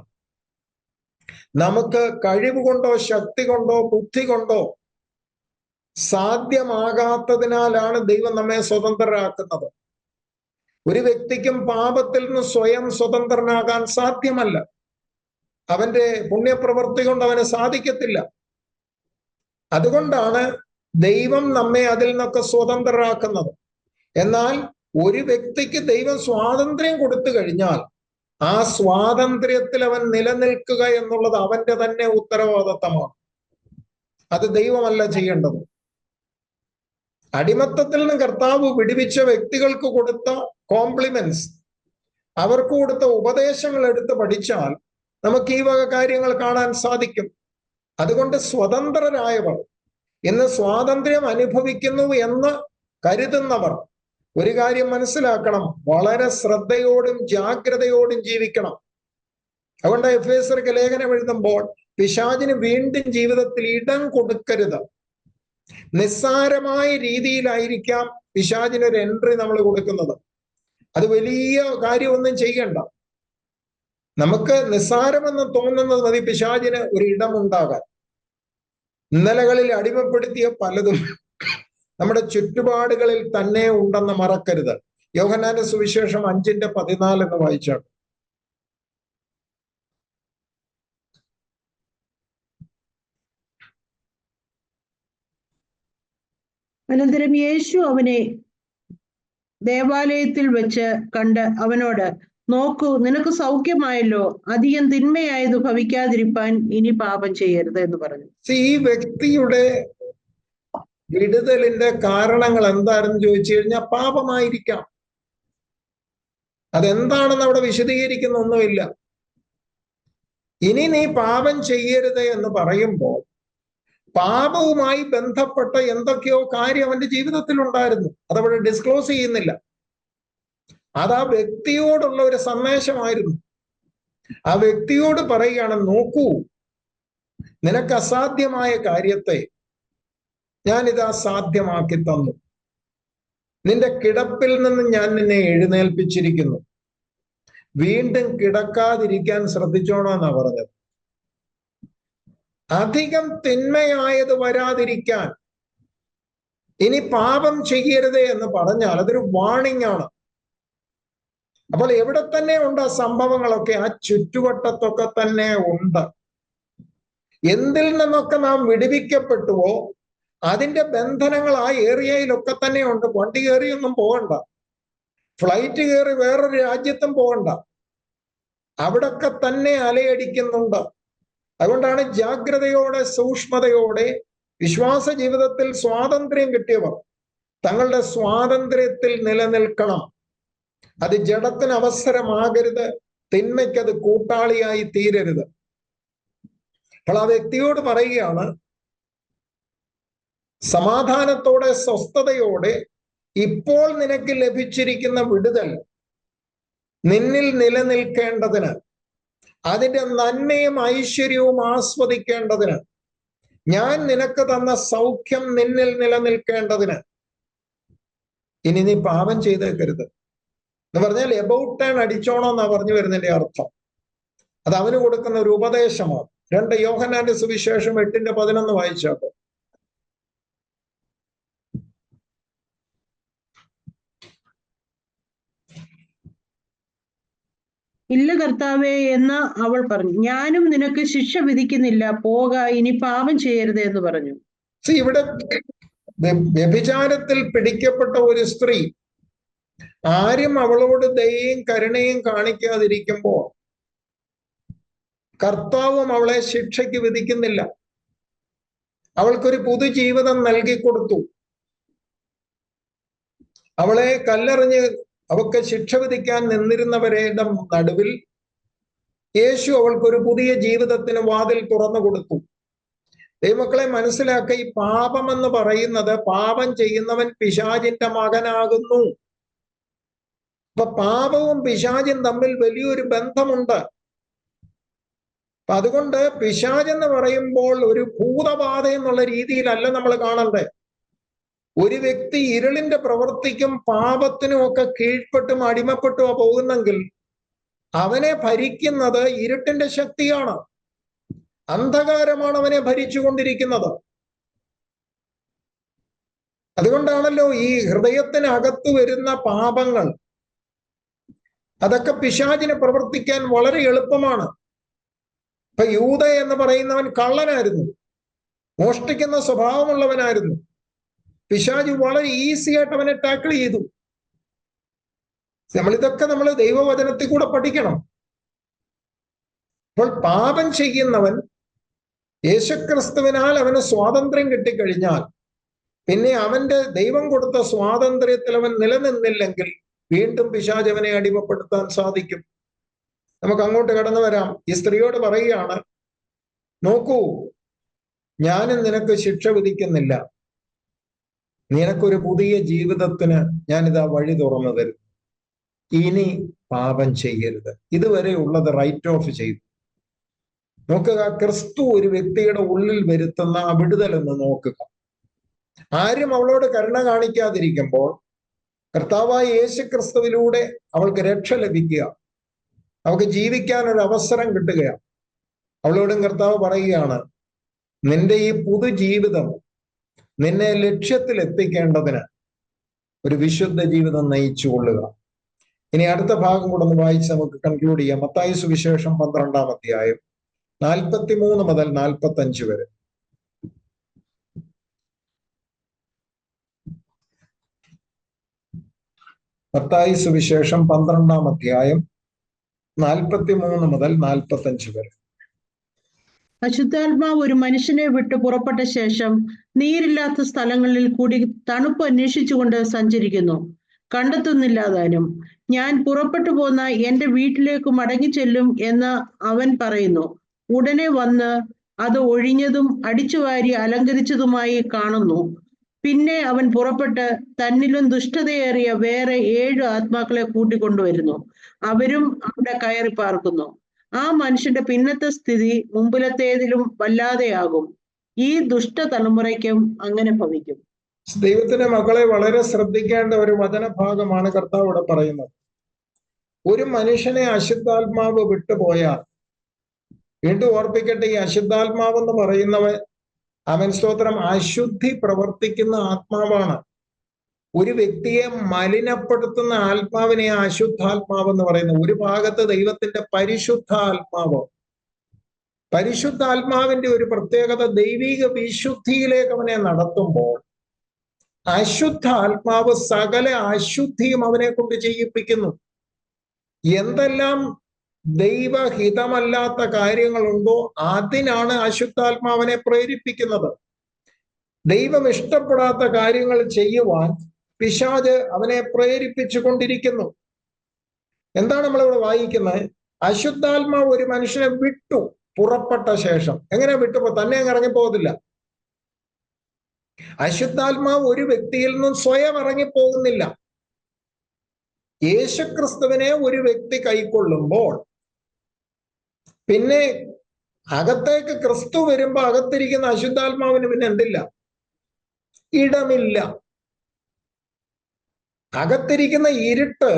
S1: നമുക്ക് കഴിവ് കൊണ്ടോ ശക്തി കൊണ്ടോ ബുദ്ധി കൊണ്ടോ സാധ്യമാകാത്തതിനാലാണ് ദൈവം നമ്മെ സ്വതന്ത്രരാക്കുന്നത്. ഒരു വ്യക്തിക്കും പാപത്തിൽ നിന്ന് സ്വയം സ്വതന്ത്രനാകാൻ സാധ്യമല്ല. അവന്റെ പുണ്യപ്രവൃത്തി കൊണ്ട് അവന് സാധിക്കത്തില്ല. അതുകൊണ്ടാണ് ദൈവം നമ്മെ അതിൽ നിന്നൊക്കെ സ്വതന്ത്രരാക്കുന്നത്. എന്നാൽ ഒരു വ്യക്തിക്ക് ദൈവം സ്വാതന്ത്ര്യം കൊടുത്തു കഴിഞ്ഞാൽ ആ സ്വാതന്ത്ര്യത്തിൽ അവൻ നിലനിൽക്കുക എന്നുള്ളത് അവന്റെ തന്നെ ഉത്തരവാദിത്തമാണ്. അത് ദൈവമല്ല ചെയ്യേണ്ടത്. അടിമത്തത്തിൽ നിന്ന് കർത്താവ് വിടുവിച്ച വ്യക്തികൾക്ക് കൊടുത്ത കോംപ്ലിമെന്റ്സ്, അവർക്ക് കൊടുത്ത ഉപദേശങ്ങൾ എടുത്ത് പഠിച്ചാൽ നമുക്ക് ഈ വക കാര്യങ്ങൾ കാണാൻ സാധിക്കും. അതുകൊണ്ട് സ്വതന്ത്രരായവർ, ഇന്ന് സ്വാതന്ത്ര്യം അനുഭവിക്കുന്നു എന്ന് കരുതുന്നവർ ഒരു കാര്യം മനസ്സിലാക്കണം, വളരെ ശ്രദ്ധയോടും ജാഗ്രതയോടും ജീവിക്കണം. അതുകൊണ്ട് എഫേസ്യർക്ക് ലേഖനം എഴുതുമ്പോൾ പിശാചിന് വീണ്ടും ജീവിതത്തിൽ ഇടം കൊടുക്കരുത്. നിസ്സാരമായ രീതിയിലായിരിക്കാം പിശാചിനൊരു എൻട്രി നമ്മൾ കൊടുക്കുന്നത്. അത് വലിയ കാര്യമൊന്നും ചെയ്യണ്ട. നമുക്ക് നിസ്സാരമെന്ന് തോന്നുന്നത് മതി പിശാചിന് ഒരു ഇടമുണ്ടാകാൻ. ഇന്നലകളിൽ അടിമപ്പെടുത്തിയ പലതും നമ്മുടെ ചുറ്റുപാടുകളിൽ തന്നെ ഉണ്ടെന്ന് മറക്കരുത്. യോഹന്നാന്റെ സുവിശേഷം 5:14 എന്ന് വായിച്ചാണ്.
S2: അനന്തരം യേശു അവനെ ദേവാലയത്തിൽ വെച്ച് കണ്ട് അവനോട്, നോക്കൂ, നിനക്ക് സൗഖ്യമായല്ലോ, അധികം തിന്മയായത് ഭവിക്കാതിരിപ്പാൻ ഇനി പാപം ചെയ്യരുത് എന്ന് പറഞ്ഞു.
S1: ഈ വ്യക്തിയുടെ വിടുതലിന്റെ കാരണങ്ങൾ എന്താണെന്ന് ചോദിച്ചു കഴിഞ്ഞാൽ പാപമായിരിക്കാം. അതെന്താണെന്ന് അവിടെ വിശദീകരിക്കുന്ന ഒന്നുമില്ല. ഇനി നീ പാപം ചെയ്യരുത് എന്ന് പറയുമ്പോൾ പാപവുമായി ബന്ധപ്പെട്ട എന്തൊക്കെയോ കാര്യം അവന്റെ ജീവിതത്തിൽ ഉണ്ടായിരുന്നു. അതവിടെ ഡിസ്ക്ലോസ് ചെയ്യുന്നില്ല. അത് ആ വ്യക്തിയോടുള്ള ഒരു സന്ദേശമായിരുന്നു. ആ വ്യക്തിയോട് പറയുകയാണ്, നോക്കൂ, നിനക്ക് അസാധ്യമായ കാര്യത്തെ ഞാനിതാ സാധ്യമാക്കി തന്നു. നിന്റെ കിടപ്പിൽ നിന്ന് ഞാൻ നിന്നെ എഴുന്നേൽപ്പിച്ചിരിക്കുന്നു. വീണ്ടും കിടക്കാതിരിക്കാൻ ശ്രദ്ധിച്ചോണമെന്നാ പറഞ്ഞത്. അധികം തിന്മയായത് വരാതിരിക്കാൻ ഇനി പാപം ചെയ്യരുത് എന്ന് പറഞ്ഞാൽ അതൊരു വാണിംഗ് ആണ്. അപ്പോൾ എവിടെ തന്നെ ഉണ്ട് ആ സംഭവങ്ങളൊക്കെ? ആ ചുറ്റുവട്ടത്തൊക്കെ തന്നെ ഉണ്ട്. എന്തിൽ നിന്നൊക്കെ നാം വിടുവിക്കപ്പെട്ടുവോ അതിന്റെ ബന്ധനങ്ങൾ ആ ഏരിയയിലൊക്കെ തന്നെ ഉണ്ട്. വണ്ടി കയറിയൊന്നും പോകണ്ട, ഫ്ലൈറ്റ് കയറി വേറൊരു രാജ്യത്തും പോകണ്ട, അവിടൊക്കെ തന്നെ അലയടിക്കുന്നുണ്ട്. അതുകൊണ്ടാണ് ജാഗ്രതയോടെ സൂക്ഷ്മതയോടെ വിശ്വാസ ജീവിതത്തിൽ സ്വാതന്ത്ര്യം കിട്ടിയവർ തങ്ങളുടെ സ്വാതന്ത്ര്യത്തിൽ നിലനിൽക്കണം. അത് ജഡത്തിന് അവസരമാകരുത്, തിന്മയ്ക്കത് കൂട്ടാളിയായി തീരരുത്. അപ്പോൾ ആ വ്യക്തിയോട് പറയുകയാണ്, സമാധാനത്തോടെ സ്വസ്ഥതയോടെ ഇപ്പോൾ നിനക്ക് ലഭിച്ചിരിക്കുന്ന വിടുതൽ നിന്നിൽ നിലനിൽക്കേണ്ടതിന്, അതിന്റെ നന്മയും ഐശ്വര്യവും ആസ്വദിക്കേണ്ടതിന്, ഞാൻ നിനക്ക് തന്ന സൗഖ്യം നിന്നിൽ നിലനിൽക്കേണ്ടതിന് ഇനി നീ പാപം ചെയ്തേക്കരുത് എന്ന് പറഞ്ഞാൽ എബൌട്ട് ടേൺ അടിച്ചോണോ എന്നാ പറഞ്ഞു വരുന്നതിന്റെ അർത്ഥം. അത് അവന് കൊടുക്കുന്ന ഒരു ഉപദേശമാണ്. 2 യോഹന്നാന്റെ സുവിശേഷം 8:11 വായിച്ചാട്ടെ.
S2: ഇല്ല കർത്താവേ എന്ന് അവൾ പറഞ്ഞു. ഞാനും നിനക്ക് ശിക്ഷ വിധിക്കുന്നില്ല, പോക, ഇനി പാപം ചെയ്യരുത് എന്ന് പറഞ്ഞു.
S1: ഇവിടെ വ്യഭിചാരത്തിൽ പിടിക്കപ്പെട്ട ഒരു സ്ത്രീ ആരും അവളോട് ദയയും കരുണയും കാണിക്കാതിരിക്കുമ്പോൾ കർത്താവും അവളെ ശിക്ഷയ്ക്ക് വിധിക്കുന്നില്ല. അവൾക്കൊരു പുതുജീവിതം നൽകിക്കൊടുത്തു. അവളെ കല്ലെറിഞ്ഞ് അവൾക്ക് ശിക്ഷ വിധിക്കാൻ നിന്നിരുന്നവരുടെ നടുവിൽ യേശു അവൾക്കൊരു പുതിയ ജീവിതത്തിന് വാതിൽ തുറന്നു കൊടുത്തു. ദൈവമക്കളെ മനസ്സിലാക്കുക, ഈ പാപം എന്ന് പറയുന്നത്, പാപം ചെയ്യുന്നവൻ പിശാചിന്റെ മകനാകുന്നു. അപ്പൊ പാപവും പിശാചും തമ്മിൽ വലിയൊരു ബന്ധമുണ്ട്. അപ്പൊ അതുകൊണ്ട് പിശാചെന്ന് പറയുമ്പോൾ ഒരു ഭൂതബാധ എന്നുള്ള രീതിയിലല്ല നമ്മൾ കാണണ്ടേ. ഒരു വ്യക്തി ഇരുളിന്റെ പ്രവൃത്തിക്കും പാപത്തിനും ഒക്കെ കീഴ്പ്പെട്ടും അടിമപ്പെട്ടും പോകുന്നെങ്കിൽ അവനെ ഭരിക്കുന്നത് ഇരുട്ടിന്റെ ശക്തിയാണ്, അന്ധകാരമാണ് അവനെ ഭരിച്ചുകൊണ്ടിരിക്കുന്നത്. അതുകൊണ്ടാണല്ലോ ഈ ഹൃദയത്തിനകത്ത് വരുന്ന പാപങ്ങൾ, അതൊക്കെ പിശാചിന് പ്രവർത്തിക്കാൻ വളരെ എളുപ്പമാണ്. ഇപ്പൊ യൂദ എന്ന് പറയുന്നവൻ കള്ളനായിരുന്നു, മോഷ്ടിക്കുന്ന സ്വഭാവമുള്ളവനായിരുന്നു. പിശാച് വളരെ ഈസി ആയിട്ട് അവനെ ടാക്കിൾ ചെയ്തു. നമ്മളിതൊക്കെ നമ്മൾ ദൈവവചനത്തിൽ കൂടെ പഠിക്കണം. അപ്പോൾ പാപം ചെയ്യുന്നവൻ യേശുക്രിസ്തുവിനാൽ അവന് സ്വാതന്ത്ര്യം കിട്ടിക്കഴിഞ്ഞാൽ പിന്നെ അവന്റെ ദൈവം കൊടുത്ത സ്വാതന്ത്ര്യത്തിൽ അവൻ നിലനിന്നില്ലെങ്കിൽ വീണ്ടും പിശാച് അവനെ അടിമപ്പെടുത്താൻ സാധിക്കും. നമുക്ക് അങ്ങോട്ട് കടന്നു വരാം. ഈ സ്ത്രീയോട് പറയുകയാണ്, നോക്കൂ, ഞാനും നിനക്ക് ശിക്ഷ വിധിക്കുന്നില്ല, നിനക്കൊരു പുതിയ ജീവിതത്തിന് ഞാനിതാ വഴി തുറന്നു തരും, ഇനി പാപം ചെയ്യരുത്. ഇതുവരെ ഉള്ളത് റൈറ്റ് ഓഫ് ചെയ്തു. നോക്കുക, ക്രിസ്തു ഒരു വ്യക്തിയുടെ ഉള്ളിൽ വരുത്തുന്ന ആ വിടുതലെന്ന് നോക്കുക. ആരും അവളോട് കരുണ കാണിക്കാതിരിക്കുമ്പോൾ കർത്താവായ യേശു ക്രിസ്തുവിലൂടെ അവൾക്ക് രക്ഷ ലഭിക്കുക, അവൾക്ക് ജീവിക്കാൻ ഒരു അവസരം കിട്ടുകയാണ്. അവളോടും കർത്താവ് പറയുകയാണ്, നിന്റെ ഈ പുതുജീവിതം നിന്നെ ലക്ഷ്യത്തിൽ എത്തിക്കേണ്ടതിന് ഒരു വിശുദ്ധ ജീവിതം നയിച്ചു കൊള്ളുക. ഇനി അടുത്ത ഭാഗം കൂടെ ഒന്ന് വായിച്ച് നമുക്ക് കൺക്ലൂഡ് ചെയ്യാം. മത്തായി സുവിശേഷം 12-ാം അധ്യായം 43 മുതൽ 45 വരെ. മത്തായി സുവിശേഷം 12-ാം അധ്യായം 43 മുതൽ 45 വരെ.
S2: അശുദ്ധാത്മാവ് ഒരു മനുഷ്യനെ വിട്ട് പുറപ്പെട്ട ശേഷം നീരില്ലാത്ത സ്ഥലങ്ങളിൽ കൂടി തണുപ്പ് അന്വേഷിച്ചുകൊണ്ട് സഞ്ചരിക്കുന്നു, കണ്ടെത്തുന്നില്ലാതാനും. ഞാൻ പുറപ്പെട്ടു പോന്ന എന്റെ വീട്ടിലേക്ക് മടങ്ങി ചെല്ലും എന്ന് അവൻ പറയുന്നു. ഉടനെ വന്ന് അത് ഒഴിഞ്ഞതും അടിച്ചുവാരി അലങ്കരിച്ചതുമായി കാണുന്നു. പിന്നെ അവൻ പുറപ്പെട്ട് തന്നിലും ദുഷ്ടതയേറിയ വേറെ 7 ആത്മാക്കളെ കൂട്ടിക്കൊണ്ടുവരുന്നു. അവരും അവിടെ കയറി പാർക്കുന്നു. ആ മനുഷ്യന്റെ പിന്നത്തെ സ്ഥിതി മുമ്പിലത്തേതിലും വല്ലാതെയാകും. ഈ ദുഷ്ടതലമുറയ്ക്കും അങ്ങനെ ഭവിക്കും.
S1: ദൈവത്തിന്റെ മക്കളെ, വളരെ ശ്രദ്ധിക്കേണ്ട ഒരു വചനഭാഗമാണ് കർത്താവ് ഇവിടെ പറയുന്നത്. ഒരു മനുഷ്യനെ അശുദ്ധാത്മാവ് വിട്ടുപോയാൽ, വീണ്ടും ഓർപ്പിക്കട്ടെ, ഈ അശുദ്ധാത്മാവെന്ന് പറയുന്നവൻ, അവൻ സ്തോത്രം, അശുദ്ധി പ്രവർത്തിക്കുന്ന ആത്മാവാണ്. ഒരു വ്യക്തിയെ മലിനപ്പെടുത്തുന്ന ആത്മാവിനെ അശുദ്ധാത്മാവെന്ന് പറയുന്നു. ഒരു ഭാഗത്ത് ദൈവത്തിന്റെ പരിശുദ്ധാത്മാവ്, പരിശുദ്ധാത്മാവിന്റെ ഒരു പ്രത്യേകത ദൈവിക വിശുദ്ധിയിലേക്ക് അവനെ നടത്തുമ്പോൾ അശുദ്ധാത്മാവ് സകല അശുദ്ധിയും അവനെ കൊണ്ട് ചെയ്യിപ്പിക്കുന്നു. എന്തെല്ലാം ദൈവഹിതമല്ലാത്ത കാര്യങ്ങളുണ്ടോ അതിനാണ് അശുദ്ധാത്മാവിനെ പ്രേരിപ്പിക്കുന്നത്. ദൈവം ഇഷ്ടപ്പെടാത്ത കാര്യങ്ങൾ ചെയ്യുവാൻ പിശാച് അവനെ പ്രേരിപ്പിച്ചു കൊണ്ടിരിക്കുന്നു. എന്താണ് നമ്മളിവിടെ വായിക്കുന്നത്? അശുദ്ധാത്മാവ് ഒരു മനുഷ്യനെ വിട്ടു പുറപ്പെട്ട ശേഷം. എങ്ങനെ വിട്ടു? തന്നെ അങ്ങ് ഇറങ്ങിപ്പോകത്തില്ല. അശുദ്ധാത്മാവ് ഒരു വ്യക്തിയിൽ നിന്നും സ്വയം ഇറങ്ങിപ്പോകുന്നില്ല. യേശുക്രിസ്തുവിനെ ഒരു വ്യക്തി കൈക്കൊള്ളുമ്പോൾ പിന്നെ അകത്തേക്ക് ക്രിസ്തു വരുമ്പോ അകത്തിരിക്കുന്ന അശുദ്ധാത്മാവിന് പിന്നെ എന്തില്ല? ഇടമില്ല. അകത്തിരിക്കുന്ന ഇരുട്ട്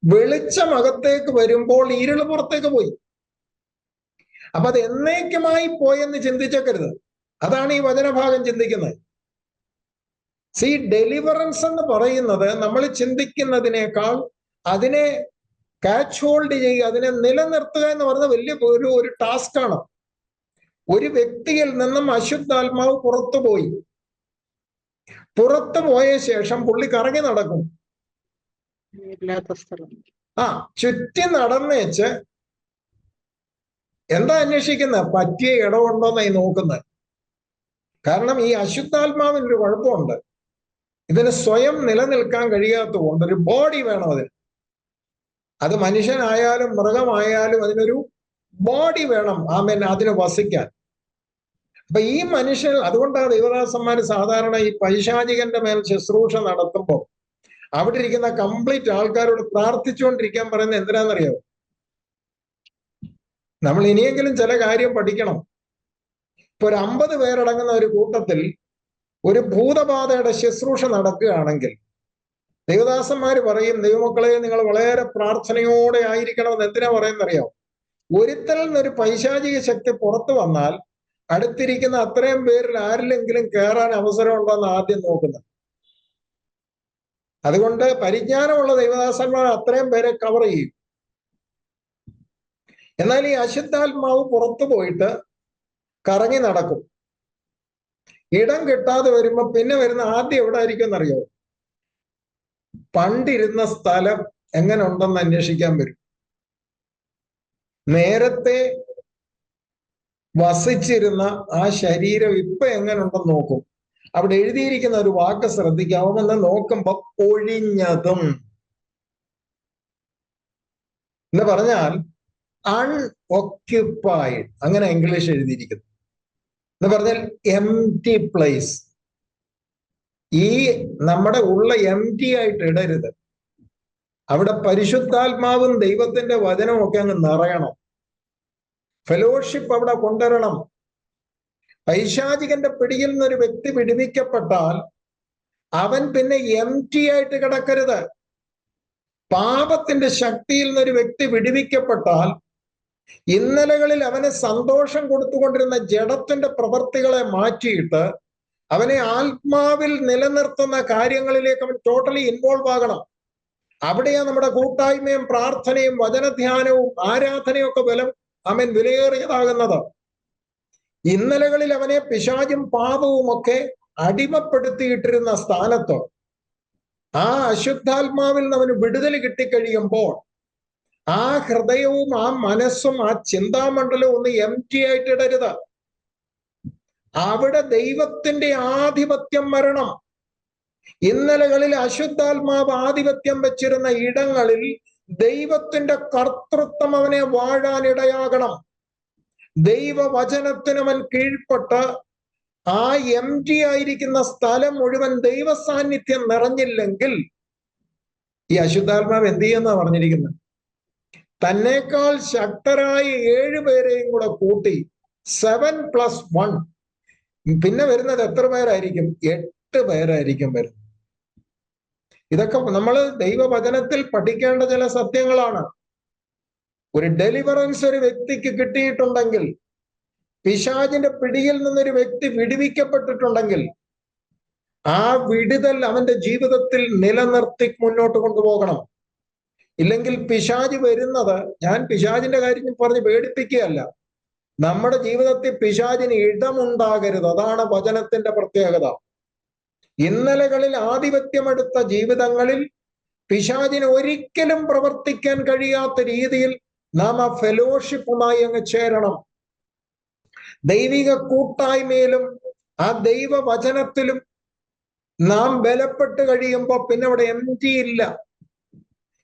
S1: വെളിച്ചം അകത്തേക്ക് വരുമ്പോൾ ഇരുൾ പുറത്തേക്ക് പോയി. അപ്പൊ അത് എന്നേക്കുമായി പോയെന്ന് ചിന്തിച്ചേക്കരുത്. അതാണ് ഈ വചനഭാഗം ചിന്തിക്കുന്നത്. ഡെലിവറൻസ് എന്ന് പറയുന്നത് നമ്മൾ ചിന്തിക്കുന്നതിനേക്കാൾ അതിനെ കാച്ച് ഹോൾഡ് ചെയ്യുക, അതിനെ നിലനിർത്തുക എന്ന് പറയുന്നത് വലിയ ഒരു ടാസ്കാണ്. ഒരു വ്യക്തിയിൽ നിന്നും അശുദ്ധാത്മാവ് പുറത്തുപോയി. പുറത്തു പോയ ശേഷം പുള്ളി കറങ്ങി നടക്കും. ചുറ്റി നടന്നേച്ച് എന്താ അന്വേഷിക്കുന്നത്? പറ്റിയ ഇടമുണ്ടോന്നായി നോക്കുന്നത്. കാരണം ഈ അശുദ്ധാത്മാവിന് ഒരു കുഴപ്പമുണ്ട്. ഇതിന് സ്വയം നിലനിൽക്കാൻ കഴിയാത്തതുകൊണ്ട് ഒരു ബോഡി വേണം അതിന്. അത് മനുഷ്യനായാലും മൃഗമായാലും അതിനൊരു ബോഡി വേണം അതിന് വസിക്കാൻ. അപ്പൊ ഈ മനുഷ്യൻ, അതുകൊണ്ടാണ് ദൈവദാസന്മാർ സാധാരണ ഈ പൈശാചികന്റെ മേൽ ശുശ്രൂഷ നടത്തുമ്പോൾ അവിടെ ഇരിക്കുന്ന കംപ്ലീറ്റ് ആൾക്കാരോട് പ്രാർത്ഥിച്ചുകൊണ്ടിരിക്കാൻ പറയുന്നത് എന്തിനാണെന്നറിയോ? നമ്മൾ ഇനിയെങ്കിലും ചില കാര്യം പഠിക്കണം. ഇപ്പൊ ഒരു 50 പേരടങ്ങുന്ന ഒരു കൂട്ടത്തിൽ ഒരു ഭൂതബാധയുടെ ശുശ്രൂഷ നടക്കുകയാണെങ്കിൽ ദൈവദാസന്മാര് പറയും, ദൈവമക്കളെ നിങ്ങൾ വളരെ പ്രാർത്ഥനയോടെ ആയിരിക്കണമെന്ന്. എന്തിനാ പറയുന്നറിയാം? ഒരുത്തൽ നിന്നൊരു പൈശാചിക ശക്തി പുറത്തു വന്നാൽ അടുത്തിരിക്കുന്ന അത്രയും പേരിൽ ആരിലെങ്കിലും കയറാൻ അവസരമുണ്ടോ എന്ന് ആദ്യം നോക്കുന്നത്. അതുകൊണ്ട് പരിജ്ഞാനമുള്ള ദൈവദാസന്മാർ അത്രയും പേരെ കവർ ചെയ്യും. എന്നാൽ ഈ അശുദ്ധാത്മാവ് പുറത്തു പോയിട്ട് കറങ്ങി നടക്കും. ഇടം കിട്ടാതെ വരുമ്പോ പിന്നെ വരുന്ന ആദ്യം എവിടെ ആയിരിക്കും എന്നറിയോ? പണ്ടിരുന്ന സ്ഥലം എങ്ങനെ ഉണ്ടെന്ന് അന്വേഷിക്കാൻ വരും. നേരത്തെ വസിച്ചിരുന്ന ആ ശരീരം ഇപ്പൊ എങ്ങനെ ഉണ്ടെന്ന് നോക്കും. അവിടെ എഴുതിയിരിക്കുന്ന ഒരു വാക്ക് ശ്രദ്ധിക്കാമെന്ന് നോക്കുമ്പോ ഒഴിഞ്ഞതും എന്ന് പറഞ്ഞാൽ അൺഒക്യുപ്പൈഡ്, അങ്ങനെ ഇംഗ്ലീഷ് എഴുതിയിരിക്കുന്നു. എന്ന് പറഞ്ഞാൽ എംപ്റ്റി പ്ലേസ്. ഈ നമ്മുടെ ഉള്ള എംപ്റ്റി ആയിട്ട് ഇടരുത്. അവിടെ പരിശുദ്ധാത്മാവും ദൈവത്തിന്റെ വചനവും ഒക്കെ അങ്ങ് നിറയണം. ഫെലോഷിപ്പ് അവിടെ കൊണ്ടുവരണം. പൈശാചികന്റെ പിടിയിൽ നിന്നൊരു വ്യക്തി വിടുവിക്കപ്പെട്ടാൽ അവൻ പിന്നെ എംപ്റ്റി ആയിട്ട് കിടക്കരുത്. പാപത്തിന്റെ ശക്തിയിൽ നിന്നൊരു വ്യക്തി വിടുവിക്കപ്പെട്ടാൽ ഇന്നലകളിൽ അവന് സന്തോഷം കൊടുത്തുകൊണ്ടിരുന്ന ജഡത്തിന്റെ പ്രവൃത്തികളെ മാറ്റിയിട്ട് അവനെ ആത്മാവിൽ നിലനിർത്തുന്ന കാര്യങ്ങളിലേക്ക് അവൻ ടോട്ടലി ഇൻവോൾവ് ആകണം. അവിടെയാ നമ്മുടെ കൂട്ടായ്മയും പ്രാർത്ഥനയും വചനധ്യാനവും ആരാധനയും ഒക്കെ അവൻ വിലയേറിയതാകുന്നത്. ഇന്നലകളിൽ അവനെ പിശാചും പാപവും ഒക്കെ അടിമപ്പെടുത്തിയിട്ടിരുന്ന സ്ഥാനത്ത് ആ അശുദ്ധാത്മാവിൽ നിന്ന് അവന് വിടുതൽ കിട്ടിക്കഴിയുമ്പോൾ ആ ഹൃദയവും ആ മനസ്സും ആ ചിന്താമണ്ഡലവും ഒന്ന് എംപ്റ്റി ആയിട്ട് ഇടരുത്. അവിടെ ദൈവത്തിന്റെ ആധിപത്യം വരണം. ഇന്നലകളിൽ അശുദ്ധാത്മാവ് ആധിപത്യം വെച്ചിരുന്ന ഇടങ്ങളിൽ ദൈവത്തിന്റെ കർത്തൃത്വം അവനെ വാഴാനിടയാകണം. ദൈവവചനത്തിന് അവൻ കീഴ്പ്പെട്ട് ആ എംപ്റ്റി ആയിരിക്കുന്ന സ്ഥലം മുഴുവൻ ദൈവ സാന്നിധ്യം നിറഞ്ഞില്ലെങ്കിൽ ഈ അശുദ്ധാത്മാവ് എന്ത് ചെയ്യുന്ന പറഞ്ഞിരിക്കുന്നത്? തന്നേക്കാൾ ശക്തരായ 7 പേരെയും കൂടെ കൂട്ടി 7+1, പിന്നെ വരുന്നത് എത്ര പേരായിരിക്കും? 8 പേരായിരിക്കും വരുന്നത്. ഇതൊക്കെ നമ്മൾ ദൈവവചനത്തിൽ പഠിക്കേണ്ട ചില സത്യങ്ങളാണ്. ഒരു ഡെലിവറൻസ് ഒരു വ്യക്തിക്ക് കിട്ടിയിട്ടുണ്ടെങ്കിൽ, പിശാചിന്റെ പിടിയിൽ നിന്നൊരു വ്യക്തി വിടുവിക്കപ്പെട്ടിട്ടുണ്ടെങ്കിൽ, ആ വിടുതൽ അവന്റെ ജീവിതത്തിൽ നിലനിർത്തി മുന്നോട്ട് കൊണ്ടുപോകണം. ഇല്ലെങ്കിൽ പിശാച് വരുന്നത്, ഞാൻ പിശാചിന്റെ കാര്യം പറഞ്ഞ് പേടിപ്പിക്കുകയല്ല, നമ്മുടെ ജീവിതത്തിൽ പിശാചിന് ഇടമുണ്ടാകരുത്. അതാണ് വചനത്തിന്റെ പ്രത്യേകത. ഇന്നലകളിൽ ആധിപത്യമെടുത്ത ജീവിതങ്ങളിൽ പിശാചിന് ഒരിക്കലും പ്രവർത്തിക്കാൻ കഴിയാത്ത രീതിയിൽ നാം ആ ഫെലോഷിപ്പുമായി അങ്ങ് ചേരണം. ദൈവിക കൂട്ടായ്മയിലും ആ ദൈവവചനത്തിലും നാം ബലപ്പെട്ട് കഴിയുമ്പോൾ പിന്നെ അവിടെ എംപ്റ്റി ഇല്ല.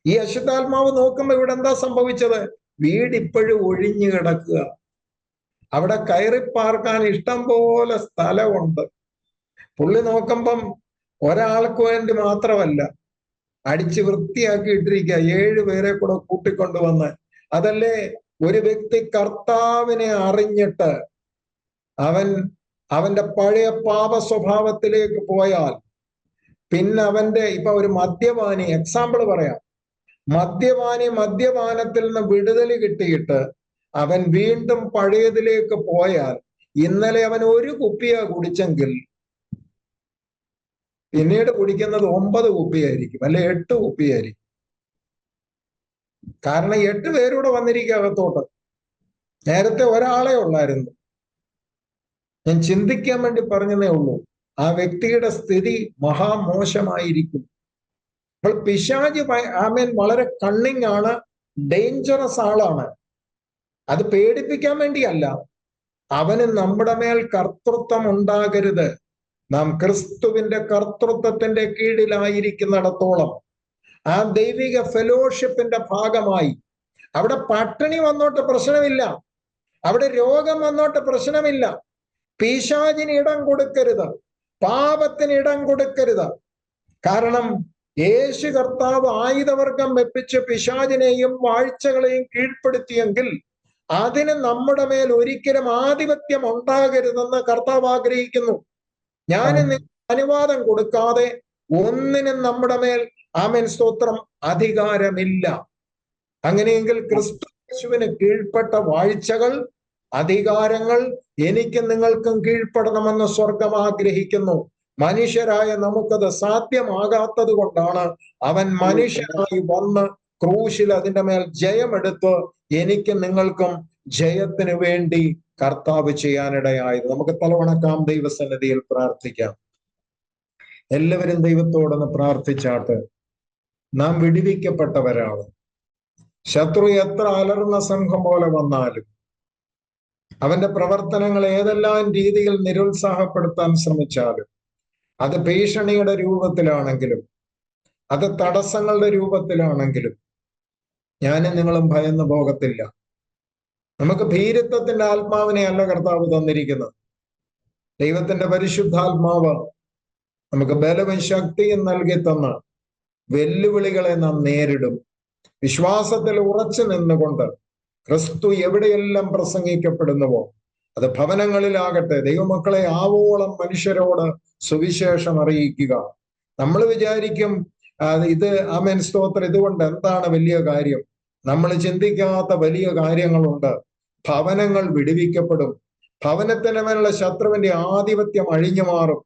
S1: ഈ അശുദ്ധാത്മാവ് നോക്കുമ്പോ ഇവിടെ എന്താ സംഭവിച്ചത്? വീട് ഇപ്പോഴും ഒഴിഞ്ഞു കിടക്കുക. അവിടെ കയറി പാർക്കാൻ ഇഷ്ടം പോലെ സ്ഥലമുണ്ട്. പുള്ളി നോക്കുമ്പം ഒരാൾക്ക് വേണ്ടി മാത്രമല്ല, അടിച്ച് വൃത്തിയാക്കി ഇട്ടിരിക്കുക. 7 പേരെ കൂടെ കൂട്ടിക്കൊണ്ടുവന്ന്. അതല്ലേ ഒരു വ്യക്തി കർത്താവിനെ അറിഞ്ഞിട്ട് അവന്റെ പഴയ പാപ സ്വഭാവത്തിലേക്ക് പോയാൽ പിന്നെ ഇപ്പൊ ഒരു മദ്യപാനി, എക്സാമ്പിൾ പറയാം, മദ്യപാനത്തിൽ നിന്ന് വിടുതൽ കിട്ടിയിട്ട് അവൻ വീണ്ടും പഴയതിലേക്ക് പോയാൽ, ഇന്നലെ അവൻ 1 കുപ്പിയാ കുടിച്ചെങ്കിൽ പിന്നീട് കുടിക്കുന്നത് 9 കുപ്പിയായിരിക്കും, അല്ലെ 8 കുപ്പിയായിരിക്കും. കാരണം 8 പേരൂടെ വന്നിരിക്കുക അകത്തോട്ട്. നേരത്തെ ഒരാളെ ഉള്ളായിരുന്നു. ഞാൻ ചിന്തിക്കാൻ വേണ്ടി പറഞ്ഞതേ ഉള്ളൂ. ആ വ്യക്തിയുടെ സ്ഥിതി മഹാമോശമായിരിക്കും. അപ്പോൾ പിശാച് വളരെ കണ്ണിങ് ആണ്, ഡേഞ്ചറസ് ആളാണ്. അത് പേടിപ്പിക്കാൻ വേണ്ടിയല്ല, അവന് നമ്മുടെ മേൽ കർത്തൃത്വം ഉണ്ടാകരുത്. നാം ക്രിസ്തുവിന്റെ കർത്തൃത്വത്തിന്റെ കീഴിലായിരിക്കുന്നിടത്തോളം ആ ദൈവിക ഫെലോഷിപ്പിന്റെ ഭാഗമായി അവിടെ പട്ടിണി വന്നോട്ട് പ്രശ്നമില്ല, അവിടെ രോഗം വന്നോട്ട് പ്രശ്നമില്ല. പിശാചിന് ഇടം കൊടുക്കരുത്, പാപത്തിന് ഇടം കൊടുക്കരുത്. കാരണം യേശു കർത്താവ് ആയുധവർഗം വെപ്പിച്ച് പിശാചിനെയും വാഴ്ചകളെയും കീഴ്പ്പെടുത്തിയെങ്കിൽ അതിന് നമ്മുടെ മേൽ ഒരിക്കലും ആധിപത്യം ഉണ്ടാകരുതെന്ന് കർത്താവ് ആഗ്രഹിക്കുന്നു. ഞാൻ അനുവാദം കൊടുക്കാതെ ഒന്നിനും നമ്മുടെ മേൽ ആമേൻ സ്തോത്രം അധികാരമില്ല. അങ്ങനെയെങ്കിൽ ക്രിസ്തു യേശുവിന് കീഴ്പ്പെട്ട വാഴ്ചകൾ, അധികാരങ്ങൾ എനിക്കും നിങ്ങൾക്കും കീഴ്പ്പെടണമെന്ന് സ്വർഗം ആഗ്രഹിക്കുന്നു. മനുഷ്യരായ നമുക്കത് സാധ്യമാകാത്തത് കൊണ്ടാണ് അവൻ മനുഷ്യനായി വന്ന് ക്രൂശിൽ അതിന്റെ മേൽ ജയമെടുത്ത് എനിക്കും നിങ്ങൾക്കും ജയത്തിന് വേണ്ടി കർത്താവ് ചെയ്യാനിടയായത്. നമുക്ക് തലവണക്കാം, ദൈവസന്നിധിയിൽ പ്രാർത്ഥിക്കാം. എല്ലാവരും ദൈവത്തോടൊന്ന് പ്രാർത്ഥിച്ചാട്ട്. നാം വിടുവിക്കപ്പെട്ടവരാണ്. ശത്രു എത്ര അലർന്ന സംഘം പോലെ വന്നാലും അവന്റെ പ്രവർത്തനങ്ങൾ ഏതെല്ലാം രീതിയിൽ നിരുത്സാഹപ്പെടുത്താൻ ശ്രമിച്ചാലും, അത് ഭീഷണിയുടെ രൂപത്തിലാണെങ്കിലും അത് തടസ്സങ്ങളുടെ രൂപത്തിലാണെങ്കിലും ഞാനും നിങ്ങളും ഭയന്നു പോകത്തില്ല. നമുക്ക് ഭീരുത്വത്തിന്റെ ആത്മാവിനെ അല്ല കർത്താവ് തന്നിരിക്കുന്നത്. ദൈവത്തിന്റെ പരിശുദ്ധാത്മാവ് നമുക്ക് ബലവും ശക്തിയും നൽകി തന്ന് വെല്ലുവിളികളെ നാം നേരിടും. വിശ്വാസത്തിൽ ഉറച്ചു നിന്നുകൊണ്ട് ക്രിസ്തു എവിടെയെല്ലാം പ്രസംഗിക്കപ്പെടുന്നുവോ, അത് ഭവനങ്ങളിലാകട്ടെ, ദൈവമക്കളെ ആവോളം മനുഷ്യരോട് സുവിശേഷം അറിയിക്കുക. നമ്മൾ വിചാരിക്കും ഇത് ആമേൻ സ്തോത്രം, ഇതുകൊണ്ട് എന്താണ് വലിയ കാര്യം? നമ്മൾ ചിന്തിക്കാത്ത വലിയ കാര്യങ്ങളുണ്ട്. ഭവനങ്ങൾ വിടുവിക്കപ്പെടും. ഭവനത്തിന് മേലുള്ള ശത്രുവിന്റെ ആധിപത്യം അഴിഞ്ഞു മാറും.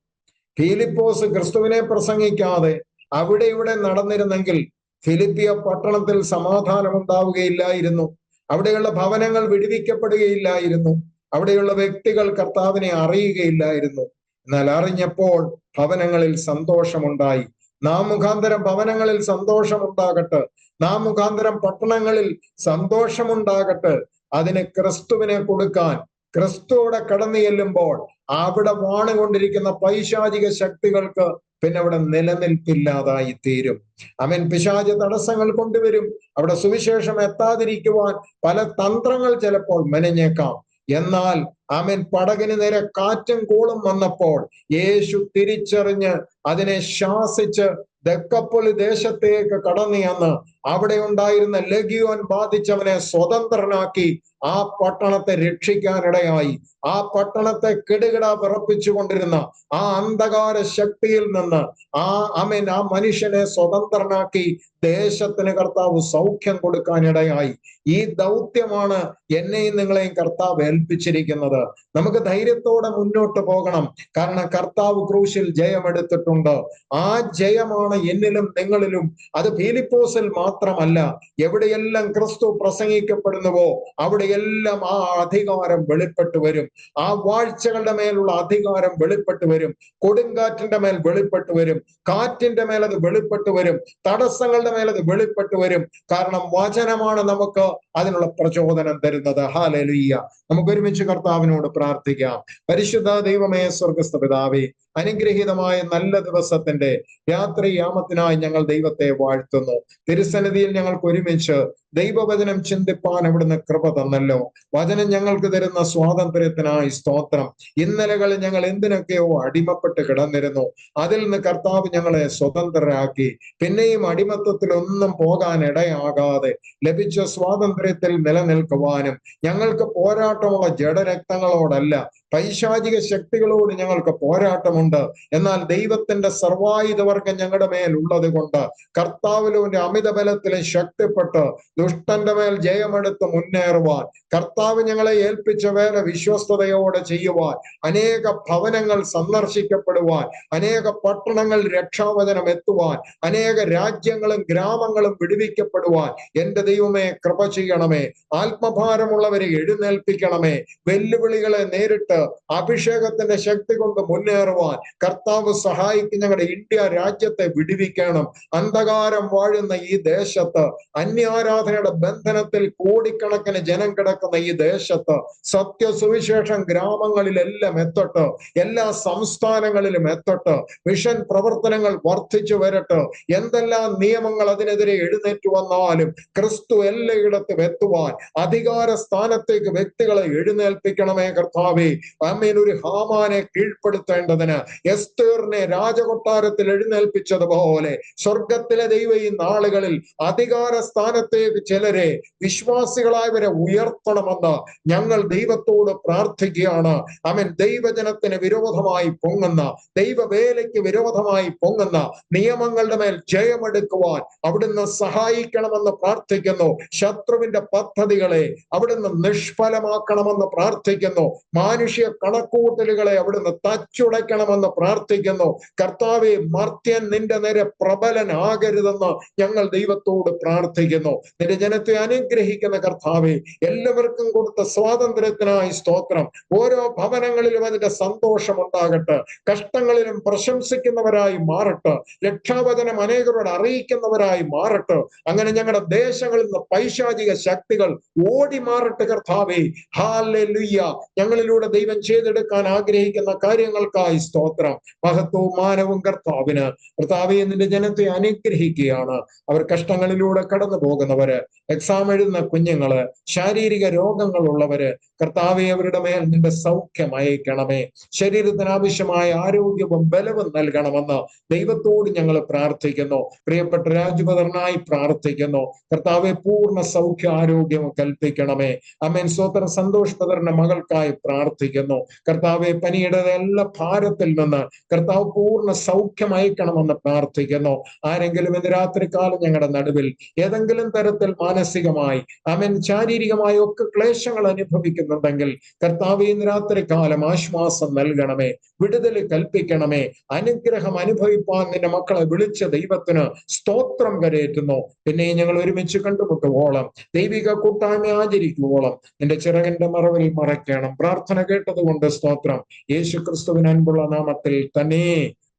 S1: ഫിലിപ്പോസ് ക്രിസ്തുവിനെ പ്രസംഗിക്കാതെ അവിടെ ഇവിടെ നടന്നിരുന്നെങ്കിൽ ഫിലിപ്പിയ പട്ടണത്തിൽ സമാധാനം ഉണ്ടാവുകയില്ലായിരുന്നു. അവിടെയുള്ള ഭവനങ്ങൾ വിടുവിക്കപ്പെടുകയില്ലായിരുന്നു. അവിടെയുള്ള വ്യക്തികൾ കർത്താവിനെ അറിയുകയില്ലായിരുന്നു. എന്നാൽ അറിഞ്ഞപ്പോൾ ഭവനങ്ങളിൽ സന്തോഷമുണ്ടായി. നാം മുഖാന്തരം ഭവനങ്ങളിൽ സന്തോഷമുണ്ടാകട്ടെ. നാം മുഖാന്തരം പട്ടണങ്ങളിൽ സന്തോഷമുണ്ടാകട്ടെ. അതിന് ക്രിസ്തുവിനെ കൊടുക്കാൻ ക്രിസ്തുവോടെ കടന്നു ചെല്ലുമ്പോൾ അവിടെ വാണുകൊണ്ടിരിക്കുന്ന പൈശാചിക ശക്തികൾക്ക് പിന്നെ അവിടെ നിലനിൽപ്പില്ലാതായി തീരും. അവൻ പിശാച് തടസ്സങ്ങൾ കൊണ്ടുവരും. അവിടെ സുവിശേഷം എത്താതിരിക്കുവാൻ പല തന്ത്രങ്ങൾ ചിലപ്പോൾ മെനഞ്ഞേക്കാം. എന്നാൽ ആമേൻ പടകിന് നേരെ കാറ്റും കോളും വന്നപ്പോൾ യേശു തിരിച്ചറിഞ്ഞ് അതിനെ ശാസിച്ച് ദക്കപ്പൊലി ദേശത്തേക്ക് കടന്നു ചെന്ന് അവിടെ ഉണ്ടായിരുന്ന ലഗിയോൻ ബാധിച്ചവനെ സ്വതന്ത്രനാക്കി ആ പട്ടണത്തെ രക്ഷിക്കാനിടയായി. ആ പട്ടണത്തെ കിടുകിട വിറപ്പിച്ചുകൊണ്ടിരുന്ന ആ അന്ധകാര ശക്തിയിൽ നിന്ന് ആ മനുഷ്യനെ സ്വതന്ത്രനാക്കി ദേശത്തിന് കർത്താവ് സൗഖ്യം കൊടുക്കാനിടയായി. ഈ ദൗത്യമാണ് എന്നെയും നിങ്ങളെയും കർത്താവ് ഏൽപ്പിച്ചിരിക്കുന്നത്. നമുക്ക് ധൈര്യത്തോടെ മുന്നോട്ട് പോകണം. കാരണം കർത്താവ് ക്രൂശിൽ ജയമെടുത്തിട്ടുണ്ട്. ആ ജയമാണ് എന്നിലും നിങ്ങളിലും. അത് ഫിലിപ്പോസിൽ മാത്രമല്ല, എവിടെയെല്ലാം ക്രിസ്തു പ്രസംഗിക്കപ്പെടുന്നുവോ അവിടെയെല്ലാം ആ അധികാരം വെളിപ്പെട്ടു വരും. ആ വാഴ്ചകളുടെ മേലുള്ള അധികാരം വെളിപ്പെട്ടു വരും. കൊടുങ്കാറ്റിന്റെ മേൽ വെളിപ്പെട്ടു വരും. കാറ്റിന്റെ മേൽ അത് വെളിപ്പെട്ടു വരും. തടസ്സങ്ങളുടെ മേൽ അത് വെളിപ്പെട്ടു വരും. കാരണം വചനമാണ് നമുക്ക് അതിനുള്ള പ്രചോദനം തരുന്നത്. ഹല്ലേലൂയ. നമുക്ക് ഒരുമിച്ച് കർത്താവിനോട് പ്രാർത്ഥിക്കാം. പരിശുദ്ധ ദൈവമേ, സ്വർഗ്ഗസ്ഥ പിതാവേ, അനുഗ്രഹീതമായ നല്ല ദിവസത്തിന്റെ രാത്രിയാമത്തിനായി ഞങ്ങൾ ദൈവത്തെ വാഴ്ത്തുന്നു. തിരുസന്നിധിയിൽ ഞങ്ങൾക്ക് ഒരുമിച്ച് ദൈവവചനം ചിന്തിപ്പാൻ അവിടുന്ന് കൃപ തന്നല്ലോ. വചനം ഞങ്ങൾക്ക് തരുന്ന സ്വാതന്ത്ര്യത്തിനായി സ്തോത്രം. ഇന്നലകളിൽ ഞങ്ങൾ എന്തിനൊക്കെയോ അടിമപ്പെട്ട് കിടന്നിരുന്നു. അതിൽ നിന്ന് കർത്താവ് ഞങ്ങളെ സ്വതന്ത്രരാക്കി. പിന്നെയും അടിമത്വത്തിലൊന്നും പോകാൻ ഇടയാകാതെ ലഭിച്ച സ്വാതന്ത്ര്യത്തിൽ നിലനിൽക്കുവാനും ഞങ്ങൾക്ക് പോരാട്ടമുള്ള ജഡരക്തങ്ങളോടല്ല, പൈശാചിക ശക്തികളോട് ഞങ്ങൾക്ക് പോരാട്ടമുണ്ട്. എന്നാൽ ദൈവത്തിന്റെ സർവായുധവർഗം ഞങ്ങളുടെ മേൽ ഉള്ളത് കൊണ്ട് കർത്താവിന്റെ അമിത ബലത്തിലും ശക്തിപ്പെട്ട് ദുഷ്ടന്റെ മേൽ ജയമെടുത്ത് മുന്നേറുവാൻ, കർത്താവ് ഞങ്ങളെ ഏൽപ്പിച്ച വേല വിശ്വസ്തയോടെ ചെയ്യുവാൻ, അനേക ഭവനങ്ങൾ സന്ദർശിക്കപ്പെടുവാൻ, അനേക പട്ടണങ്ങൾ രക്ഷാവചനം എത്തുവാൻ, അനേക രാജ്യങ്ങളും ഗ്രാമങ്ങളും വിടുവിക്കപ്പെടുവാൻ എന്റെ ദൈവമേ കൃപ ചെയ്യണമേ. ആത്മഭാരമുള്ളവരെ എഴുന്നേൽപ്പിക്കണമേ. വെല്ലുവിളികളെ നേരിട്ട് അഭിഷേകത്തിന്റെ ശക്തി കൊണ്ട് മുന്നേറുവാൻ കർത്താവ് സഹായിക്കും. ഞങ്ങളുടെ ഇന്ത്യ രാജ്യത്തെ വിടുവിക്കണം. അന്ധകാരം വാഴുന്ന ഈ ദേശത്ത്, അന്യാരാധനയുടെ ബന്ധനത്തിൽ കോടിക്കണക്കിന് ജനം കിടക്കുന്ന ഈ ദേശത്ത് സത്യസുവിശേഷം ഗ്രാമങ്ങളിലെല്ലാം എത്തട്ടെ. എല്ലാ സംസ്ഥാനങ്ങളിലും എത്തട്ടെ. മിഷൻ പ്രവർത്തനങ്ങൾ വർദ്ധിച്ചു വരട്ടെ. എന്തെല്ലാം നിയമങ്ങൾ അതിനെതിരെ എഴുന്നേറ്റ് വന്നാലും ക്രിസ്തു എല്ലായിടത്തും എത്തുവാൻ അധികാര സ്ഥാനത്തേക്ക് വ്യക്തികളെ എഴുന്നേൽപ്പിക്കണമേ കർത്താവേ. ആമേൻ. ഒരു ഹാമാനെ കീഴ്പ്പെടുത്തേണ്ടതിന് എസ്തേറിനെ രാജകൊട്ടാരത്തിൽ എഴുന്നേൽപ്പിച്ചതുപോലെ സ്വർഗത്തിലെ ദൈവം ഈ നാളുകളിൽ അധികാര സ്ഥാനത്തേക്ക് ചിലരെ, വിശ്വാസികളായവരെ ഉയർത്തണമെന്ന് ഞങ്ങൾ ദൈവത്തോട് പ്രാർത്ഥിക്കുകയാണ്. ആമേൻ. ദൈവജനത്തിന് വിരോധമായി പൊങ്ങുന്ന, ദൈവവേലയ്ക്ക് വിരോധമായി പൊങ്ങുന്ന നിയമങ്ങളുടെ മേൽ ജയമെടുക്കുവാൻ അവിടുന്ന് സഹായിക്കണമെന്ന് പ്രാർത്ഥിക്കുന്നു. ശത്രുവിന്റെ പദ്ധതികളെ അവിടുന്ന് നിഷ്ഫലമാക്കണമെന്ന് പ്രാർത്ഥിക്കുന്നു. മാനുഷ്യ കണക്കൂട്ടലുകളെ അവിടുന്ന് തച്ചുടയ്ക്കണമെന്ന് പ്രാർത്ഥിക്കുന്നു. കർത്താവെ, മർത്യൻ നിന്റെ നേരെ പ്രബലനാകരുതെന്ന് ഞങ്ങൾ ദൈവത്തോട് പ്രാർത്ഥിക്കുന്നു. നിന്റെ ജനത്തെ അനുഗ്രഹിക്കുന്ന കർത്താവെ, എല്ലാവർക്കും കൊടുത്ത സ്വാതന്ത്ര്യത്തിനായി സ്തോത്രം. ഓരോ ഭവനങ്ങളിലും അതിന്റെ സന്തോഷം ഉണ്ടാകട്ടെ. കഷ്ടങ്ങളിലും പ്രശംസിക്കുന്നവരായി മാറട്ടെ. രക്ഷാവചനം അനേകരോട് അറിയിക്കുന്നവരായി മാറട്ടെ. അങ്ങനെ ഞങ്ങളുടെ ദേശങ്ങളിൽ നിന്ന് പൈശാചിക ശക്തികൾ ഓടി മാറട്ടെ കർത്താവേ. ഹല്ലേലൂയ. ഞങ്ങളിലൂടെ ദൈവം ചെയ്തെടുക്കാൻ ആഗ്രഹിക്കുന്ന കാര്യങ്ങൾക്കായി സ്തോത്രം. മഹത്വവും മാനവും കർത്താവിന്. കർത്താവെ, നിന്റെ ജനത്തെ അനുഗ്രഹിക്കുകയാണ്. അവർ കഷ്ടങ്ങളിലൂടെ കടന്നു പോകുന്നവര്, എക്സാം എഴുതുന്ന കുഞ്ഞുങ്ങള്, ശാരീരിക രോഗങ്ങളുള്ളവര്, കർത്താവെ, അവരുടെ മേൽ നിന്റെ സൗഖ്യം അയക്കണമേ. ശരീരത്തിന് ആവശ്യമായ ആരോഗ്യവും ബലവും നൽകണമെന്ന് ദൈവത്തോട് ഞങ്ങൾ പ്രാർത്ഥിക്കുന്നു. പ്രിയപ്പെട്ട രാജുപതറിനായി പ്രാർത്ഥിക്കുന്നു. കർത്താവെ, പൂർണ്ണ സൗഖ്യ ആരോഗ്യവും കൽപ്പിക്കണമേ. അമേൻ. സ്വതന്ത്രം സന്തോഷ് പതറിന്റെ മകൾക്കായി പ്രാർത്ഥിക്കുന്നു. കർത്താവെ, പനിയുടെ എല്ലാ ഭാരത്തിൽ നിന്ന് കർത്താവ് പൂർണ്ണ സൗഖ്യം അയക്കണമെന്ന് പ്രാർത്ഥിക്കുന്നു. ആരെങ്കിലും ഇന്ന് രാത്രികാലം ഞങ്ങളുടെ നടുവിൽ ഏതെങ്കിലും തരത്തിൽ മാനസികമായി, അമേൻ, ശാരീരികമായി ഒക്കെ ക്ലേശങ്ങൾ അനുഭവിക്കുന്നുണ്ടെങ്കിൽ കർത്താവ് ഇന്ന് രാത്രികാലം ആശ്വാസം നൽകണമേ, വിടുതൽ കൽപ്പിക്കണമേ. അനുഗ്രഹം അനുഭവിപ്പാൻ നിന്റെ മക്കളെ വിളിച്ച ദൈവത്തിന് സ്തോത്രം കരയേറ്റുന്നു. പിന്നെ ഞങ്ങൾ ഒരുമിച്ച് കണ്ടുമുട്ടുവോളം, ദൈവിക കൂട്ടായ്മ ആചരിക്കുവോളം നിന്റെ ചിറകിന്റെ മറവിൽ മറയ്ക്കണം. പ്രാർത്ഥന കേട്ടതുകൊണ്ട് സ്തോത്രം. യേശു ക്രിസ്തുവിൻ അൻപുള്ള നാമത്തിൽ തന്നെ,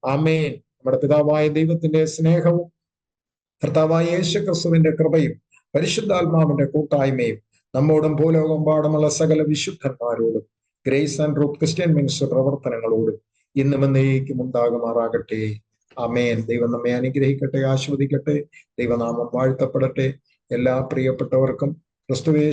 S1: ആമേൻ. നമ്മുടെ പിതാവായ ദൈവത്തിന്റെ സ്നേഹവും കർത്താവായ യേശു ക്രിസ്തുവിന്റെ കൃപയും പരിശുദ്ധാത്മാവിന്റെ കൂട്ടായ്മയും നമ്മോടും ഭൂലോകം പാടുമുള്ള സകല വിശുദ്ധന്മാരോടും grace and root Christian minister പ്രവർത്തനങ്ങളോടും ഇന്നും എന്നേക്കും ഉണ്ടാകുമാറാകട്ടെ. ആമേൻ. ദൈവം നമ്മെ അനുഗ്രഹിക്കട്ടെ, ആസ്വദിക്കട്ടെ. ദൈവനാമം വാഴ്ത്തപ്പെടട്ടെ. എല്ലാ പ്രിയപ്പെട്ടവർക്കും ക്രിസ്തുവേ